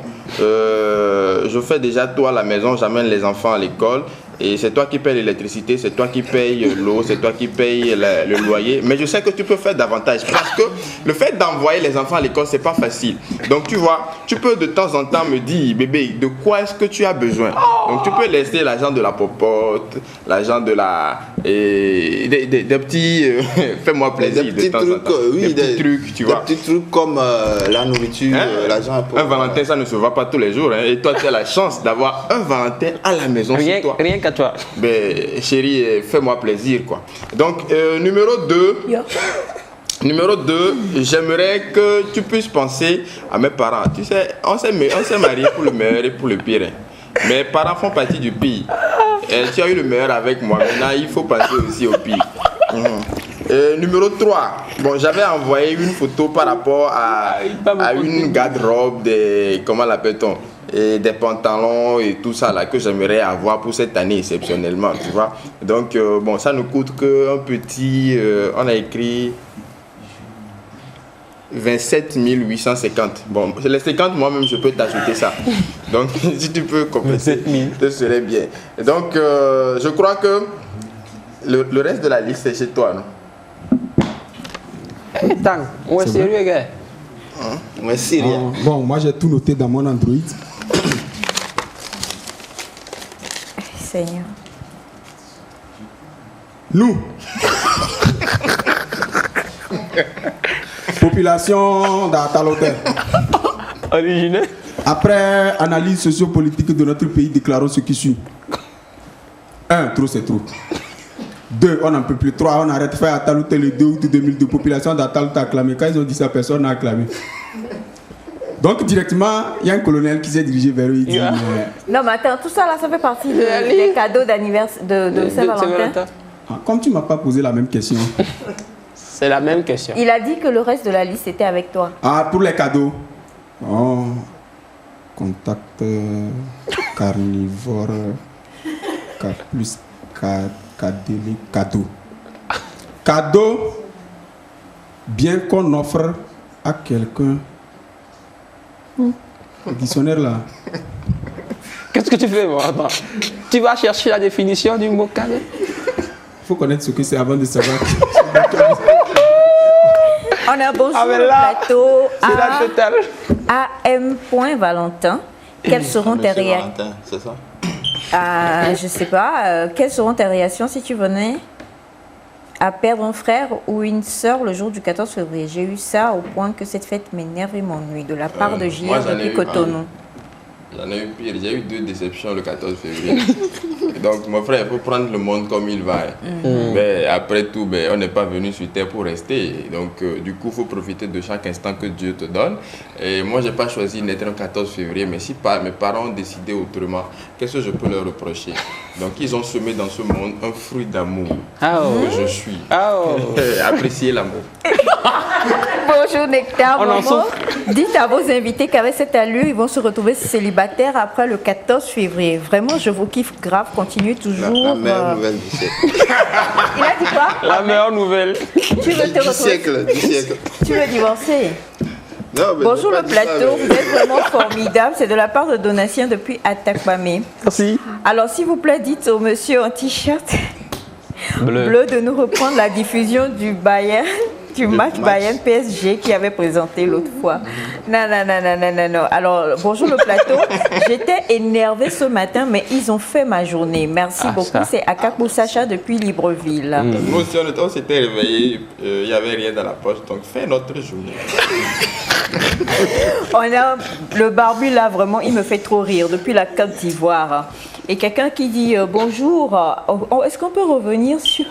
J'amène les enfants à l'école. Et c'est toi qui payes l'électricité, c'est toi qui payes l'eau, c'est toi qui payes le loyer. Mais je sais que tu peux faire davantage parce que le fait d'envoyer les enfants à l'école, c'est pas facile. Donc tu vois, tu peux de temps en temps me dire, bébé, de quoi est-ce que tu as besoin? Donc tu peux laisser l'argent de la popote, l'argent de la... des petits... fais-moi plaisir des petits de temps trucs, en temps. oui, des petits trucs, tu vois. Des petits trucs comme la nourriture, Hein? l'argent pour... Un Valentin, ça ne se voit pas tous les jours. Hein. Et toi, tu as la chance d'avoir un Valentin à la maison chez toi. Rien qu'à toi. Ben, chérie, fais-moi plaisir, quoi. Donc, numéro 2. Numéro 2, j'aimerais que tu puisses penser à mes parents. Tu sais, on s'est mariés pour le meilleur et pour le pire. Hein. Mes parents font partie du pire. Et tu as eu le meilleur avec moi. Maintenant, il faut penser aussi au pire. Numéro 3, bon, j'avais envoyé une photo par rapport à une garde-robe, comment l'appelle-t-on, et des pantalons et tout ça là que j'aimerais avoir pour cette année exceptionnellement, tu vois. Donc, bon, ça ne coûte qu'un petit, on a écrit 27 850. Bon, les 50, moi-même, je peux t'ajouter ça. Donc, si tu peux compléter, ce serait bien. Donc, je crois que Le reste de la liste, c'est chez toi, non? Tang, on est sérieux, gars. On est sérieux. Bon, moi j'ai tout noté dans mon Android. Seigneur. Nous. Population d'Atalotel. Originaire. Après analyse sociopolitique de notre pays, déclarons ce qui suit. 1. Trop, c'est trop. 2. On n'en peut plus. 3. On arrête de faire Atalotel le 2 août 2002. Population d'Atalotel a acclamé. Quand ils ont dit ça, personne n'a acclamé. Donc, directement, il y a un colonel qui s'est dirigé vers eux. Il dit, Non, mais attends, tout ça là, ça fait partie des cadeaux d'anniversaire de Saint-Valentin. Comme tu ne m'as pas posé la même question. C'est la même question. Il a dit que le reste de la liste était avec toi. Ah, pour les cadeaux. Oh. Contact carnivore plus cadeau. Cadeau bien qu'on offre à quelqu'un. Le dictionnaire là. Qu'est-ce que tu fais, moi? Attends. Tu vas chercher la définition du mot cadeau? Il faut connaître ce que c'est avant de savoir. On a bonjour le plateau AM. Valentin. Quelles seront tes réactions? C'est ça? Je sais pas. Quelles seront tes réactions si tu venais à perdre un frère ou une sœur le jour du 14 février? J'ai eu ça au point que cette fête m'énerve et m'ennuie de la part de JR depuis Cotonou. J'en ai eu pire, j'ai eu 2 déceptions le 14 février. Donc mon frère, il faut prendre le monde comme il va. Mais après tout, on n'est pas venu sur terre pour rester. Donc du coup, il faut profiter de chaque instant que Dieu te donne. Et moi, je n'ai pas choisi d'être un 14 février, mais si mes parents ont décidé autrement, qu'est-ce que je peux leur reprocher? Donc ils ont semé dans ce monde un fruit d'amour que je suis. Appréciez l'amour. Bonjour Nectar, Momo. Dites à vos invités qu'avec cette allure, ils vont se retrouver célibataires après le 14 février. Vraiment, je vous kiffe grave. Continuez toujours. La meilleure nouvelle du siècle. Il a dit quoi? La meilleure nouvelle. Tu veux te retrouver? Du siècle. Tu veux divorcer? Non, mais bonjour le plateau, vous êtes vraiment formidable. C'est de la part de Donatien depuis Atakpamé. Merci. Alors, s'il vous plaît, dites au monsieur en t-shirt bleu de nous reprendre la diffusion du Bayern. Du match Bayern PSG qui avait présenté l'autre fois. Non. Alors, bonjour le plateau. J'étais énervée ce matin, mais ils ont fait ma journée. Merci beaucoup. Ça. C'est Akakbou Sacha depuis Libreville. Nous aussi, on s'était réveillés, il n'y avait rien dans la poche, donc fais notre journée. On a le barbu là, vraiment, il me fait trop rire depuis la Côte d'Ivoire. Et quelqu'un qui dit bonjour, est-ce qu'on peut revenir sur...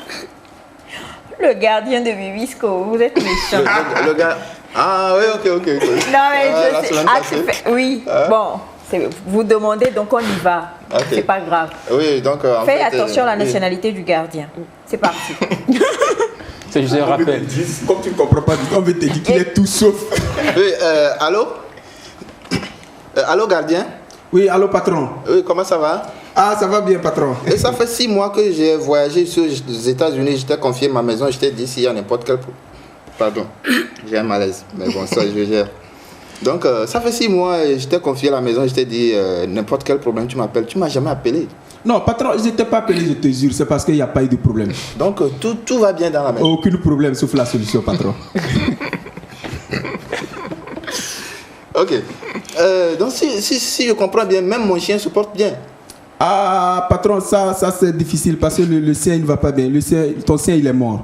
Le gardien de Vivisco, vous êtes méchant. Le gars. Ah oui, ok. Non, mais je sais. Oui, bon, vous demandez, donc on y va. Okay. C'est pas grave. Oui, donc. Faites attention à la nationalité du gardien. C'est parti. C'est juste un rappel. Comme tu ne comprends pas, on veut te dire qu'il est tout sauf. Oui, allô? Allô, gardien? Oui, allô, patron. Oui, comment ça va? Ah, ça va bien, patron. Et ça fait 6 mois que j'ai voyagé aux États-Unis. Je t'ai confié ma maison. Je t'ai dit s'il y a n'importe quel... Pardon, j'ai un malaise. Mais bon, ça, je gère. Donc, ça fait 6 mois et je t'ai confié la maison. Je t'ai dit n'importe quel problème, tu m'appelles. Tu ne m'as jamais appelé. Non, patron, je ne t'ai pas appelé, je te jure. C'est parce qu'il n'y a pas eu de problème. Donc, tout va bien dans la maison. Aucun problème, sauf la solution, patron. Ok. Donc, si je comprends bien, même mon chien se porte bien. Ah, patron, ça c'est difficile parce que le sien, il ne va pas bien. Ton sien, il est mort.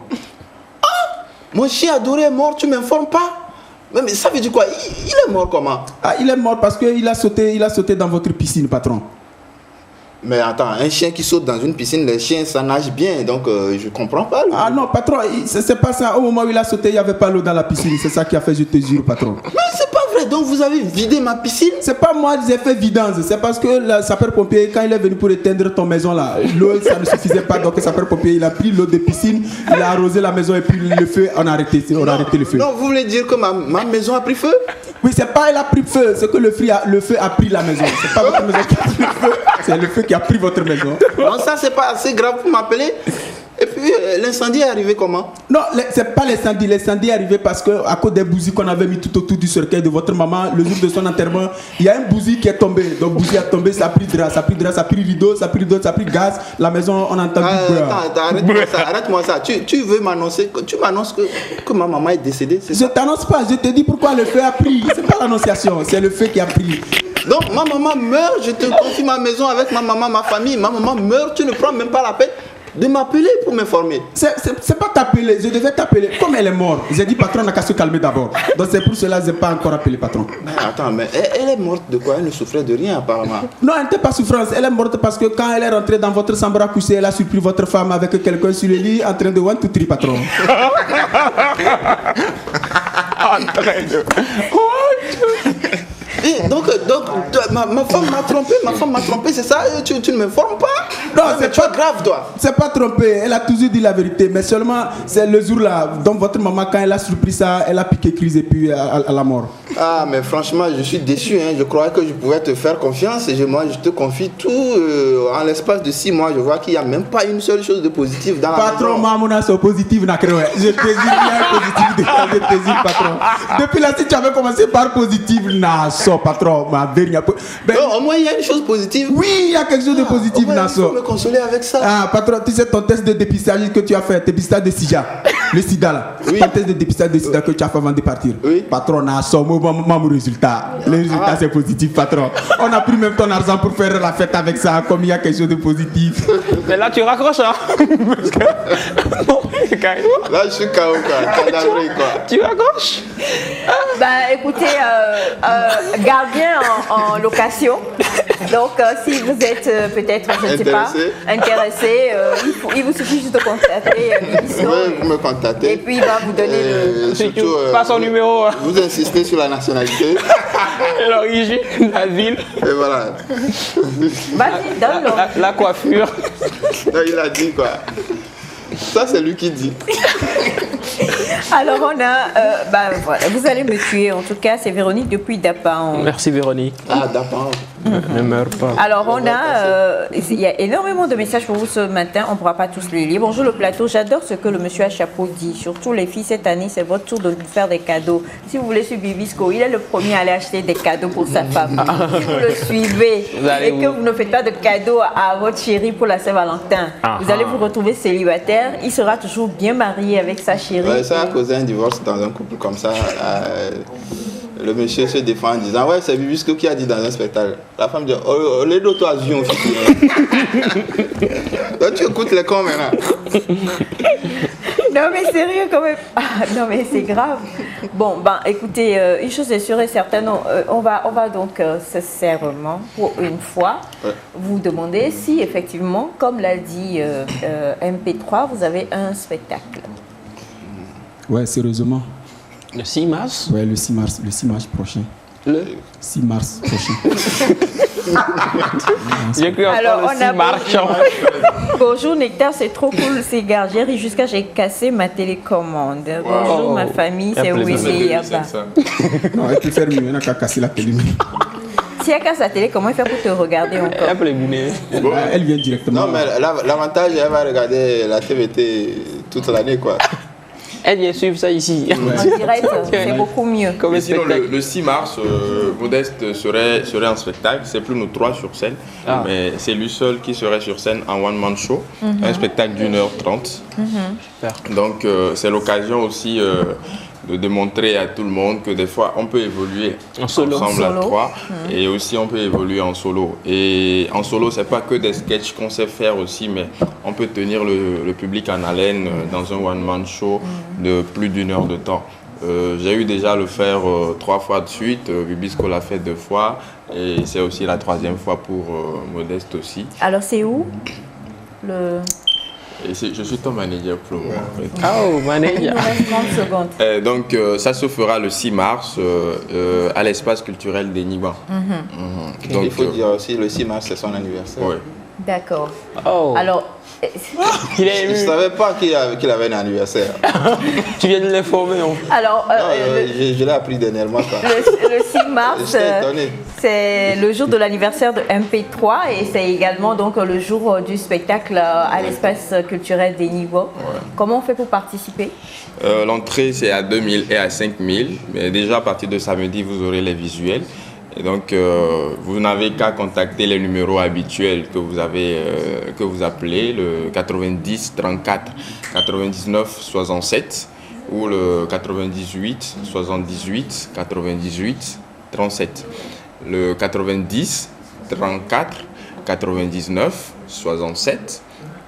Ah, mon chien adoré est mort, tu ne m'informes pas? Mais ça veut dire quoi? Il est mort comment? Ah, il est mort parce qu'il a sauté dans votre piscine, patron. Mais attends, un chien qui saute dans une piscine, les chiens, ça nage bien, donc je comprends pas. Lui. Ah non, patron, c'est pas ça. Au moment où il a sauté, il n'y avait pas l'eau dans la piscine. C'est ça qui a fait, je te jure, patron. Mais c'est pas vrai, donc vous avez vidé ma piscine? C'est pas moi qui ai fait vidange, c'est parce que le sapeur-pompier, quand il est venu pour éteindre ton maison là, l'eau ça ne suffisait pas, donc le sapeur-pompier il a pris l'eau de piscine, il a arrosé la maison et puis le feu, on a arrêté le feu. Non, vous voulez dire que ma maison a pris feu? Oui, c'est pas elle a pris feu, c'est que le feu a pris la maison. C'est pas votre maison qui a pris le feu, c'est le feu qui a pris votre maison. Non, ça c'est pas assez grave pour m'appeler. Et puis l'incendie est arrivé comment? Non, c'est pas l'incendie. L'incendie est arrivé parce que à cause des bougies qu'on avait mis tout autour du cercueil de votre maman, le jour de son enterrement, il y a une bougie qui est tombée. Donc bougie a tombé, ça a pris drap, ça a pris rideau, ça a pris ça a pris gaz. La maison, on a entendu. Arrête-moi ça. Tu veux m'annoncer, tu m'annonces que ma maman est décédée, c'est ça? Je t'annonce pas, je te dis pourquoi le feu a pris. C'est pas l'annonciation, c'est le feu qui a pris. Donc ma maman meurt, je te confie ma maison avec ma maman, ma famille, ma maman meurt, tu ne prends même pas la peine de m'appeler pour m'informer. C'est pas t'appeler, je devais t'appeler. Comme elle est morte, j'ai dit patron, on n'a qu'à se calmer d'abord. Donc c'est pour cela que je n'ai pas encore appelé patron. Mais attends, mais elle est morte de quoi? Elle ne souffrait de rien apparemment. Non, elle n'était pas souffrance, elle est morte parce que quand elle est rentrée dans votre chambre à coucher, elle a surpris votre femme avec quelqu'un sur le lit en train de one, two, three, patron. Et donc ma femme m'a trompé, c'est ça? Tu ne m'informes pas? Non, c'est pas grave, toi. C'est pas trompé, elle a toujours dit la vérité, mais seulement c'est le jour-là. Donc votre maman, quand elle a surpris ça, elle a piqué crise et puis à la mort. Ah, mais franchement, je suis déçu. Hein. Je croyais que je pouvais te faire confiance et moi, je te confie tout. En l'espace de 6 mois, je vois qu'il n'y a même pas une seule chose de positive dans la maison. Patron, maman, c'est positif, je te dis bien positif, je te dis, patron. Depuis là, si tu avais commencé par positif, patron, ma dernière. Non, au moins il y a une chose positive. Oui, il y a quelque chose de positif, Nasso. Il faut me consoler avec ça. Ah, patron, tu sais ton test de dépistage que tu as fait, dépistage de SIDA, le SIDA là. Oui. Ton test de dépistage de SIDA que tu as fait avant de partir. Oui. Patron, Nasso, mon résultat. Le résultat c'est positif, patron. On a pris même ton argent pour faire la fête avec ça, comme il y a quelque chose de positif. Mais là tu raccroches, hein. Là je suis KO quoi. Tu raccroches. Bah écoutez, gardien en location. Donc si vous êtes peut-être, je ne sais pas, intéressé, il vous suffit juste de contacter l'émission. Oui, vous me contactez. Et puis il va vous donner surtout, pas son numéro. Vous insistez sur la nationalité. L'origine, la ville. Et voilà. Vas-y, donne-le. La coiffure. Non, il a dit quoi? Ça, c'est lui qui dit. Alors, on a... voilà, vous allez me tuer. En tout cas, c'est Véronique depuis Dapan. Merci, Véronique. Ah, Dapan. Ne meurs pas. Alors, on a... il y a énormément de messages pour vous ce matin. On ne pourra pas tous les lire. Bonjour le plateau. J'adore ce que le monsieur à chapeau dit. Surtout les filles, cette année, c'est votre tour de nous faire des cadeaux. Si vous voulez suivre Bibisco, il est le premier à aller acheter des cadeaux pour sa femme. Si vous le suivez et que vous ne faites pas de cadeaux à votre chérie pour la Saint-Valentin, vous allez vous retrouver célibataire. Il sera toujours bien marié avec sa chérie. Ouais, ça a causé un divorce dans un couple comme ça. Le monsieur se défend en disant ouais, c'est Bibisco qui a dit dans un spectacle. La femme dit oh, les deux toi avions. Donc tu écoutes les cons maintenant. Non mais sérieux quand même. Non mais c'est grave. Bon écoutez, une chose est sûre et certaine, on va donc sincèrement pour une fois vous demander si effectivement, comme l'a dit MP3, vous avez un spectacle. Ouais, sérieusement. Le 6 mars? Ouais, le 6 mars prochain. Le 6 mars prochain. J'ai cru entendre le 6 mars. Bonjour Nectar, c'est trop cool ces gars. J'ai ri jusqu'à j'ai cassé ma télécommande. Bonjour ma famille, c'est Wézé Yaba. Non, elle peut faire mieux, elle n'a qu'à casser la télé. Si elle casse la télé, comment elle fait pour te regarder encore? Bon, elle vient directement. Non, mais l'avantage, elle va regarder la TVT toute l'année, quoi. Elle vient suivre ça ici. En direct, c'est beaucoup mieux. Mais sinon, le 6 mars, Modeste serait en spectacle. C'est plus nous 3 sur scène, mais c'est lui seul qui serait sur scène en one-man show. Un spectacle d'1h30. Donc, c'est l'occasion aussi de démontrer à tout le monde que des fois, on peut évoluer ensemble à 3 et aussi on peut évoluer en solo. Et en solo, c'est pas que des sketchs qu'on sait faire aussi, mais on peut tenir le public en haleine dans un one-man show de plus d'1 heure de temps. J'ai eu déjà le faire 3 fois de suite, Bibisco l'a fait 2 fois et c'est aussi la 3e fois pour Modeste aussi. Alors c'est où Et je suis ton manager pour le moment. Oh, manager. Il nous reste 30 secondes. Donc, ça se fera le 6 mars à l'espace culturel des Niban. Donc, il faut dire aussi le 6 mars, c'est son anniversaire. Oui. D'accord. Oh. Alors, Je ne savais pas qu'il avait un anniversaire. Tu viens de l'informer. Alors, je l'ai appris dernièrement. Le 6 mars, J'étais étonné. c'est le jour de l'anniversaire de MP3 et c'est également donc le jour du spectacle à l'espace culturel des Niveaux. Ouais. Comment on fait pour participer? L'entrée, c'est à 2000 et à 5000. Mais déjà, à partir de samedi, vous aurez les visuels. Et donc, vous n'avez qu'à contacter les numéros habituels que vous appelez, le 90 34 99 67 ou le 98 78 98 37. Le 90 34 99 67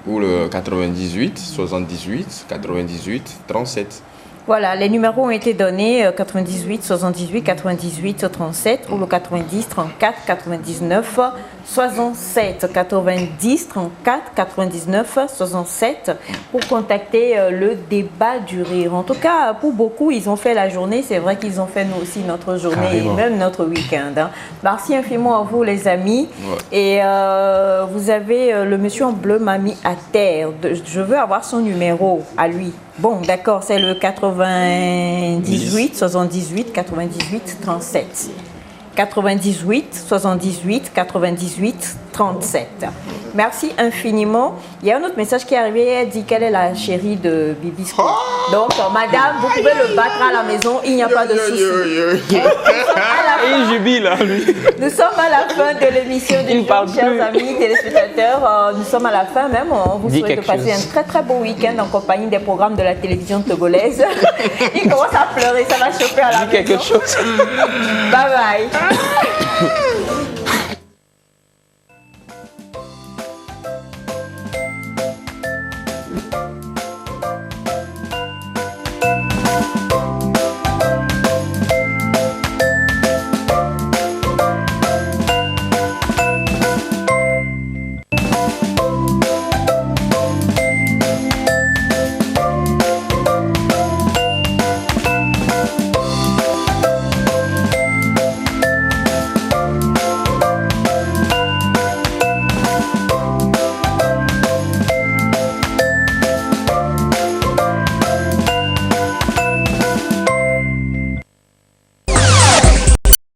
ou le 98 78 98 37. Voilà, les numéros ont été donnés 98 78 98 37 ou le 90 34 99 67 90 34 99 67 pour contacter le débat du rire. En tout cas, pour beaucoup, ils ont fait la journée. C'est vrai qu'ils ont fait nous aussi notre journée Carrément. et même notre week-end. Hein. Merci infiniment à vous, les amis. Ouais. Et vous avez le monsieur en bleu m'a mis à terre. Je veux avoir son numéro à lui. Bon, d'accord, c'est le 98 78 98 37. 98 78 98 37. Merci infiniment. Il y a un autre message qui est arrivé. Elle dit qu'elle est la chérie de Bibi Scoop. Donc, madame, vous pouvez le battre à la maison. Il n'y a pas de souci. Il jubile, lui. Nous sommes à la fin de l'émission du jour, chers amis téléspectateurs. Nous sommes à la fin même. On vous souhaite de passer un très très beau week-end en compagnie des programmes de la télévision togolaise. Il commence à pleurer, ça va choper à la maison. Dis quelque chose. Bye bye.